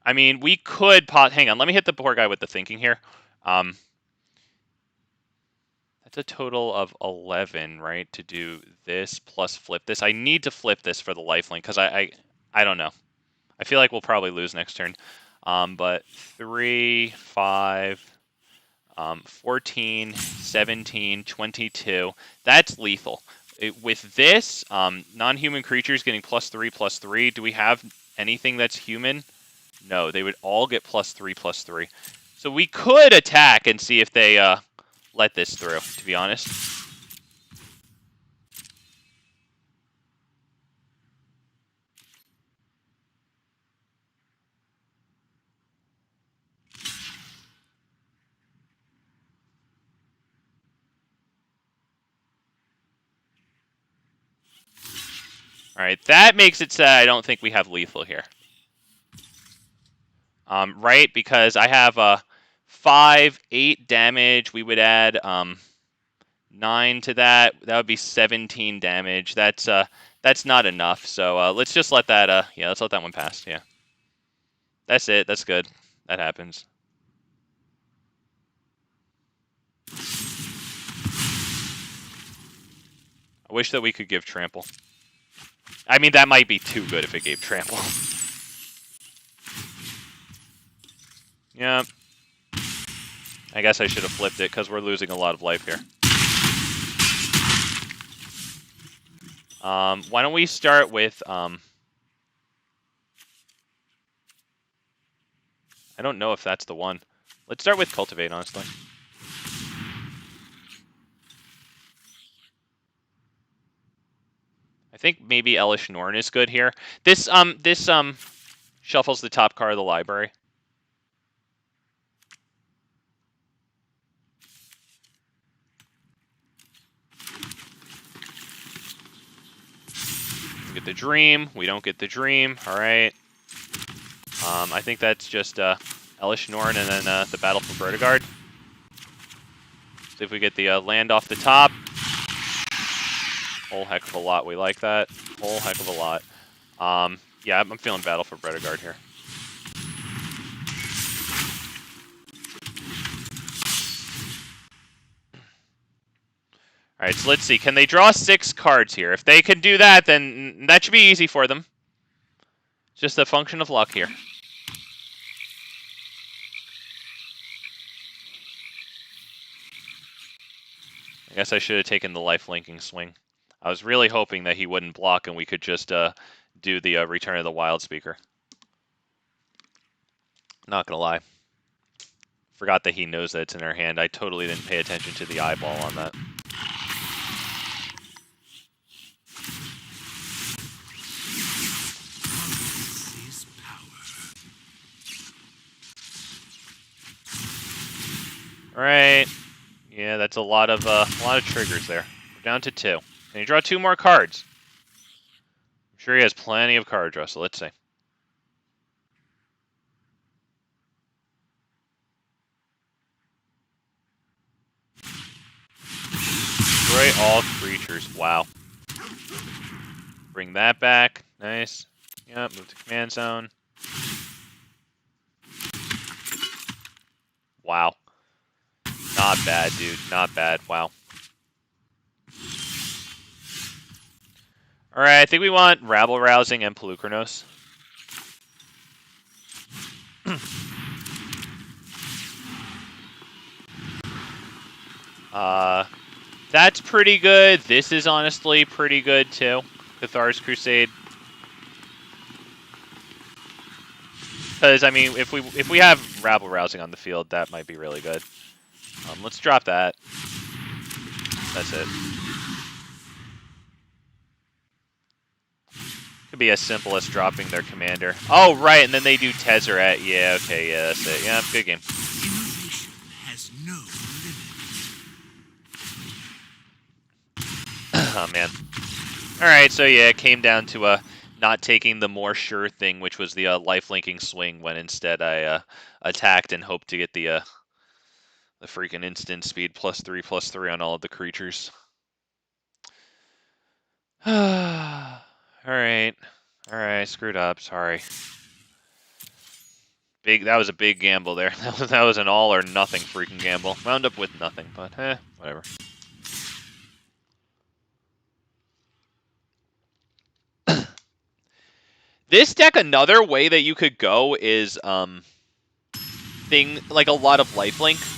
I mean, we could hang on, let me hit the poor guy with the thinking here. That's a total of 11, right? To do this plus flip this. I need to flip this for the lifelink because I don't know. I feel like we'll probably lose next turn. But 3, 5, 14, 17, 22. That's lethal. With this, non-human creatures getting +3/+3. Do we have anything that's human? No, they would all get +3/+3. So we could attack and see if they let this through, to be honest. All right, that makes it so I don't think we have lethal here. Right, because I have 5, 8 damage. We would add 9 to that. That would be 17 damage. That's not enough. So let's just let that. Yeah, let's let that one pass. Yeah, that's it. That's good. That happens. I wish that we could give trample. I mean, that might be too good if it gave trample. Yeah. I guess I should have flipped it because we're losing a lot of life here. Why don't we start with... I don't know if that's the one. Let's start with Cultivate, honestly. I think maybe Elish Norn is good here. This shuffles the top card of the library. We get the Dream. We don't get the Dream. All right. I think that's just Elish Norn and then the Battle for Vertigard. See if we get the land off the top. Whole heck of a lot. We like that. Whole heck of a lot. Yeah, I'm feeling Battle for Vertigard here. All right, so let's see. Can they draw 6 cards here? If they can do that, then that should be easy for them. It's just a function of luck here. guess I should have taken the life linking swing. I was really hoping that he wouldn't block and we could just do the Return of the Wild Speaker. Not gonna lie. Forgot that he knows that it's in our hand. I totally didn't pay attention to the eyeball on that. All right. Yeah, that's a lot of triggers there. We're down to 2. Can you draw 2 more cards? I'm sure he has plenty of card draw, so let's see. Destroy all creatures. Wow. Bring that back. Nice. Yep, move to command zone. Wow. Not bad, dude. Not bad. Wow. Alright, I think we want Rabble Rousing and POLUKRANOS. That's pretty good. This is honestly pretty good too. Cathar's Crusade. Because I mean, if we have Rabble Rousing on the field, that might be really good. Let's drop that. That's it. Could be as simple as dropping their commander. Oh, right, and then they do Tezzeret. Yeah, okay, yeah, that's it. Yeah, good game. Innovation has no limit. Oh, man. Alright, so yeah, it came down to not taking the more sure thing, which was the life-linking swing, when instead I attacked and hoped to get the freaking instant speed +3/+3 on all of the creatures. Alright. Alright, screwed up, sorry. That was a big gamble there. That was an all or nothing freaking gamble. Wound up with nothing, but whatever. This deck, another way that you could go is like a lot of lifelink,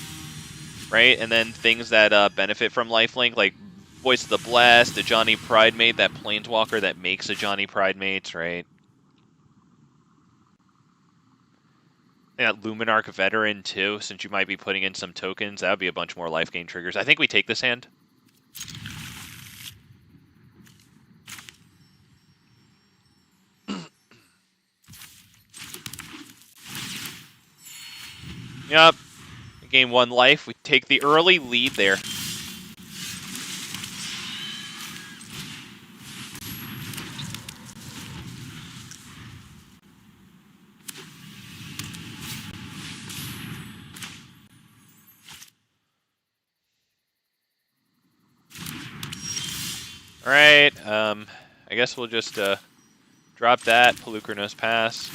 right? And then things that benefit from lifelink, like Voice of the Blast, a Johnny Pridemate, that Planeswalker that makes a Johnny Pridemate, right? Yeah, Luminarch Veteran too, since you might be putting in some tokens. That would be a bunch more life gain triggers. I think we take this hand. Yep. We gain 1 life. We take the early lead there. Alright, I guess we'll just drop that. POLUKRANOS pass.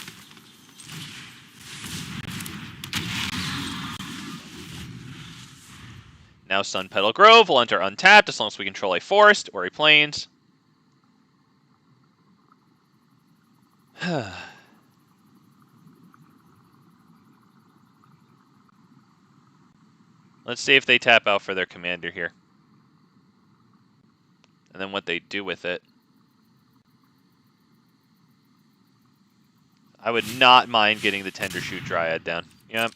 Now Sun Petal Grove will enter untapped as long as we control a forest or a plains. Let's see if they tap out for their commander here. And then what they do with it. I would not mind getting the Tendershoot Dryad down. Yep.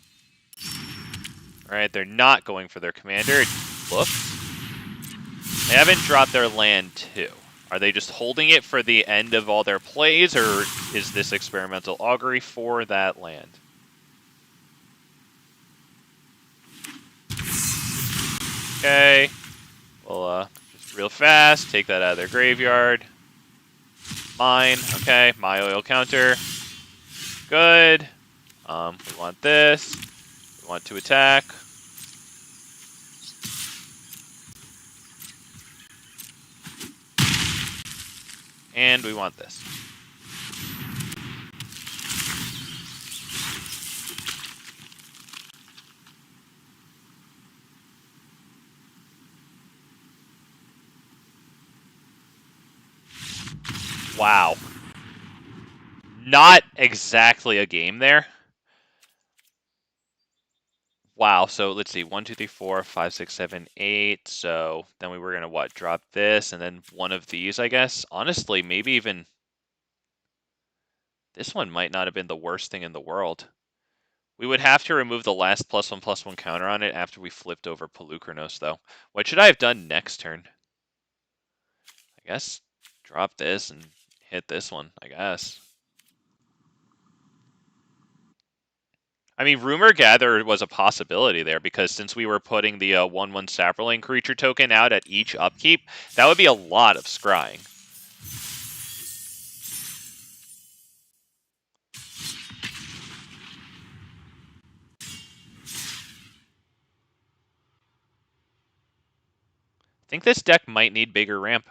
Alright, they're not going for their commander. It looks. They haven't dropped their land too. Are they just holding it for the end of all their plays, or is this Experimental Augury for that land? Okay. Well, just real fast, take that out of their graveyard. Mine, okay, my oil counter. Good. We want this. We want to attack. And we want this. Wow. Not exactly a game there. Wow, so let's see, 1, 2, 3, 4, 5, 6, 7, 8. So then we were gonna what? Drop this and then one of these, I guess. Honestly, maybe even this one might not have been the worst thing in the world. We would have to remove the last +1/+1 counter on it after we flipped over POLUKRANOS, though. What should I have done next turn? I guess drop this and hit this one, I guess. I mean, Rumor Gatherer was a possibility there, because since we were putting the 1/1 Saproling creature token out at each upkeep, that would be a lot of scrying. I think this deck might need bigger ramp.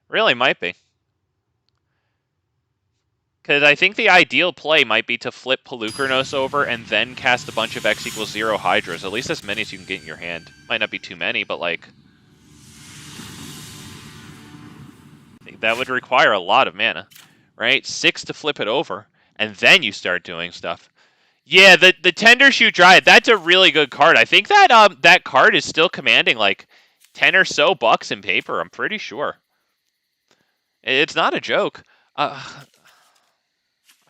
Really might be. Because I think the ideal play might be to flip POLUKRANOS over and then cast a bunch of X=0 Hydras. At least as many as you can get in your hand. Might not be too many, but like... that would require a lot of mana, right? 6 to flip it over, and then you start doing stuff. Yeah, the Tendershoot Dryad, that's a really good card. I think that that card is still commanding like 10 or so bucks in paper, I'm pretty sure. It's not a joke.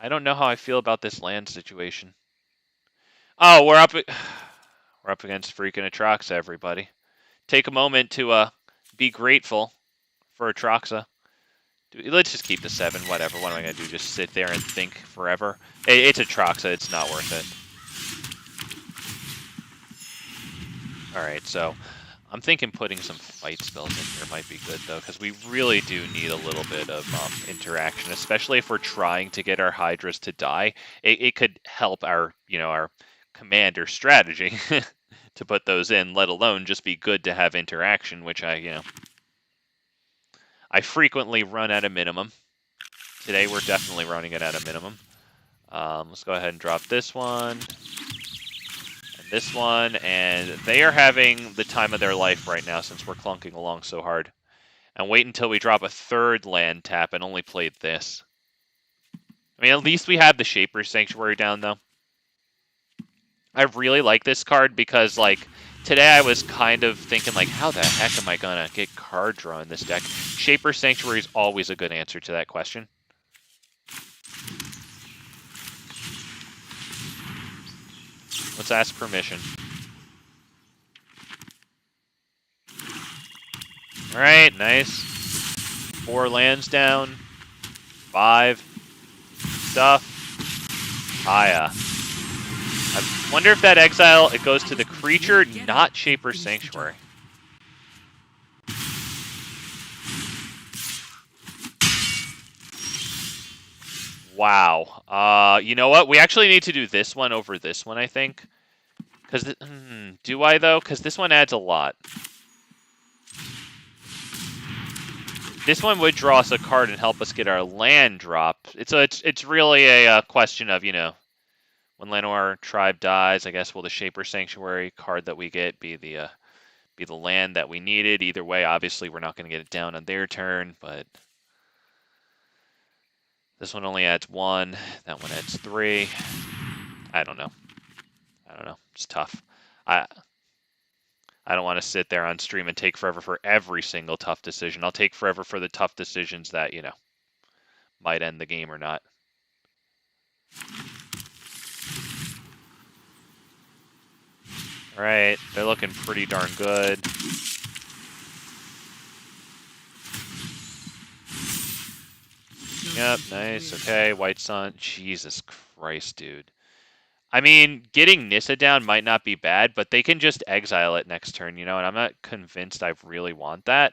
I don't know how I feel about this land situation. Oh, we're up against freaking Atraxa, everybody. Take a moment to be grateful for Atraxa. Let's just keep the 7, whatever. What am I going to do? Just sit there and think forever? It's Atraxa, it's not worth it. Alright, so I'm thinking putting some fight spells in here might be good, though, because we really do need a little bit of interaction, especially if we're trying to get our Hydras to die. It could help our, our commander strategy to put those in, let alone just be good to have interaction, which I frequently run at a minimum. Today we're definitely running it at a minimum. Let's go ahead and drop this one. This one, and they are having the time of their life right now since we're clunking along so hard. And wait until we drop a 3rd land tap and only played this. I mean, at least we have the Shaper's Sanctuary down, though. I really like this card because, like, today I was kind of thinking, like, how the heck am I gonna get card draw in this deck? Shaper's Sanctuary is always a good answer to that question. Let's ask permission. Alright, nice. 4 lands down. 5. Stuff. I wonder if that exile, it goes to the creature, not Shaper's Sanctuary. Wow. You know what? We actually need to do this one over this one, I think. Because, do I, though? Because this one adds a lot. This one would draw us a card and help us get our land drop. It's really a question of, when Llanowar Tribe dies, I guess will the Shaper's Sanctuary card that we get be the land that we needed. Either way, obviously we're not going to get it down on their turn, but this one only adds 1. That one adds 3. I don't know. It's tough. I don't want to sit there on stream and take forever for every single tough decision. I'll take forever for the tough decisions that, might end the game or not. All right, they're looking pretty darn good. Yep, nice. Okay, White Sun. Jesus Christ, dude. I mean, getting Nissa down might not be bad, but they can just exile it next turn, and I'm not convinced I really want that.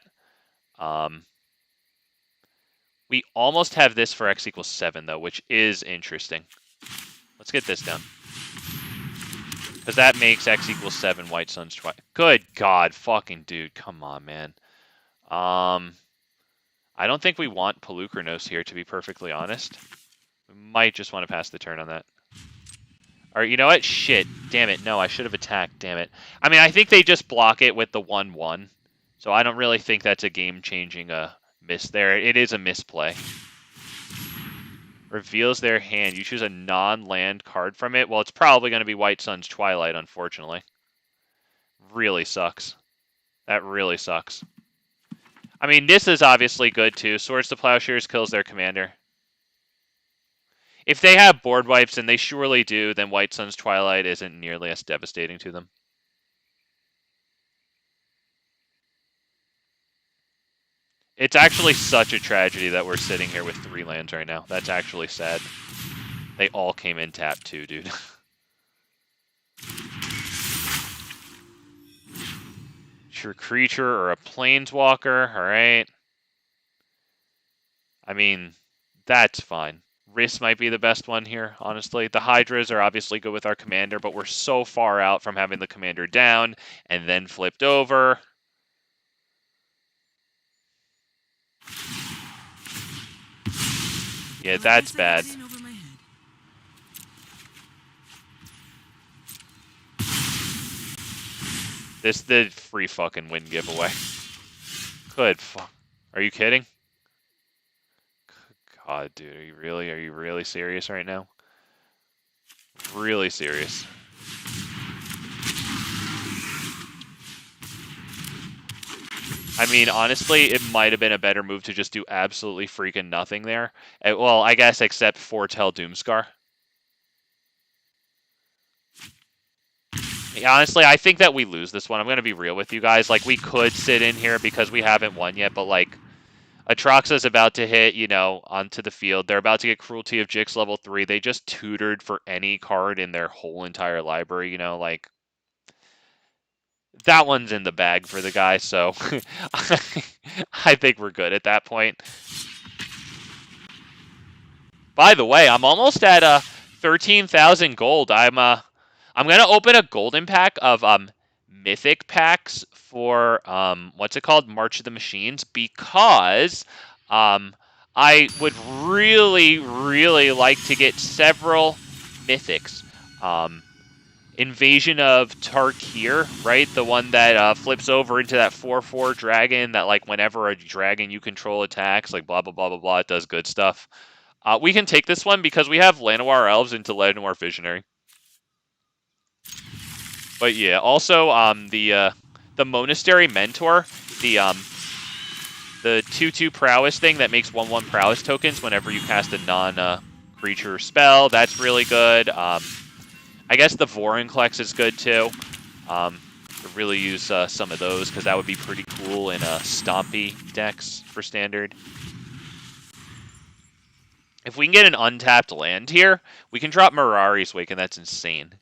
We almost have this for X=7, though, which is interesting. Let's get this down. Because that makes X=7 White Suns twice. Good God, fucking dude. Come on, man. I don't think we want POLUKRANOS here, to be perfectly honest. We might just want to pass the turn on that. Alright, you know what? Shit. Damn it. No, I should have attacked. Damn it. I mean, I think they just block it with the 1/1. So I don't really think that's a game-changing miss there. It is a misplay. Reveals their hand. You choose a non-land card from it. Well, it's probably going to be White Sun's Twilight, unfortunately. Really sucks. That really sucks. I mean, this is obviously good, too. Swords to Plowshares kills their commander. If they have board wipes, and they surely do, then White Sun's Twilight isn't nearly as devastating to them. It's actually such a tragedy that we're sitting here with 3 lands right now. That's actually sad. They all came in tap too, dude. Sure, creature or a planeswalker, alright. I mean, that's fine. Riss might be the best one here, honestly. The Hydras are obviously good with our commander, but we're so far out from having the commander down and then flipped over. Yeah, that's bad. This the free fucking win giveaway. Good fuck. Are you kidding? God, dude, are you really serious right now? Really serious. I mean, honestly, it might have been a better move to just do absolutely freaking nothing there. Well, I guess except Foretell Doomscar. Honestly, I think that we lose this one. I'm going to be real with you guys. Like, we could sit in here because we haven't won yet, but, like, Atraxa's about to hit, you know, onto the field. They're about to get Cruelty of Jix level 3. They just tutored for any card in their whole entire library, you know, like, that one's in the bag for the guy, so I think we're good at that point. By the way, I'm almost at 13,000 gold. I'm gonna open a golden pack of mythic packs for what's it called, March of the Machines, because I would really like to get several mythics. Invasion of Tarkir, right? The one that flips over into that 4/4 dragon that, like, whenever a dragon you control attacks, like, blah, blah, blah, blah, blah, it does good stuff. We can take this one because we have Llanowar Elves into Llanowar Visionary. But yeah, also the Monastery Mentor, the 2/2 prowess thing that makes 1/1 prowess tokens whenever you cast a non-creature spell. That's really good. I guess the Vorinclex is good too. Could really use some of those because that would be pretty cool in Stompy decks for standard. If we can get an untapped land here, we can drop Mirari's Wake, and that's insane.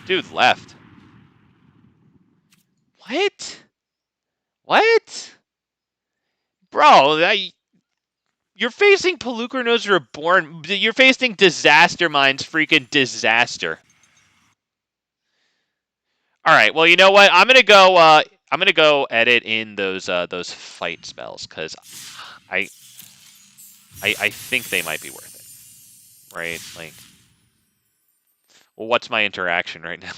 Dude left. What? What? Bro, you're facing POLUKRANOS Reborn. You're facing Disaster Mind's freaking disaster. All right. Well, you know what? I'm gonna go edit in those fight spells because I think they might be worth it, right? Like, well, what's my interaction right now?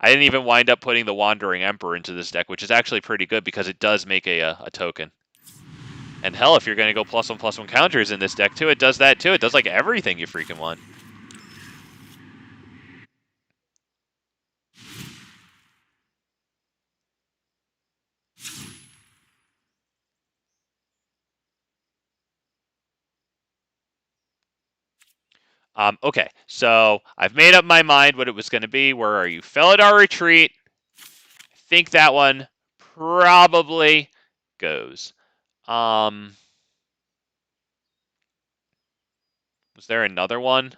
I didn't even wind up putting the Wandering Emperor into this deck, which is actually pretty good because it does make a token. And hell, if you're going to go +1/+1 counters in this deck too, it does that too. It does like everything you freaking want. Okay, so I've made up my mind what it was going to be. Where are you? Felidar Retreat. I think that one probably goes. Was there another one?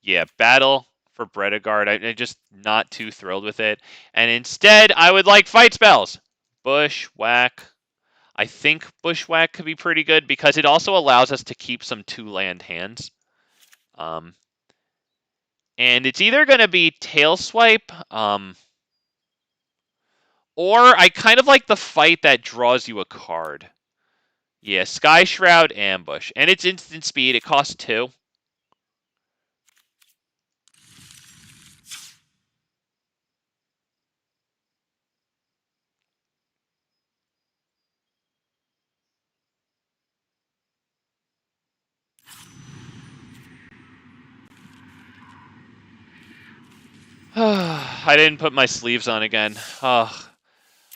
Yeah, Battle for Bredegard. I'm just not too thrilled with it. And instead, I would like fight spells. Bushwhack. I think Bushwhack could be pretty good because it also allows us to keep some 2-land hands. And it's either going to be Tail Swipe, or I kind of like the fight that draws you a card. Yeah, Sky Shroud Ambush. And it's instant speed. It costs 2. I didn't put my sleeves on again. Oh,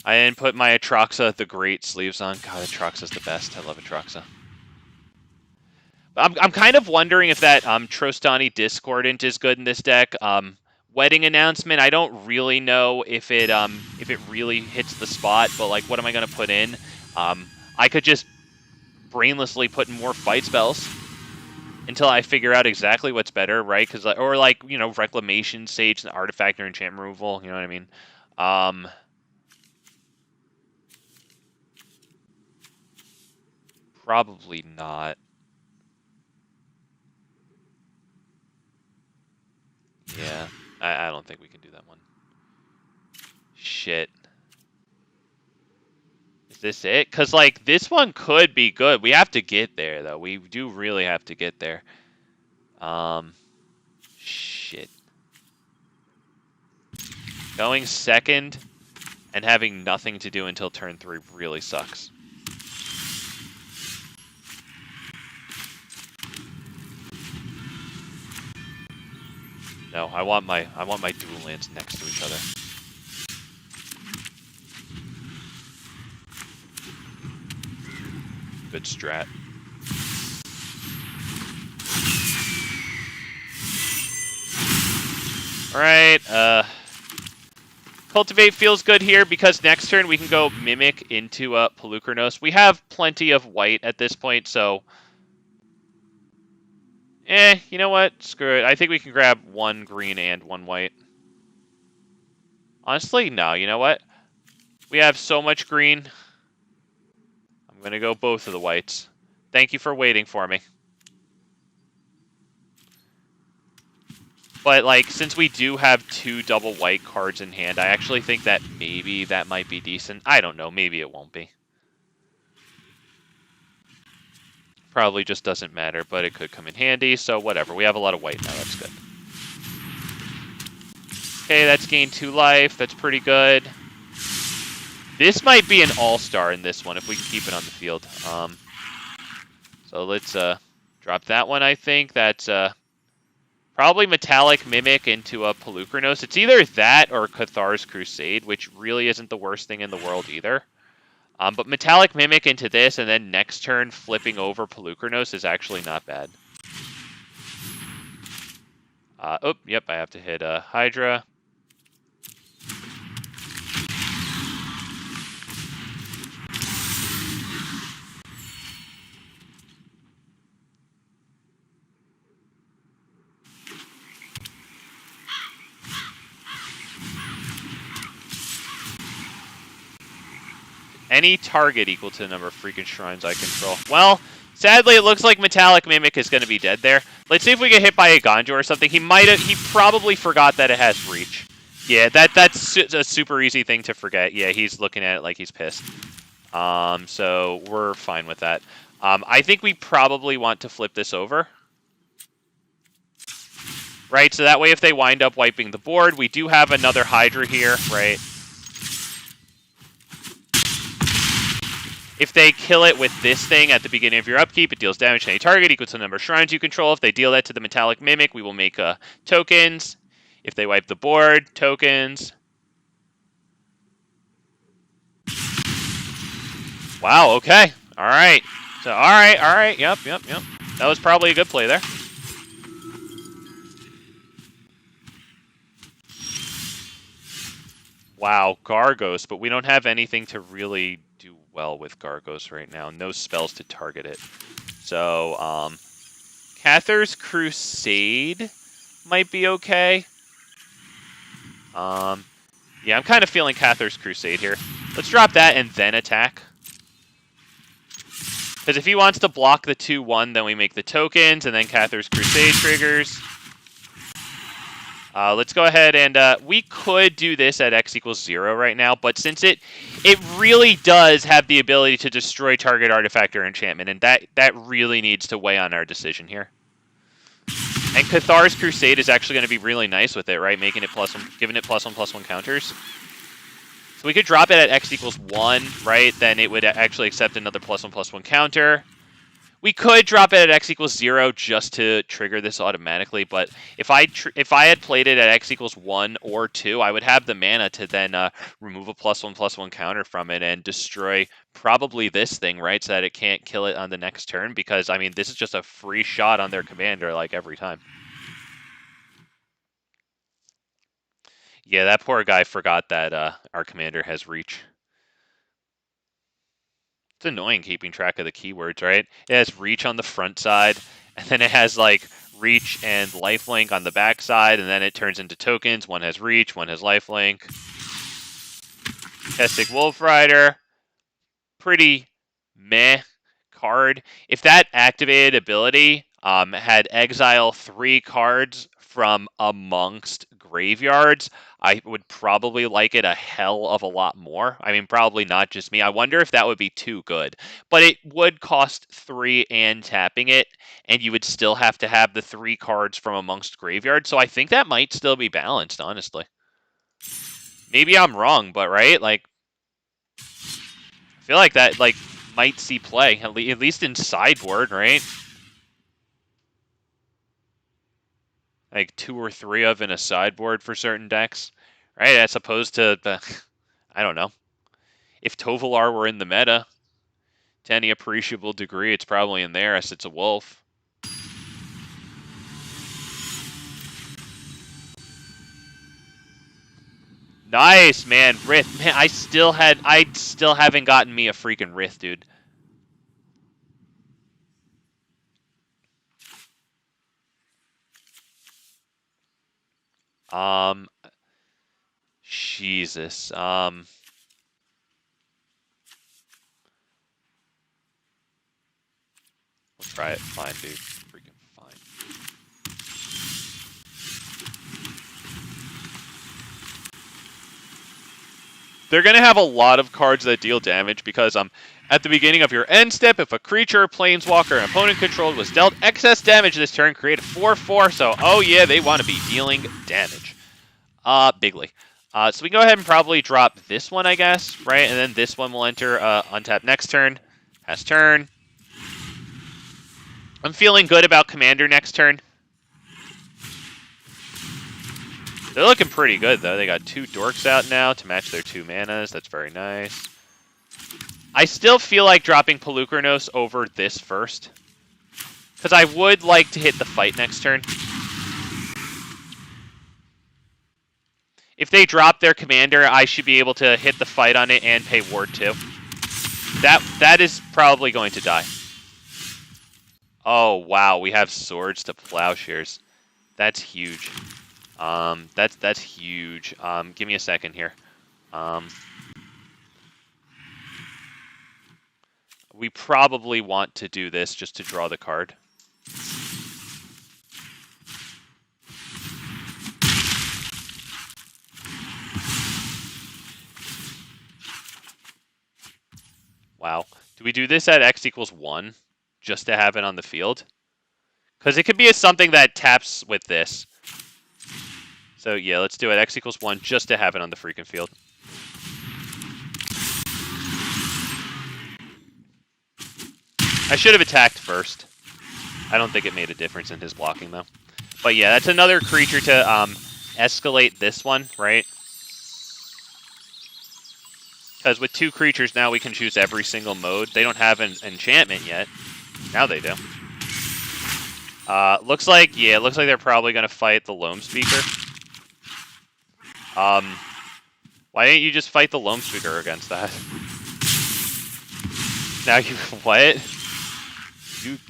I didn't put my Atraxa the Great sleeves on. God, Atraxa's the best. I love Atraxa. I'm kind of wondering if that Trostani Discordant is good in this deck. Wedding Announcement, I don't really know if it really hits the spot, but like, what am I gonna put in? I could just brainlessly put in more fight spells until I figure out exactly what's better, right? Because or like, you know, Reclamation, Sage, and Artifact or Enchantment Removal. You know what I mean? Probably not. Yeah, I don't think we can do that one. Shit. Is this it? Because, like, this one could be good. We have to get there, though. We do really have to get there. Shit. Going second and having nothing to do until turn 3 really sucks. No, I want my dual lands next to each other. Good strat. Alright, Cultivate feels good here because next turn we can go Mimic into POLUKRANOS. We have plenty of white at this point, so... you know what? Screw it. I think we can grab 1 green and 1 white. Honestly, no. You know what? We have so much green. I'm going to go both of the whites. Thank you for waiting for me. But, like, since we do have 2 double white cards in hand, I actually think that maybe that might be decent. I don't know. Maybe it won't be. Probably just doesn't matter, but it could come in handy, so whatever. We have a lot of white now. That's good. Okay, that's gained 2 life. That's pretty good. This might be an all-star in this one if we can keep it on the field. So let's drop that one, I think. That's probably Metallic Mimic into a POLUKRANOS. It's either that or Cathar's Crusade, which really isn't the worst thing in the world either. But Metallic Mimic into this, and then next turn flipping over POLUKRANOS is actually not bad. Oh, yep, I have to hit Hydra. Any target equal to the number of freaking shrines I control. Well, sadly, it looks like Metallic Mimic is going to be dead there. Let's see if we get hit by a Ganjo or something. He probably forgot that it has reach. Yeah, that's a super easy thing to forget. Yeah, he's looking at it like he's pissed. So we're fine with that. I think we probably want to flip this over. Right, so that way if they wind up wiping the board, we do have another Hydra here, right? If they kill it with this thing at the beginning of your upkeep, it deals damage to any target equal to the number of shrines you control. If they deal that to the Metallic Mimic, we will make tokens. If they wipe the board, tokens. Wow, okay. All right. So, all right. Yep. That was probably a good play there. Wow, Gargos, but we don't have anything to really do well with Gargos right now. No spells to target it. So, Cathar's Crusade might be okay. Yeah, I'm kind of feeling Cathar's Crusade here. Let's drop that and then attack. Because if he wants to block the 2-1, then we make the tokens, and then Cathar's Crusade triggers. Let's go ahead and we could do this at x equals 0 right now, but since it really does have the ability to destroy target artifact or enchantment, and that really needs to weigh on our decision here. And Cathar's Crusade is actually going to be really nice with it, right? Making it giving it +1/+1 counters. So we could drop it at x equals 1, right? Then it would actually accept another +1/+1 counter. We could drop it at x equals 0 just to trigger this automatically, but if I had played it at x equals 1 or 2, I would have the mana to then remove a +1/+1 counter from it and destroy probably this thing, right? So that it can't kill it on the next turn, because, I mean, this is just a free shot on their commander, like, every time. Yeah, that poor guy forgot that our commander has reach. It's annoying keeping track of the keywords, right? It has reach on the front side, and then it has like reach and lifelink on the back side, and then it turns into tokens. One has reach, one has lifelink. Kestic Wolf Rider, pretty meh card. If that activated ability had exile 3 cards from amongst graveyards, I would probably like it a hell of a lot more. I mean, probably not just me. I wonder if that would be too good. But it would cost 3 and tapping it, and you would still have to have the 3 cards from amongst graveyards. So I think that might still be balanced, honestly. Maybe I'm wrong, but right? Like, I feel like that like might see play, at least in sideboard, right? Like 2 or 3 of in a sideboard for certain decks, right? As opposed to the, I don't know. If Tovolar were in the meta, to any appreciable degree, it's probably in there as it's a wolf. Nice, man. Rith. Man, I still haven't gotten me a freaking Rith, dude. Jesus. We'll try it. Fine, dude. Freaking fine. They're going to have a lot of cards that deal damage because at the beginning of your end step, if a creature, planeswalker, an opponent controlled was dealt excess damage this turn, create a 4/4. So, oh yeah, they want to be dealing damage. Bigly. So we can go ahead and probably drop this one, I guess, right? And then this one will enter untap next turn. Pass turn. I'm feeling good about Commander next turn. They're looking pretty good, though. They got 2 Dorks out now to match their 2 manas. That's very nice. I still feel like dropping POLUKRANOS over this first, because I would like to hit the fight next turn. If they drop their commander, I should be able to hit the fight on it and pay ward 2. That is probably going to die. Oh, wow. We have swords to plowshares. That's huge. That's huge. Give me a second here. We probably want to do this just to draw the card. Wow. Do we do this at x equals 1 just to have it on the field? Because it could be something that taps with this. So yeah, let's do it x equals 1 just to have it on the freaking field. I should have attacked first. I don't think it made a difference in his blocking, though. But yeah, that's another creature to escalate this one, right? Because with 2 creatures now, we can choose every single mode. They don't have an enchantment yet. Now they do. Looks like they're probably going to fight the Loam Speaker. Why didn't you just fight the Loam Speaker against that? Now you what?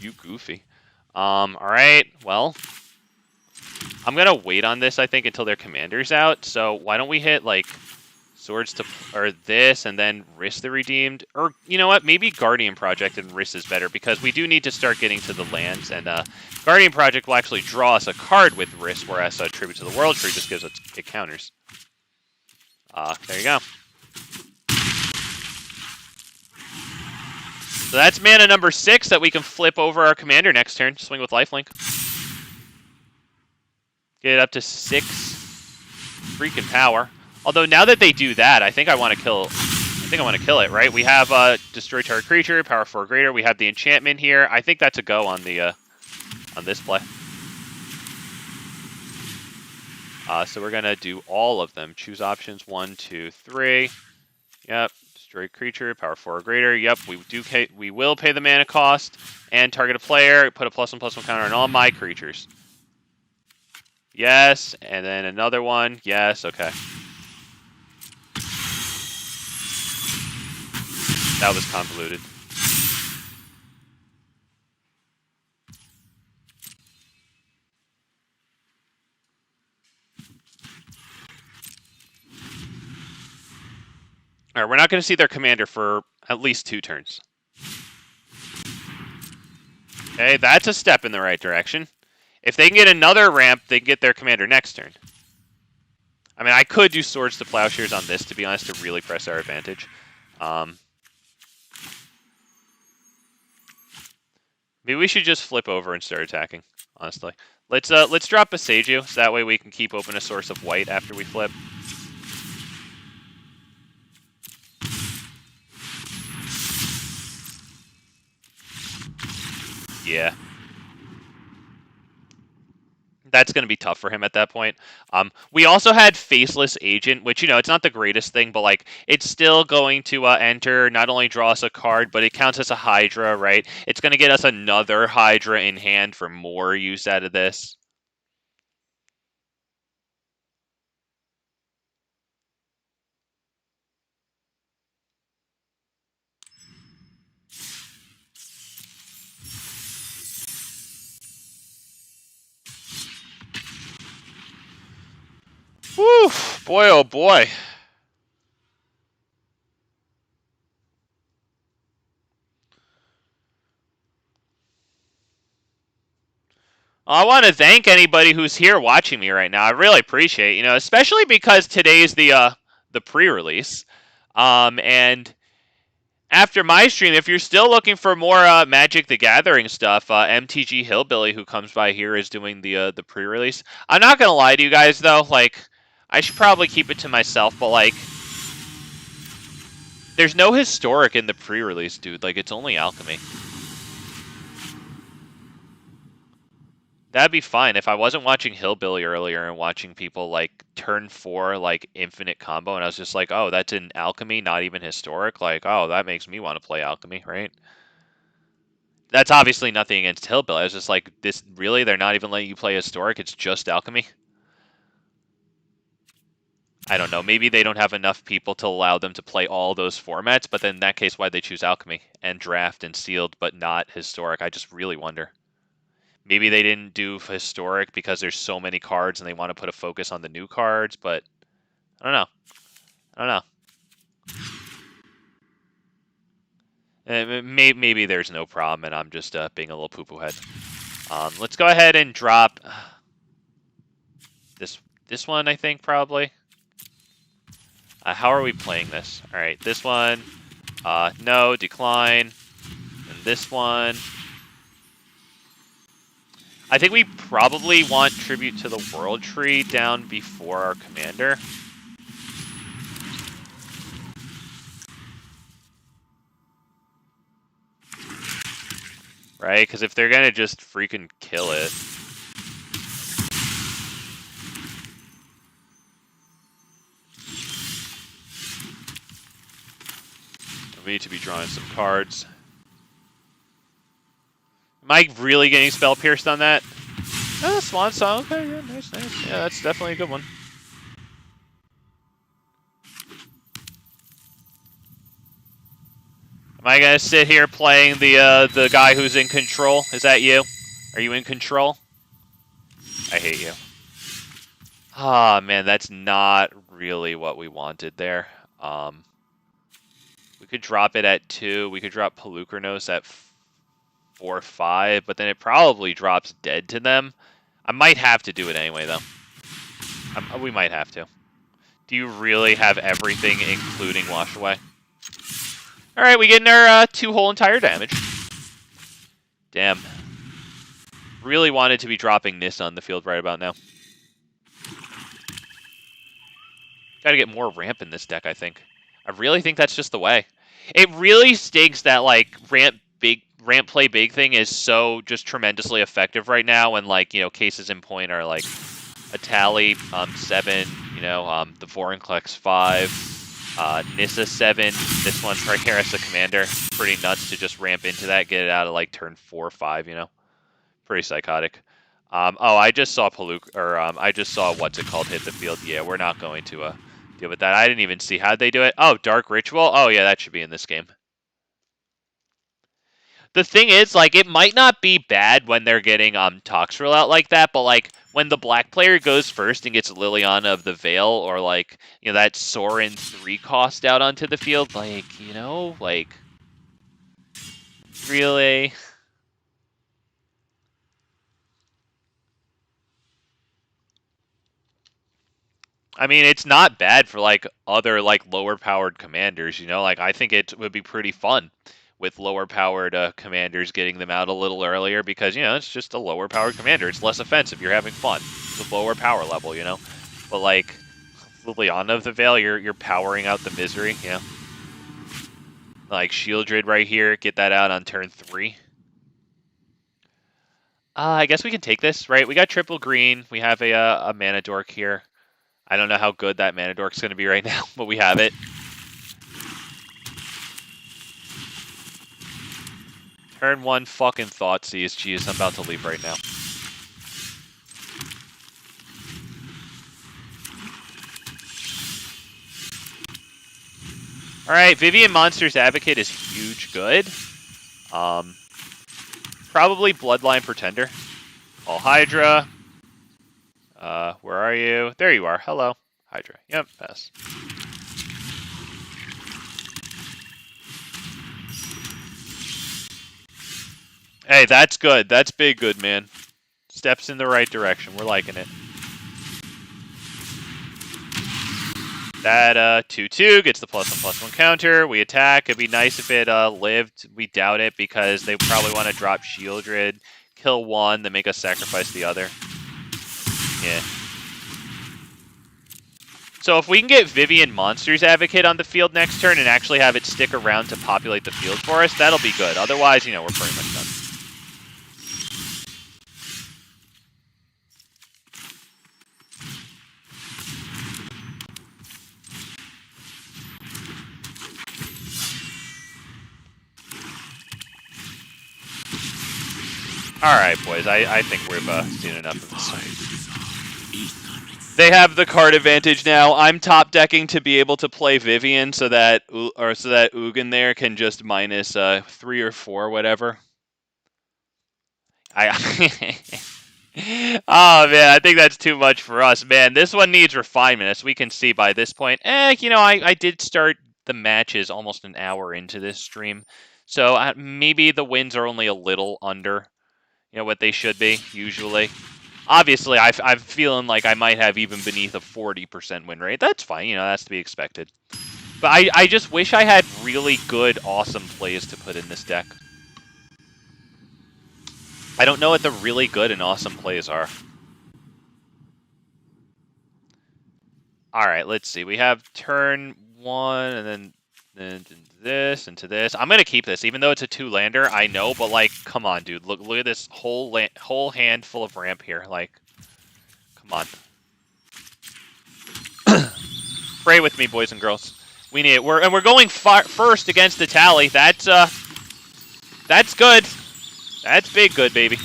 You goofy. Alright, well. I'm gonna wait on this, I think, until their commander's out. So why don't we hit like swords to or this and then risk the redeemed? Or you know what? Maybe Guardian Project and risk is better because we do need to start getting to the lands, and Guardian Project will actually draw us a card with risk, whereas Tribute to the World Tree just gives it counters. There you go. So that's mana number 6 that we can flip over our commander next turn. Swing with lifelink. Get it up to 6 freaking power. Although now that they do that, I think I want to kill think I want to kill it, right? We have destroy target creature, power 4 greater. We have the enchantment here. I think that's a go on the on this play. So we're gonna do all of them. Choose options 1, 2, 3. Yep. Destroy creature, power 4 or greater. Yep. We will pay the mana cost and target a player. Put a +1/+1 counter on all my creatures. Yes, and then another one. Yes. Okay. That was convoluted. All right, we're not going to see their commander for at least 2 turns. Okay, that's a step in the right direction. If they can get another ramp, they can get their commander next turn. I mean, I could do Swords to Plowshares on this, to be honest, to really press our advantage. Maybe we should just flip over and start attacking, honestly. Let's drop Boseiju, so that way we can keep open a source of white after we flip. Yeah. That's going to be tough for him at that point. We also had Faceless Agent, which, you know, it's not the greatest thing, but, like, it's still going to enter, not only draw us a card, but it counts as a Hydra, right? It's going to get us another Hydra in hand for more use out of this. Whew, boy, oh boy. I want to thank anybody who's here watching me right now. I really appreciate it, you know, especially because today's the pre-release. And after my stream, if you're still looking for more Magic the Gathering stuff, MTG Hillbilly, who comes by here, is doing the pre-release. I'm not gonna lie to you guys though, like, I should probably keep it to myself, but like, there's no historic in the pre-release, dude. Like, it's only alchemy. That'd be fine if I wasn't watching Hillbilly earlier and watching people like turn 4 like infinite combo, and I was just like, oh, that's in alchemy, not even historic. Like, oh, that makes me want to play alchemy, right? That's obviously nothing against Hillbilly. I was just like, this really? They're not even letting you play historic? It's just alchemy? I don't know. Maybe they don't have enough people to allow them to play all those formats, but then in that case, why'd they choose alchemy and draft and sealed, but not historic? I just really wonder. Maybe they didn't do historic because there's so many cards and they want to put a focus on the new cards, but I don't know. I don't know. Maybe there's no problem and I'm just being a little poo-poo head. Let's go ahead and drop this one, I think, probably. How are we playing this? All right, this one, no, decline. And this one. I think we probably want Tribute to the World Tree down before our commander. Right? Because if they're going to just freaking kill it. We need to be drawing some cards. Am I really getting Spell Pierced on that? Oh, Swan Song. Okay, yeah, nice, nice. Yeah, that's definitely a good one. Am I gonna sit here playing the guy who's in control? Is that you? Are you in control? I hate you. Ah, oh, man, that's not really what we wanted there. We could drop it at 2. We could drop POLUKRANOS at 4/5, but then it probably drops dead to them. I might have to do it anyway, though. We might have to. Do you really have everything, including Wash Away? All right, we getting our 2 whole entire damage. Damn. Really wanted to be dropping this on the field right about now. Got to get more ramp in this deck, I think. I I really think that's just the way. It really stinks that like ramp play big thing is so just tremendously effective right now, and like, you know, cases in point are like a tally 7, you know, the Vorinclex 5, Nissa 7. This one right here as the commander, pretty nuts to just ramp into that, get it out of like turn 4 or 5, you know, pretty psychotic. Oh, I just saw I just saw what's it called hit the field. Yeah, we're not going to deal with that. I didn't even see how'd they do it. Oh, Dark Ritual. Oh yeah, that should be in this game. The thing is, like, it might not be bad when they're getting Toxrill out like that, but like when the black player goes first and gets Liliana of the Veil, or like, you know, that Sorin 3 cost out onto the field, like, you know, like, really. I mean, it's not bad for like other like lower powered commanders, you know, like I think it would be pretty fun with lower powered commanders, getting them out a little earlier, because, you know, it's just a lower powered commander. It's less offensive. You're having fun. It's a lower power level, you know. But like Liliana of the Veil, you're powering out the misery, you know. Like Shieldred right here, get that out on turn 3. I guess we can take this, right? We got triple green. We have a mana dork here. I don't know how good that mana dork's going to be right now, but we have it. Turn 1 fucking Thoughtseize. Jeez, I'm about to leave right now. Alright, Vivian Monster's Advocate is huge good. Probably Bloodline Pretender. All Hydra. Where are you? There you are. Hello. Hydra. Yep, pass. Hey, that's good. That's big good, man. Steps in the right direction. We're liking it. That 2/2 gets the +1/+1 counter. We attack. It'd be nice if it lived. We doubt it, because they probably want to drop Shieldred, kill one, then make us sacrifice the other. Yeah. So if we can get Vivian Monster's Advocate on the field next turn and actually have it stick around to populate the field for us, that'll be good. Otherwise, you know, we're pretty much done. Alright, boys, I think we've seen enough of this. They have the card advantage now. I'm top decking to be able to play Vivian so that Ugin there can just minus 3 or 4, whatever. Oh man, I think that's too much for us, man. This one needs refinement, as we can see by this point. You know, I did start the matches almost an hour into this stream, so maybe the wins are only a little under, you know, what they should be usually. Obviously, I'm feeling like I might have even beneath a 40% win rate. That's fine, you know, that's to be expected. But I just wish I had really good, awesome plays to put in this deck. I don't know what the really good and awesome plays are. Alright, let's see. We have turn 1, and then into this, into this. I'm gonna keep this, even though it's a 2-lander, I know, but like, come on, dude. Look at this whole hand full of ramp here. Like, come on. Pray with me, boys and girls. We need it. We're going first against the tally. That's good. That's big good, baby.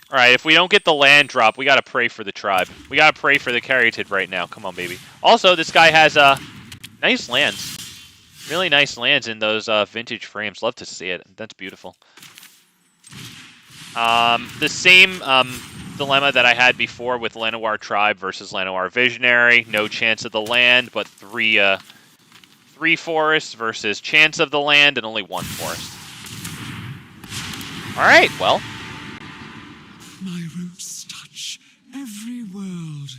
Alright, if we don't get the land drop, we gotta pray for the tribe. We gotta pray for the Caryatid right now. Come on, baby. Also, this guy has nice lands. Really nice lands in those vintage frames. Love to see it. That's beautiful. The same dilemma that I had before with Llanowar Tribe versus Llanowar Visionary. No chance of the land, but three forests versus chance of the land and only 1 forest. Alright, well. My roots touch every world.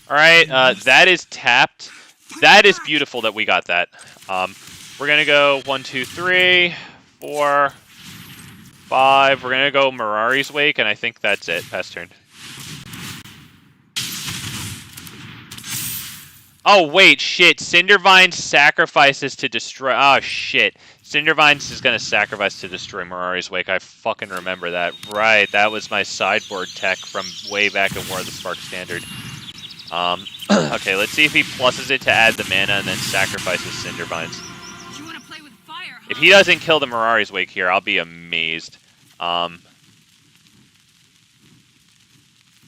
Alright, that is tapped. That is beautiful that we got that. We're gonna go 1, 2, 3, 4, 5. We're gonna go Mirari's Wake, and I think that's it. Pass turn. Oh, wait, shit. Cindervine sacrifices to destroy... Oh, shit. Cindervine is going to sacrifice to destroy Mirari's Wake. I fucking remember that. Right, that was my sideboard tech from way back in War of the Spark Standard. Okay, let's see if he pluses it to add the mana and then sacrifices Cindervines. You want to play with fire, huh? If he doesn't kill the Mirari's Wake here, I'll be amazed. Damn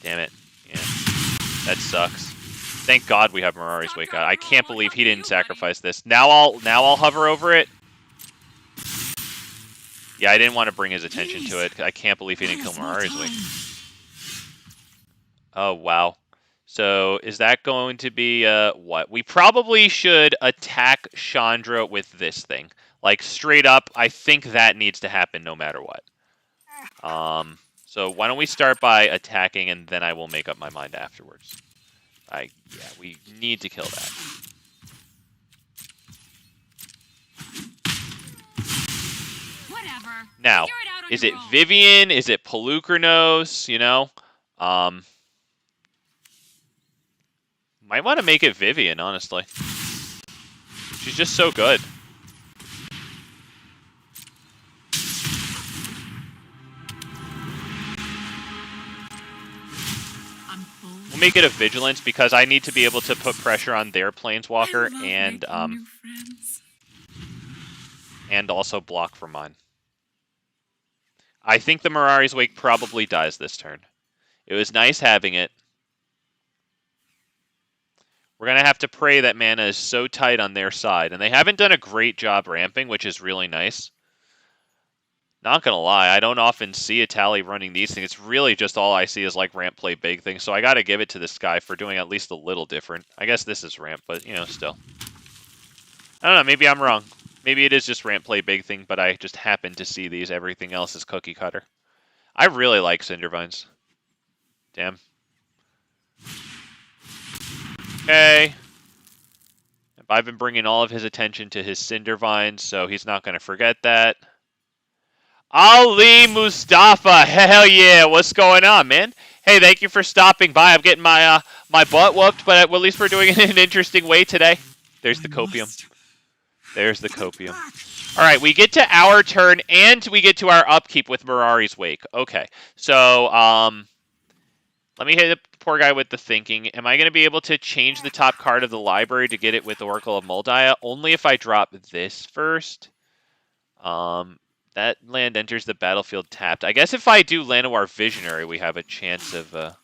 it. Yeah, that sucks. Thank God we have Mirari's Wake out. I can't believe he didn't sacrifice this. Now I'll hover over it. Yeah, I didn't want to bring his attention to it. I can't believe he didn't kill Mirari's Wake. Oh, wow. So is that going to be what? We probably should attack Chandra with this thing. Like straight up, I think that needs to happen no matter what. So why don't we start by attacking and then I will make up my mind afterwards. Yeah, we need to kill that. Whatever. Now, is it Vivian? Is it POLUKRANOS? You know? Might want to make it Vivian, honestly. She's just so good. We'll make it a Vigilance because I need to be able to put pressure on their Planeswalker and also block for mine. I think the Mirari's Wake probably dies this turn. It was nice having it. We're going to have to pray that mana is so tight on their side. And they haven't done a great job ramping, which is really nice. Not going to lie, I don't often see a Tally running these things. It's really just all I see is like ramp play big things. So I got to give it to this guy for doing at least a little different. I guess this is ramp, but you know, still. I don't know, maybe I'm wrong. Maybe it is just ramp play big thing, but I just happen to see these. Everything else is cookie cutter. I really like Cindervines. Damn. Okay. I've been bringing all of his attention to his Cindervines, so he's not going to forget that. Ali Mustafa, hell yeah, what's going on, man? Hey, thank you for stopping by. I'm getting my my butt whooped, but at least we're doing it in an interesting way today. There's the copium. There's the copium. All right, we get to our turn, and we get to our upkeep with Mirari's Wake. Okay, so let me hit the poor guy with the thinking. Am I going to be able to change the top card of the library to get it with Oracle of Moldiah? Only if I drop this first. That land enters the battlefield tapped. I guess if I do Llanowar Visionary, we have a chance of... Yeah,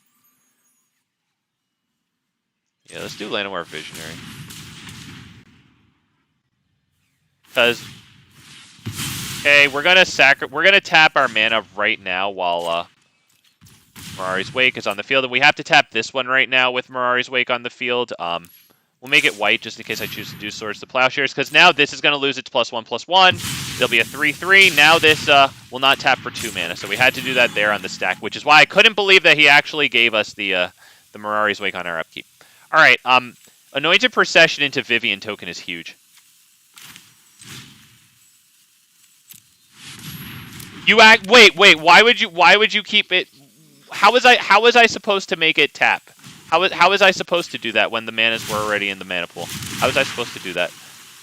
let's do Llanowar Visionary. Because... Okay, we're gonna tap our mana right now while Mirari's Wake is on the field. And we have to tap this one right now with Mirari's Wake on the field. We'll make it white just in case I choose to do Swords to Plowshares, because now this is going to lose its +1/+1. There'll be a 3/3. Now this will not tap for 2 mana, so we had to do that there on the stack, which is why I couldn't believe that he actually gave us the Mirari's Wake on our upkeep. All right, Anointed Procession into Vivian token is huge. Wait. Why would you keep it? How was I supposed to make it tap? How was I supposed to do that when the manas were already in the mana pool? How was I supposed to do that?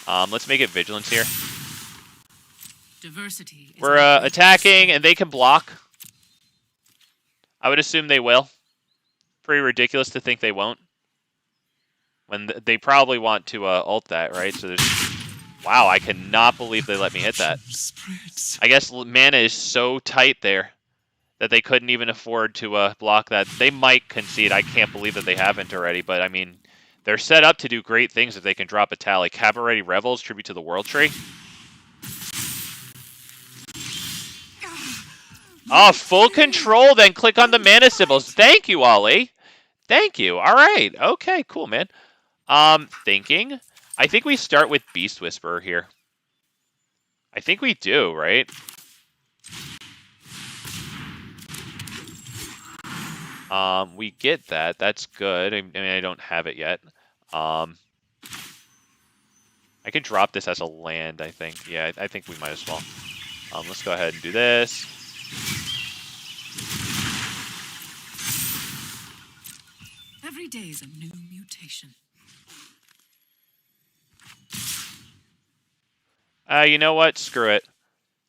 Let's make it Vigilance here. We're attacking, and they can block. I would assume they will. Pretty ridiculous to think they won't. When they probably want to ult that, right? So there's... Wow, I cannot believe they let me hit that. I guess mana is so tight there that they couldn't even afford to block that. They might concede. I can't believe that they haven't already, but I mean, they're set up to do great things if they can drop a Tally. Cabaret Revels, Tribute to the World Tree. Oh, full control, then click on the mana symbols. Thank you, Ali. Thank you. All right. Okay, cool, man. Thinking. I think we start with Beast Whisperer here. I think we do, right? We get that. That's good. I mean, I don't have it yet. I can drop this as a land, I think. Yeah, I think we might as well. Let's go ahead and do this. Every day is a new mutation. You know what? Screw it.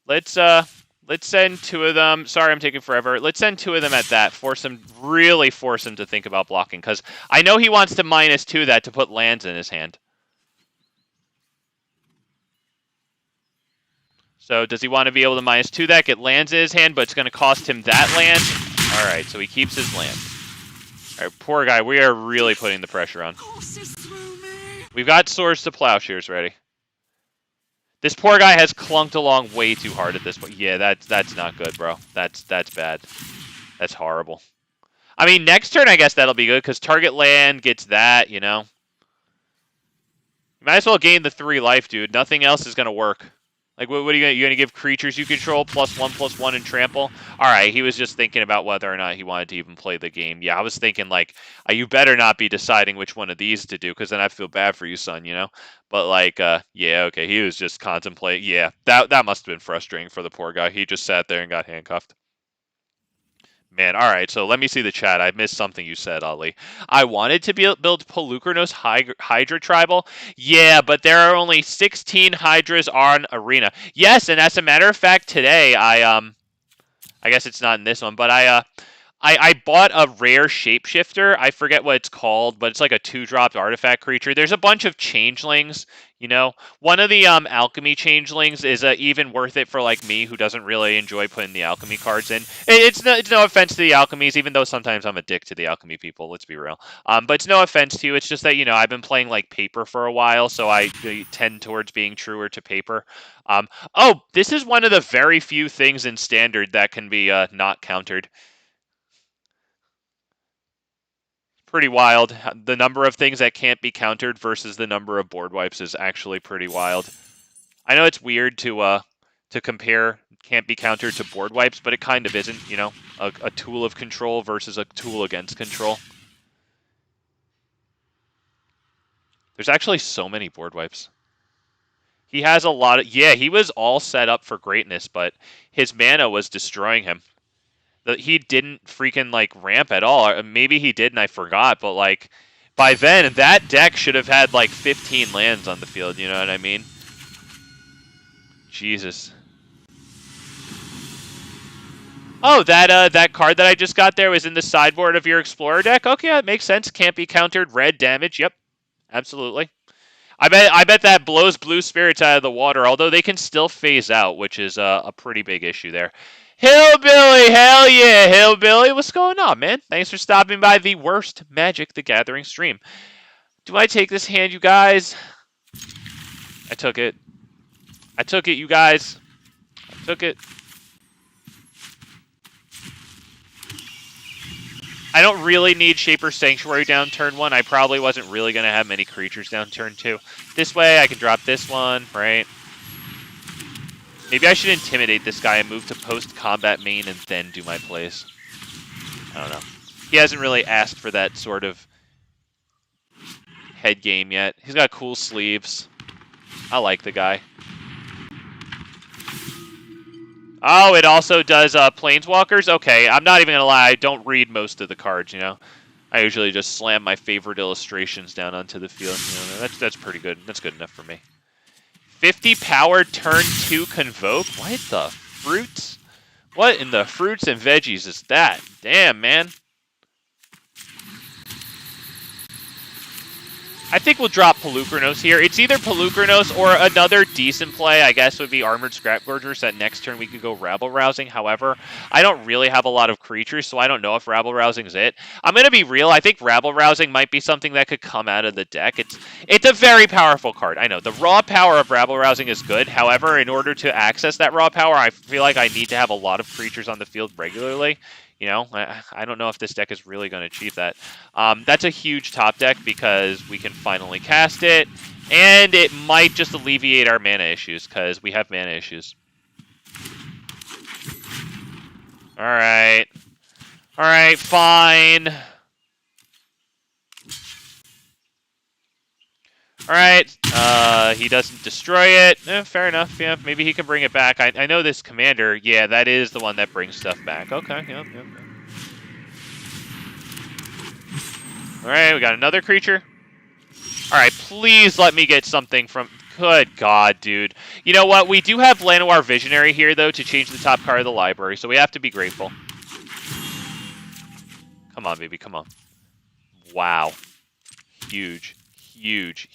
Let's send 2 of them. Sorry, I'm taking forever. Let's send 2 of them at that. Really force him to think about blocking, because I know he wants to -2 that to put lands in his hand. So does he want to be able to -2 that, get lands in his hand, but it's going to cost him that land? All right, so he keeps his land. All right, poor guy. We are really putting the pressure on. We've got swords to plowshares ready. This poor guy has clunked along way too hard at this point. Yeah, that's not good, bro. That's bad. That's horrible. I mean, next turn, I guess that'll be good, because target land gets that, you know? You might as well gain the 3 life, dude. Nothing else is going to work. Like, what are you going to give creatures you control +1/+1 and trample? All right, he was just thinking about whether or not he wanted to even play the game. Yeah, I was thinking, like, you better not be deciding which one of these to do, because then I feel bad for you, son, you know? But, like, yeah, okay, he was just contemplating. Yeah, that must have been frustrating for the poor guy. He just sat there and got handcuffed. Man, all right, so let me see the chat. I missed something you said, Ali. I wanted to build Polukranos Hydra Tribal. Yeah, but there are only 16 Hydras on Arena. Yes, and as a matter of fact, today, I guess it's not in this one, but I bought a rare shapeshifter. I forget what it's called, but it's like a 2-dropped artifact creature. There's a bunch of changelings, you know. One of the alchemy changelings is even worth it for like me, who doesn't really enjoy putting the alchemy cards in. It's no offense to the alchemies, even though sometimes I'm a dick to the alchemy people. Let's be real. But it's no offense to you. It's just that, you know, I've been playing like paper for a while, so I tend towards being truer to paper. Oh, this is one of the very few things in standard that can be not countered. Pretty wild. The number of things that can't be countered versus the number of board wipes is actually pretty wild. I know it's weird to compare can't be countered to board wipes, but it kind of isn't, you know, a tool of control versus a tool against control. There's actually so many board wipes. He has a lot of... Yeah, he was all set up for greatness, but his mana was destroying him. He didn't freaking, like, ramp at all. Maybe he did and I forgot, but, like, by then, that deck should have had, like, 15 lands on the field, you know what I mean? Jesus. Oh, that card that I just got there was in the sideboard of your Explorer deck? Okay, that makes sense. Can't be countered. Red damage. Yep, absolutely. I bet that blows blue spirits out of the water, although they can still phase out, which is a pretty big issue there. Hillbilly, hell yeah, Hillbilly. What's going on, man? Thanks for stopping by the worst Magic the Gathering stream. Do I take this hand, you guys? I took it. I took it, you guys. I took it. I don't really need Shaper Sanctuary down turn 1. I probably wasn't really going to have many creatures down turn 2. This way, I can drop this one, right? Maybe I should intimidate this guy and move to post-combat main and then do my plays. I don't know. He hasn't really asked for that sort of head game yet. He's got cool sleeves. I like the guy. Oh, it also does Planeswalkers? Okay, I'm not even going to lie. I don't read most of the cards, you know. I usually just slam my favorite illustrations down onto the field. You know, that's pretty good. That's good enough for me. 50 power turn 2 convoke? What the fruits? What in the fruits and veggies is that? Damn, man. I think we'll drop POLUKRANOS here. It's either POLUKRANOS or another decent play, I guess, would be Armored Scrapgorgers. That next turn we could go Rabble Rousing. However, I don't really have a lot of creatures, so I don't know if Rabble Rousing is it. I'm going to be real. I think Rabble Rousing might be something that could come out of the deck. It's a very powerful card. I know. The raw power of Rabble Rousing is good. However, in order to access that raw power, I feel like I need to have a lot of creatures on the field regularly. You know, I don't know if this deck is really going to achieve that. That's a huge top deck because we can finally cast it, and it might just alleviate our mana issues because we have mana issues. All right. All right, fine. Alright, he doesn't destroy it. Fair enough, yeah, maybe he can bring it back. I know this commander, yeah, that is the one that brings stuff back. Okay, yep. Alright, we got another creature. Alright, please let me get something from... Good God, dude. You know what, we do have Llanowar Visionary here, though, to change the top card of the library, so we have to be grateful. Come on, baby, come on. Wow. Huge. Huge.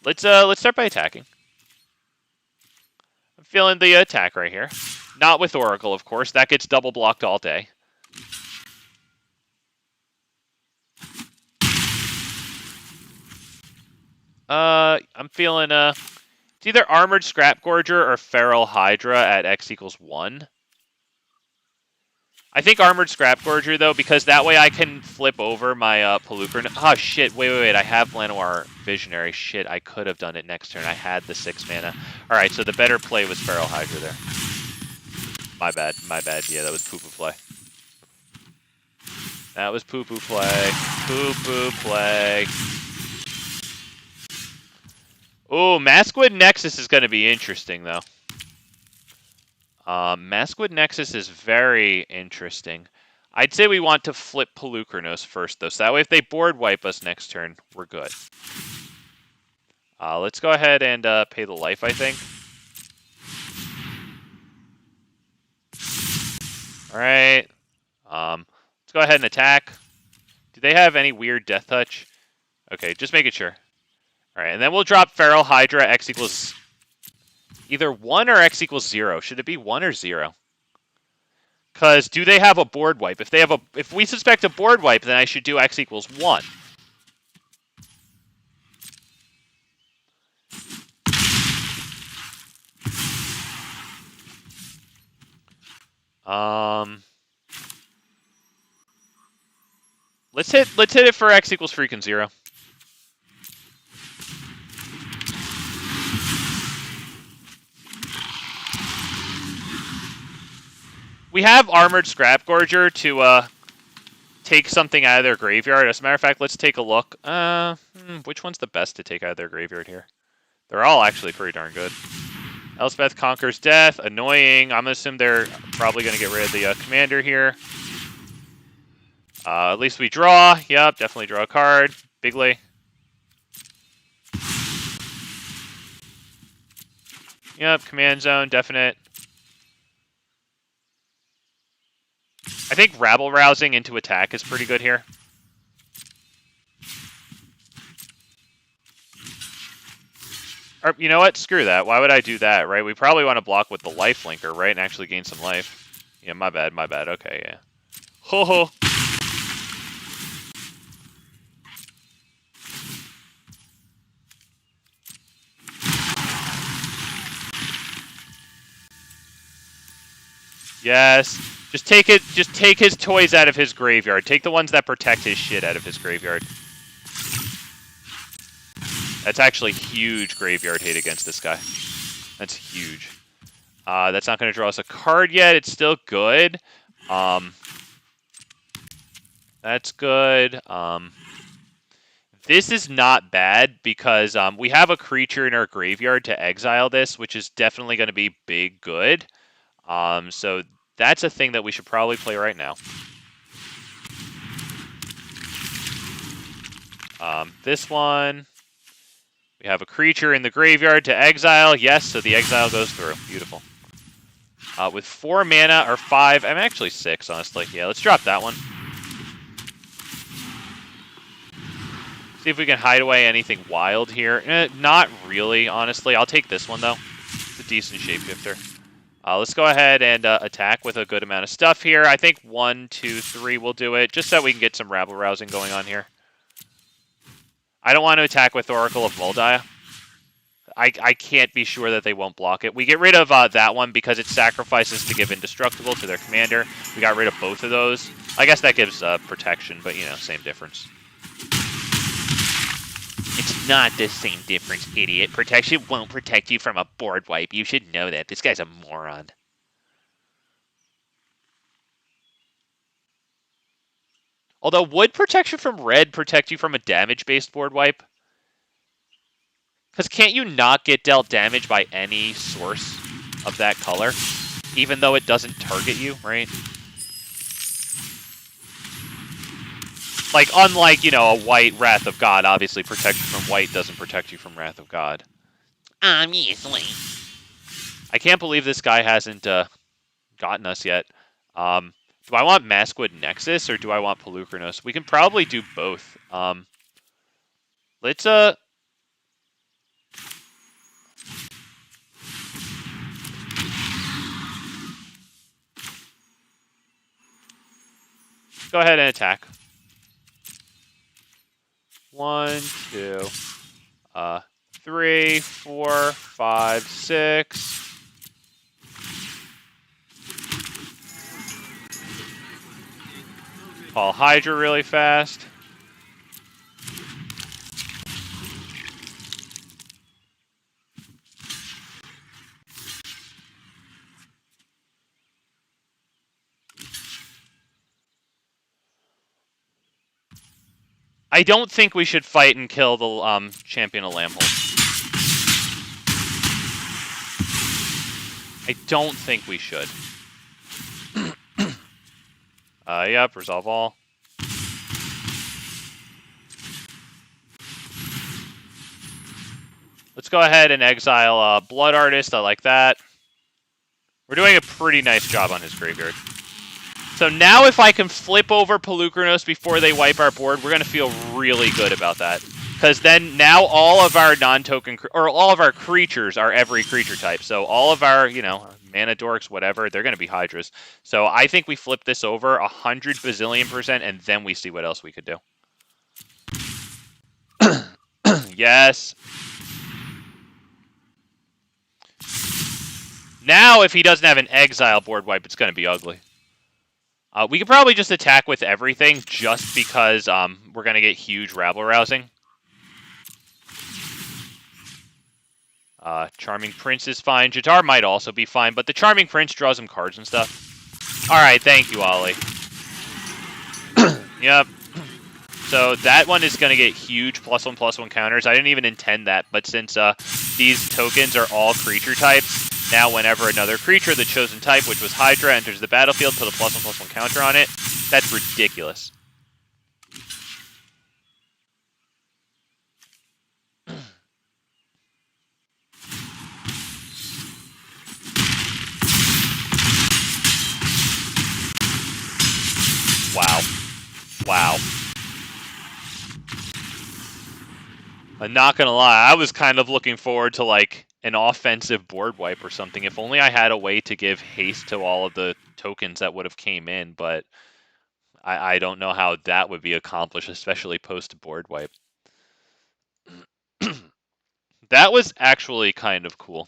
Let's start by attacking. I'm feeling the attack right here. Not with Oracle, of course. That gets double blocked all day. I'm feeling it's either Armored Scrap Gorger or Feral Hydra at X = 1. I think Armored Scrap Gorger, though, because that way I can flip over my POLUKRANOS. Oh, shit. Wait. I have Llanowar Visionary. Shit, I could have done it next turn. I had the 6 mana. Alright, so the better play was Feral Hydra there. My bad. Yeah, that was poo-poo play. That was poo-poo play. Poo-poo play. Ooh, Maskwood Nexus is going to be interesting, though. Maskwood Nexus is very interesting. I'd say we want to flip POLUKRANOS first, though, so that way if they board wipe us next turn, we're good. Let's go ahead and pay the life, I think. Alright. Let's go ahead and attack. Do they have any weird death touch? Okay, just making sure. Alright, and then we'll drop Feral Hydra. X equals either 1 or X = 0. Should it be 1 or 0? Because do they have a board wipe? If we suspect a board wipe, then I should do X = 1. Let's hit it for X = freaking 0. We have Armored Scrap Gorger to take something out of their graveyard. As a matter of fact, let's take a look. Which one's the best to take out of their graveyard here? They're all actually pretty darn good. Elspeth Conquers Death. Annoying. I'm going to assume they're probably going to get rid of the commander here. At least we draw. Yep, definitely draw a card. Bigly. Yep, command zone, definite. I think rabble rousing into attack is pretty good here. Or, you know what? Screw that. Why would I do that, right? We probably want to block with the life linker, right? And actually gain some life. Yeah, my bad. Okay, yeah. Ho ho. Yes. Just take his toys out of his graveyard. Take the ones that protect his shit out of his graveyard. That's actually huge graveyard hate against this guy. That's huge. That's not going to draw us a card yet. It's still good. That's good. This is not bad because we have a creature in our graveyard to exile this, which is definitely going to be big good. So that's a thing that we should probably play right now. This one, we have a creature in the graveyard to exile. Yes, so the exile goes through. Beautiful. With 4 mana, or 5, I'm actually 6, honestly. Yeah, let's drop that one. See if we can hide away anything wild here. Not really, honestly. I'll take this one, though. It's a decent shapeshifter. Let's go ahead and attack with a good amount of stuff here. I think 1, 2, 3 will do it, just so we can get some rabble rousing going on here. I don't want to attack with Oracle of Moldiah. I can't be sure that they won't block it. We get rid of that one because it sacrifices to give Indestructible to their commander. We got rid of both of those. I guess that gives protection, but, you know, same difference. It's not the same difference, idiot. Protection won't protect you from a board wipe. You should know that. This guy's a moron. Although, would protection from red protect you from a damage-based board wipe? Because can't you not get dealt damage by any source of that color? Even though it doesn't target you, right? Like, unlike, you know, a white Wrath of God, obviously protection from white doesn't protect you from Wrath of God. Obviously. I can't believe this guy hasn't gotten us yet. Do I want Maskwood Nexus or do I want POLUKRANOS? We can probably do both. Let's go ahead and attack. 1, 2, 3, 4, 5, 6. Call Hydra really fast. I don't think we should fight and kill the champion of Lambhold. I don't think we should. Yep, resolve all. Let's go ahead and exile Blood Artist. I like that. We're doing a pretty nice job on his graveyard. So now if I can flip over POLUKRANOS before they wipe our board, we're going to feel really good about that. Because then now all of our non-token, or all of our creatures are every creature type. So all of our, you know, mana dorks, whatever, they're going to be Hydras. So I think we flip this over 100 bazillion% and then we see what else we could do. Yes. Now if he doesn't have an exile board wipe, it's going to be ugly. We could probably just attack with everything just because we're going to get huge rabble-rousing. Charming Prince is fine. Jadar might also be fine, but the Charming Prince draws him cards and stuff. Alright, thank you, Ollie. Yep. So that one is going to get huge +1/+1 counters. I didn't even intend that, but since these tokens are all creature types, now whenever another creature, the chosen type, which was Hydra, enters the battlefield, put a +1/+1 counter on it. That's ridiculous. Wow. Wow. I'm not gonna lie, I was kind of looking forward to like an offensive board wipe or something. If only I had a way to give haste to all of the tokens that would have came in, but I don't know how that would be accomplished, especially post board wipe. That was actually kind of cool.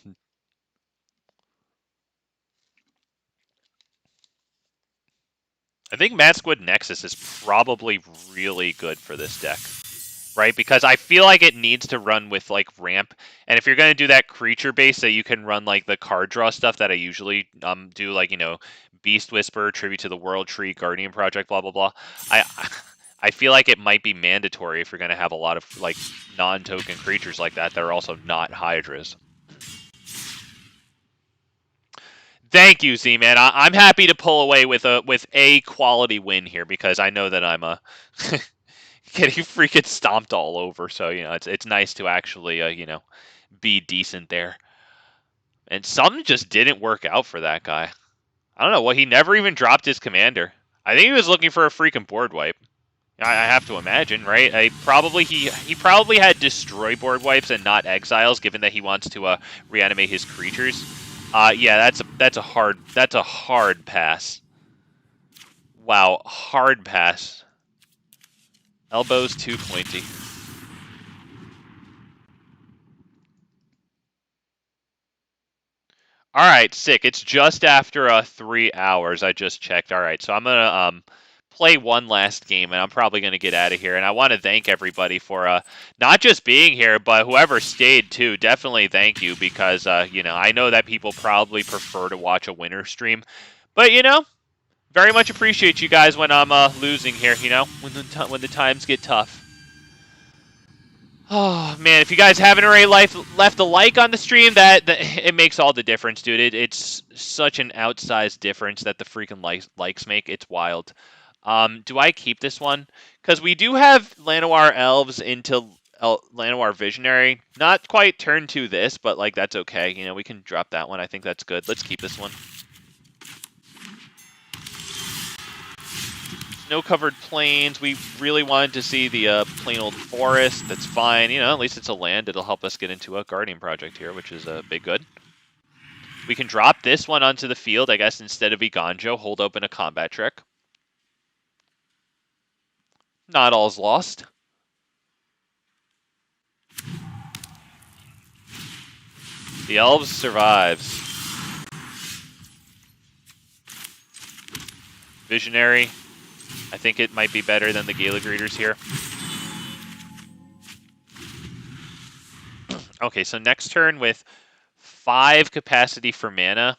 I think Maskwood Nexus is probably really good for this deck. Right? Because I feel like it needs to run with, like, ramp. And if you're going to do that creature base, so you can run, like, the card draw stuff that I usually do, like, you know, Beast Whisper, Tribute to the World Tree, Guardian Project, blah, blah, blah. I feel like it might be mandatory if you're going to have a lot of, like, non-token creatures like that are also not Hydras. Thank you, Z-Man. I'm happy to pull away with a quality win here because I know that I'm a... getting freaking stomped all over. So, you know, it's nice to actually, you know, be decent there. And something just didn't work out for that guy. I don't know. Well, he never even dropped his commander. I think he was looking for a freaking board wipe. I have to imagine, right? He probably had destroy board wipes and not exiles, given that he wants to reanimate his creatures. Yeah, that's a hard pass. Wow, hard pass. Elbows too pointy. All right, sick. It's just after 3 hours. I just checked. All right, so I'm gonna play one last game, and I'm probably gonna get out of here. And I want to thank everybody for not just being here, but whoever stayed too. Definitely thank you because you know, I know that people probably prefer to watch a winner stream, but you know, Very much appreciate you guys when I'm losing here, you know, when the times get tough. Oh man, if you guys haven't already left a like on the stream, that it makes all the difference, dude. It's such an outsized difference that the freaking likes make. It's wild. Do I keep this one? Because we do have Llanowar Elves into Llanowar Visionary. Not quite turn to this, but like that's okay. You know, we can drop that one. I think that's good. Let's keep this one. Snow-covered plains. We really wanted to see the plain old forest. That's fine. You know, at least it's a land. It'll help us get into a Guardian project here, which is a big good. We can drop this one onto the field, I guess, instead of Iganjo. Hold open a combat trick. Not all's lost. The Elves survives. Visionary. I think it might be better than the Gala Greeters here. Okay, so next turn with 5 capacity for mana.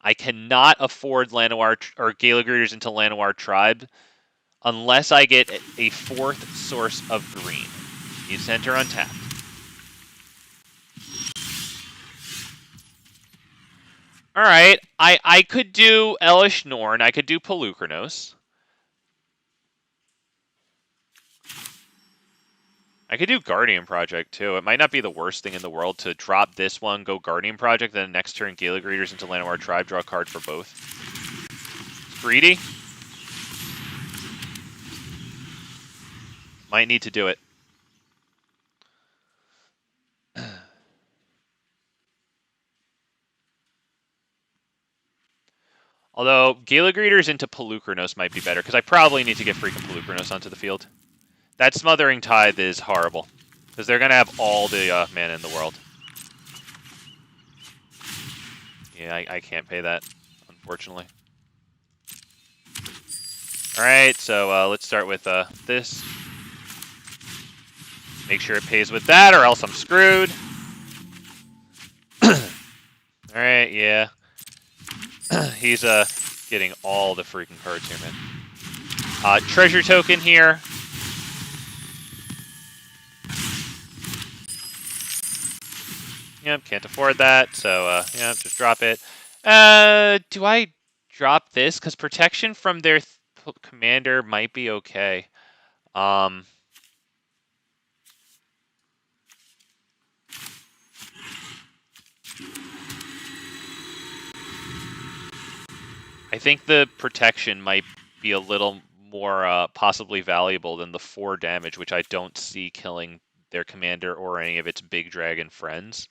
I cannot afford Llanowar or Gala Greeters into Llanowar Tribe unless I get a 4th source of green. You center untapped. All right, I could do Elish Norn. I could do POLUKRANOS. I could do Guardian Project too. It might not be the worst thing in the world to drop this one, go Guardian Project, then next turn Gala Greeters into Llanowar Tribe, draw a card for both. Greedy. Might need to do it. Although, Gala Greeters into POLUKRANOS might be better, because I probably need to get freaking POLUKRANOS onto the field. That Smothering Tithe is horrible, because they're going to have all the mana in the world. Yeah, I can't pay that, unfortunately. Alright, so let's start with this. Make sure it pays with that, or else I'm screwed. Alright, yeah. He's getting all the freaking cards here, man. Treasure token here. Yep, can't afford that, so yeah, just drop it. Do I drop this? Because protection from their commander might be okay. I think the protection might be a little more possibly valuable than the 4 damage, which I don't see killing their commander or any of its big dragon friends.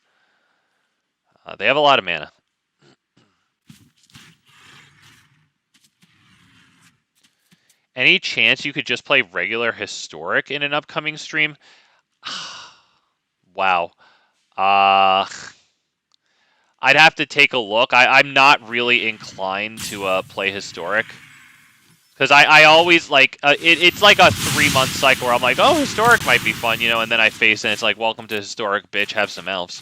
They have a lot of mana. Any chance you could just play regular Historic in an upcoming stream? Wow. I'd have to take a look. I'm not really inclined to play Historic. Because I always, like, it's like a 3-month cycle where I'm like, oh, Historic might be fun, you know, and then I face it and it's like, welcome to Historic, bitch, have some elves.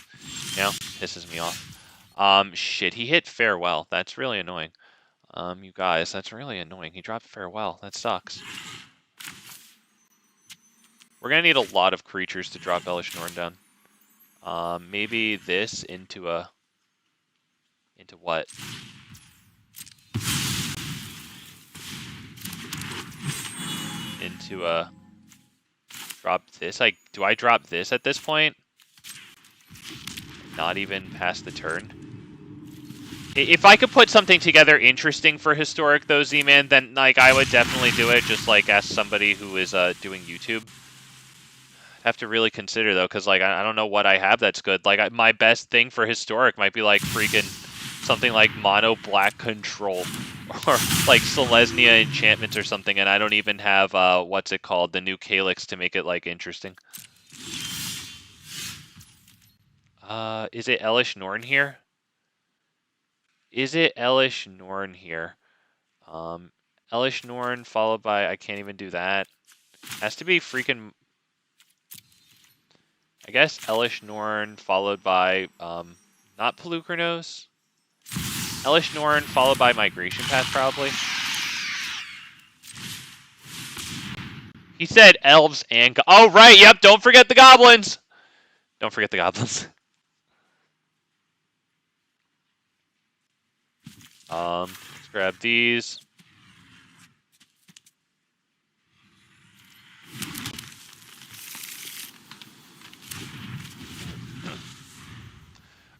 You know, pisses me off. Shit, he hit Farewell. That's really annoying. You guys, that's really annoying. He dropped Farewell. That sucks. We're gonna need a lot of creatures to drop Elish Norn down. Maybe this into a... Into what? Into a... Drop this? Do I drop this at this point? Not even past the turn? If I could put something together interesting for Historic, though, Z-Man, then like I would definitely do it. Just like ask somebody who is doing YouTube. I'd have to really consider though, because like I don't know what I have that's good. Like my best thing for Historic might be like freaking something like Mono Black Control or like Selesnya enchantments or something, and I don't even have what's it called, the new Calyx to make it like interesting. Is it Elish Norn here? Is it Elish Norn here? Elish Norn followed by, I can't even do that. Has to be freaking, I guess Elish Norn followed by, not POLUKRANOS. Elish Norn followed by Migration Path, probably. He said elves and... Oh, right, yep, don't forget the goblins! Don't forget the goblins. Let's grab these.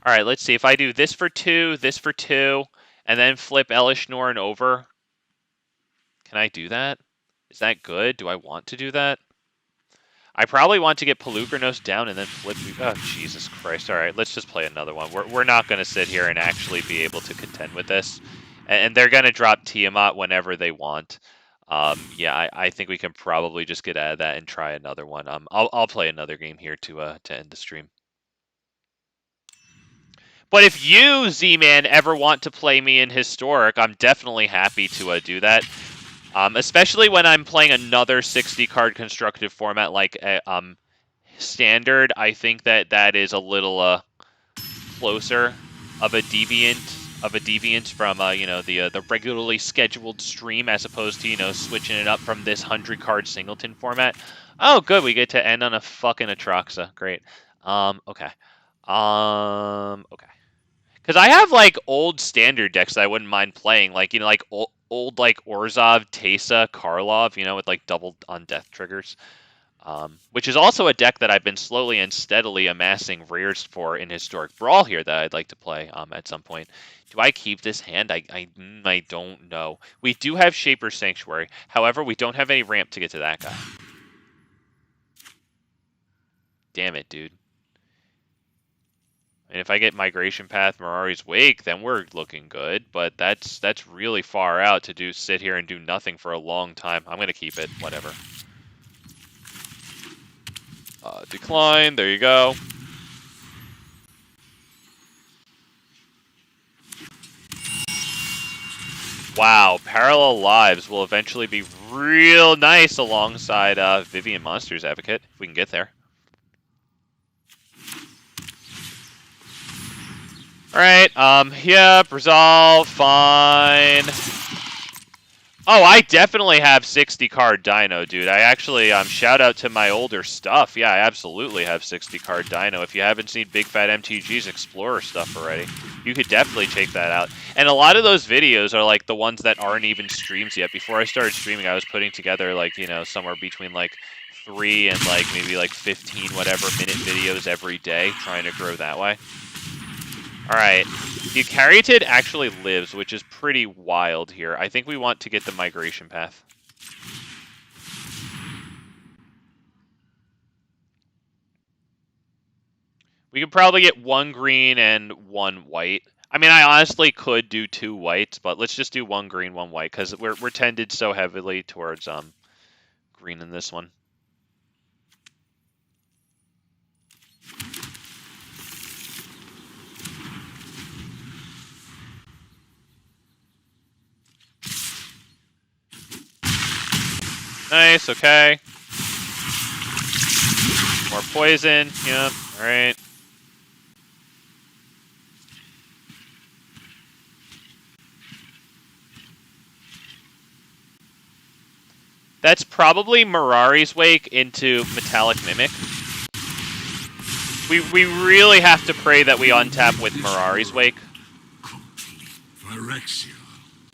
All right, let's see. If I do this for 2, and then flip Elish Norn over, can I do that? Is that good? Do I want to do that? I probably want to get POLUKRANOS down and then flip... Oh, Jesus Christ. All right, let's just play another one. We're not going to sit here and actually be able to contend with this. And they're going to drop Tiamat whenever they want. Yeah, I think we can probably just get out of that and try another one. I'll play another game here to end the stream. But if you, Z-Man, ever want to play me in Historic, I'm definitely happy to do that. Especially when I'm playing another 60-card constructive format like Standard. I think that is a little closer of a deviant from the regularly scheduled stream, as opposed to switching it up from this 100-card singleton format. Oh, good, we get to end on a fucking Atraxa. Great. Okay. Okay. Because I have, like, old standard decks that I wouldn't mind playing. Like, like, old like, Orzhov, Teysa, Karlov, with, like, double on death triggers. Which is also a deck that I've been slowly and steadily amassing rares for in Historic Brawl here that I'd like to play at some point. Do I keep this hand? I don't know. We do have Shaper's Sanctuary. However, we don't have any ramp to get to that guy. Damn it, dude. And if I get Migration Path, Mirari's Wake, then we're looking good. But that's really far out to sit here and do nothing for a long time. I'm going to keep it. Whatever. Decline. There you go. Wow. Parallel Lives will eventually be real nice alongside Vivian Monsters Advocate, if we can get there. Alright, yep, resolve, fine. Oh, I definitely have 60-card Dino, dude. I actually, shout out to my older stuff. Yeah, I absolutely have 60-card Dino. If you haven't seen Big Fat MTG's Explorer stuff already, you could definitely check that out. And a lot of those videos are, like, the ones that aren't even streams yet. Before I started streaming, I was putting together, like, somewhere between, like, 3 and, like, maybe, like, 15 whatever minute videos every day, trying to grow that way. Alright, the Caryatid actually lives, which is pretty wild here. I think we want to get the Migration Path. We could probably get 1 green and 1 white. I mean, I honestly could do 2 whites, but let's just do 1 green, 1 white, because we're tended so heavily towards green in this one. Nice, okay. More poison, yep, alright. That's probably Mirari's Wake into Metallic Mimic. We really have to pray that we untap with Mirari's Wake.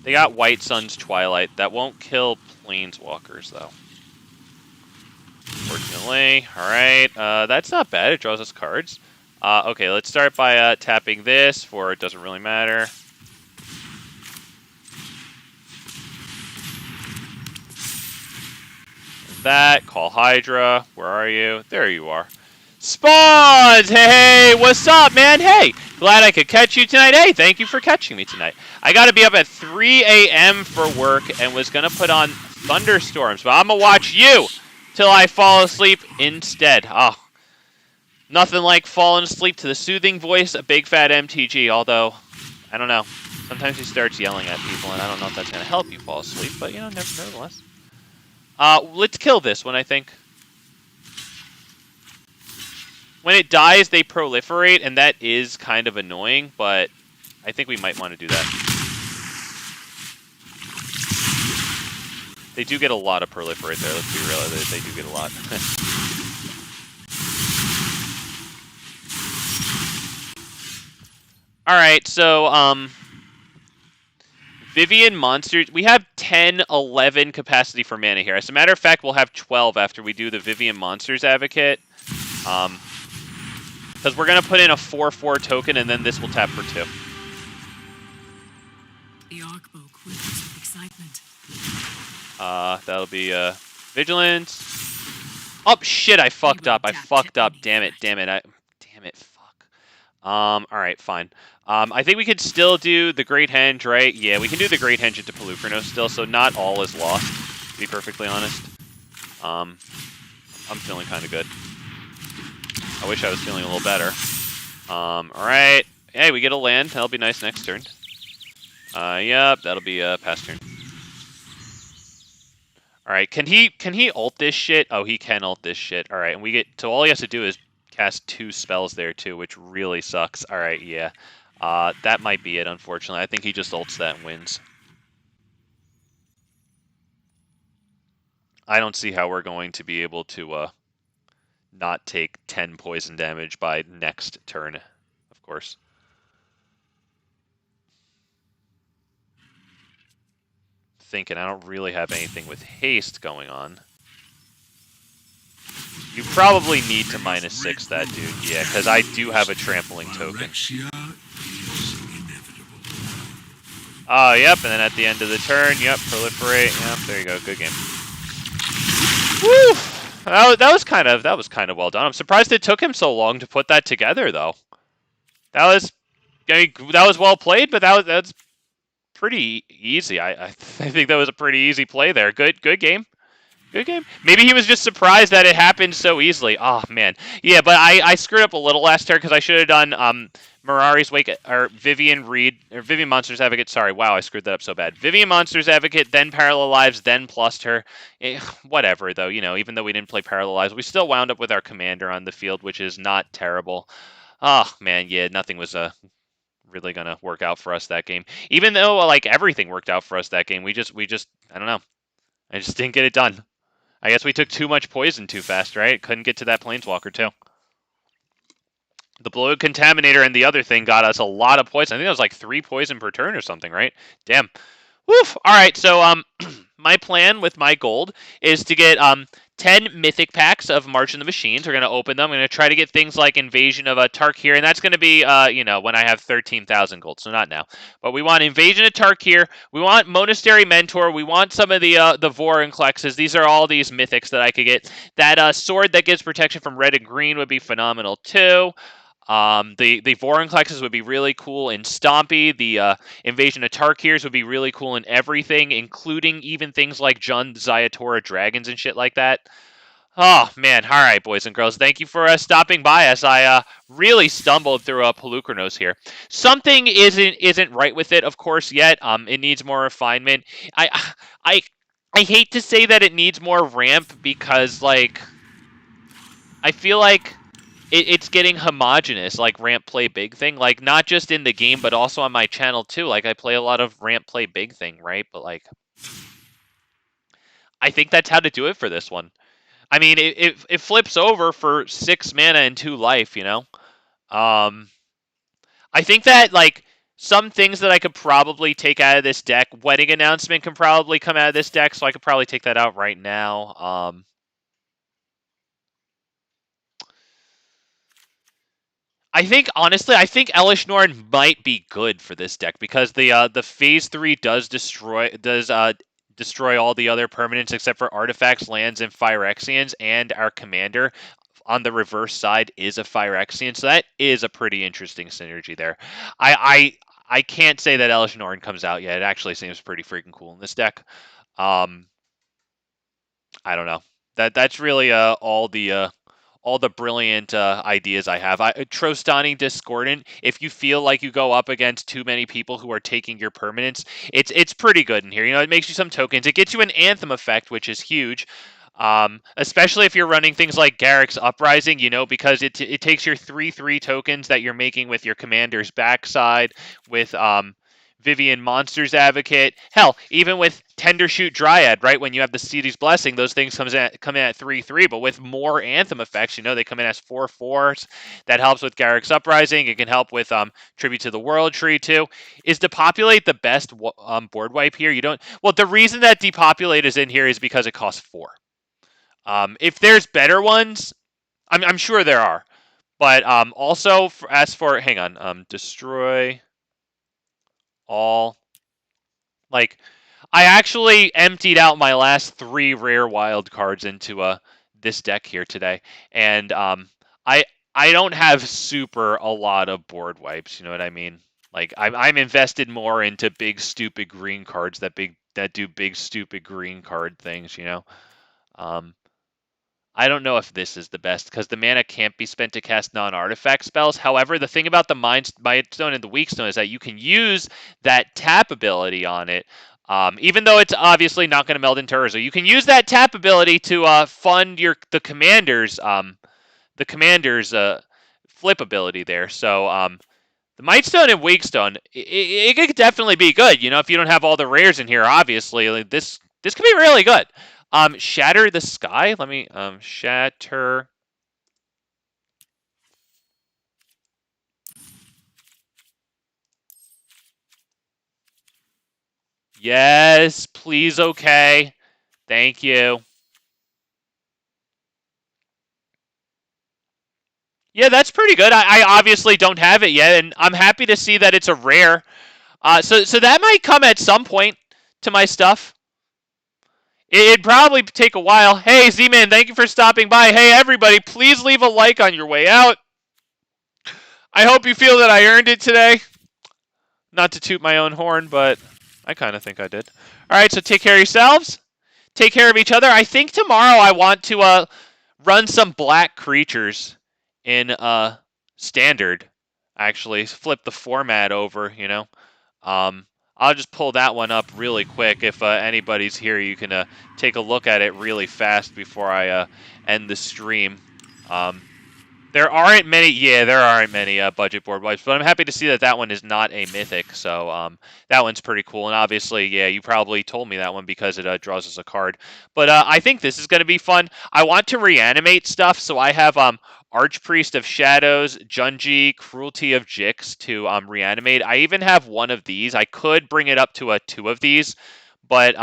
They got White Sun's Twilight. That won't kill Planeswalkers, though. Fortunately. Alright, that's not bad. It draws us cards. Okay, let's start by tapping this for it doesn't really matter. That, call Hydra. Where are you? There you are. Spawns! Hey, what's up, man? Hey, glad I could catch you tonight. Hey, thank you for catching me tonight. I got to be up at 3 a.m. for work and was going to put on Thunderstorms, but I'm going to watch you till I fall asleep instead. Oh, nothing like falling asleep to the soothing voice of Big Fat MTG, although, I don't know. Sometimes he starts yelling at people, and I don't know if that's going to help you fall asleep, but, nevertheless. Let's kill this one, I think. When it dies, they proliferate, and that is kind of annoying, but I think we might want to do that. They do get a lot of proliferate there, let's be real, they do get a lot. Alright, so, Vivian Monsters, we have 10, 11 capacity for mana here. As a matter of fact, we'll have 12 after we do the Vivian Monsters Advocate. Because we're going to put in a 4/4 token, and then this will tap for 2. The Arcbow quivers with excitement. That'll be, Vigilance. Oh, shit, I fucked up. Damn it. Fuck. Alright, fine. I think we could still do the Great Henge, right? Yeah, we can do the Great Henge into POLUKRANOS still, so not all is lost, to be perfectly honest. I'm feeling kind of good. I wish I was feeling a little better. Alright. Hey, we get a land. That'll be nice next turn. Yep, that'll be past turn. Alright, can he ult this shit? Oh, he can ult this shit. Alright, and we get, so all he has to do is cast 2 spells there too, which really sucks. Alright, yeah. That might be it, unfortunately. I think he just ults that and wins. I don't see how we're going to be able to, not take 10 poison damage by next turn, of course. Thinking I don't really have anything with haste going on. You probably need to -6 that dude, yeah, because I do have a trampling token. Yep, and then at the end of the turn, yep, proliferate, yep, there you go, good game. Woo! That was kind of well done. I'm surprised it took him so long to put that together, though. That was well played, but that's pretty easy. I think that was a pretty easy play there. Good game. Good game. Maybe he was just surprised that it happened so easily. Oh, man. Yeah, but I screwed up a little last turn because I should have done Mirari's Wake, or Vivian Monsters Advocate. Sorry, wow, I screwed that up so bad. Vivian Monsters Advocate, then Parallel Lives, then plussed her. Whatever, though, you know, even though we didn't play Parallel Lives, we still wound up with our commander on the field, which is not terrible. Oh, man, yeah, nothing was really going to work out for us that game. Even though, like, everything worked out for us that game, we just, I don't know. I just didn't get it done. I guess we took too much poison too fast, right? Couldn't get to that Planeswalker, too. The Bloated Contaminator and the other thing got us a lot of poison. I think it was like 3 poison per turn or something, right? Damn. Woof! Alright, so, my plan with my gold is to get, 10 mythic packs of March of the Machines. We're going to open them. I'm going to try to get things like Invasion of Tarkir, and that's going to be, you know, when I have 13,000 gold, so not now. But we want Invasion of Tarkir. We want Monastery Mentor. We want some of the Vorinclexes. These are all these mythics that I could get. That sword that gives protection from red and green would be phenomenal, too. The Vorinclexes would be really cool in Stompy. The Invasion of Tarkirs would be really cool in everything, including even things like Jund Zayatora dragons and shit like that. Oh, man. All right, boys and girls. Thank you for stopping by as I really stumbled through POLUKRANOS here. Something isn't right with it, of course, yet. It needs more refinement. I hate to say that it needs more ramp because, like, I feel like it's getting homogenous, like ramp play big thing, like not just in the game, but also on my channel too. Like I play a lot of ramp play big thing, right? But like, I think that's how to do it for this one. I mean, it flips over for 6 mana and 2 life, you know? I think that, like, some things that I could probably take out of this deck, Wedding Announcement can probably come out of this deck, so I could probably take that out right now. I think, honestly, I think Elesh Norn might be good for this deck because the Phase 3 does destroy all the other permanents except for artifacts, lands, and Phyrexians, and our commander on the reverse side is a Phyrexian, so that is a pretty interesting synergy there. I can't say that Elesh Norn comes out yet. It actually seems pretty freaking cool in this deck. I don't know. That's really all the brilliant ideas I have. Trostani Discordant, if you feel like you go up against too many people who are taking your permanents, it's pretty good in here. You know, it makes you some tokens. It gets you an Anthem effect, which is huge. Especially if you're running things like Garrick's Uprising, because it takes your 3/3 tokens that you're making with your commander's backside, with Vivian Monsters Advocate. Hell, even with Tender Shoot Dryad, right? When you have the City's Blessing, those things come in at 3/3, but with more Anthem effects, they come in as 4/4s. That helps with Garrick's Uprising. It can help with Tribute to the World Tree too. Is Depopulate the best board wipe here? You don't. Well, the reason that Depopulate is in here is because it costs 4. If there's better ones, I'm sure there are. But also, hang on, destroy all. Like, I actually emptied out my last 3 rare wild cards into this deck here today, and I don't have a lot of board wipes. You know what I mean? Like, I'm invested more into big stupid green cards that do big stupid green card things. Um, I don't know if this is the best because the mana can't be spent to cast non-artifact spells. However, the thing about the Mind Stone and the Weak Stone is that you can use that tap ability on it. Even though it's obviously not going to meld into Urza, you can use that tap ability to fund the commander's flip ability there. So the Might Stone and Weak Stone, it could definitely be good. If you don't have all the rares in here, obviously this could be really good. Shatter the Sky. Let me shatter. Yes, please. Okay. Thank you. Yeah, that's pretty good. I obviously don't have it yet, and I'm happy to see that it's a rare. So that might come at some point to my stuff. It'd probably take a while. Hey, Z-Man, thank you for stopping by. Hey, everybody, please leave a like on your way out. I hope you feel that I earned it today. Not to toot my own horn, but I kind of think I did. All right, so take care of yourselves. Take care of each other. I think tomorrow I want to run some black creatures in standard. Actually, flip the format over. I'll just pull that one up really quick. If anybody's here, you can take a look at it really fast before I end the stream. There aren't many budget board wipes, but I'm happy to see that one is not a mythic. So that one's pretty cool. And obviously, yeah, you probably told me that one because it draws us a card. But I think this is going to be fun. I want to reanimate stuff, so I have Archpriest of Shadows, Junji, Cruelty of Jix to reanimate. I even have one of these. I could bring it up to 2 of these. But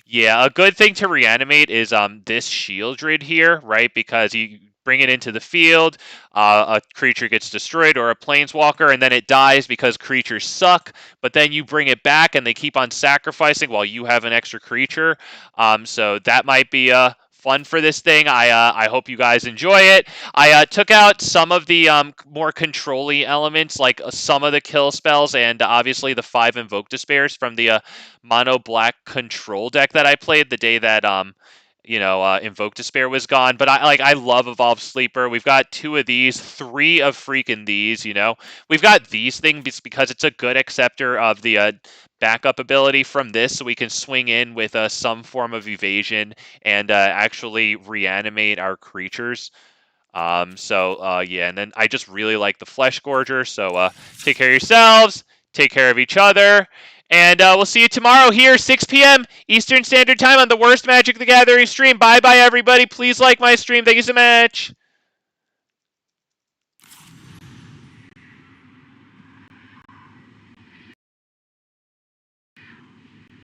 yeah, a good thing to reanimate is this Shieldred here, right? Because you bring it into the field, a creature gets destroyed or a planeswalker, and then it dies because creatures suck. But then you bring it back, and they keep on sacrificing while you have an extra creature. So that might be fun for this thing. I hope you guys enjoy it. I took out some of the more control-y elements, like some of the kill spells, and obviously the 5 Invoke Despairs from the mono black control deck that I played the day that Invoke Despair was gone. But I love Evolve Sleeper. We've got 2 of these, 3 of freaking these. We've got these things because it's a good acceptor of the backup ability from this, so we can swing in with some form of evasion and actually reanimate our creatures. Yeah, and then I just really like the Flesh Gorger. So take care of yourselves, take care of each other. And we'll see you tomorrow here, 6 p.m. Eastern Standard Time on the Worst Magic the Gathering stream. Bye-bye, everybody. Please like my stream. Thank you so much.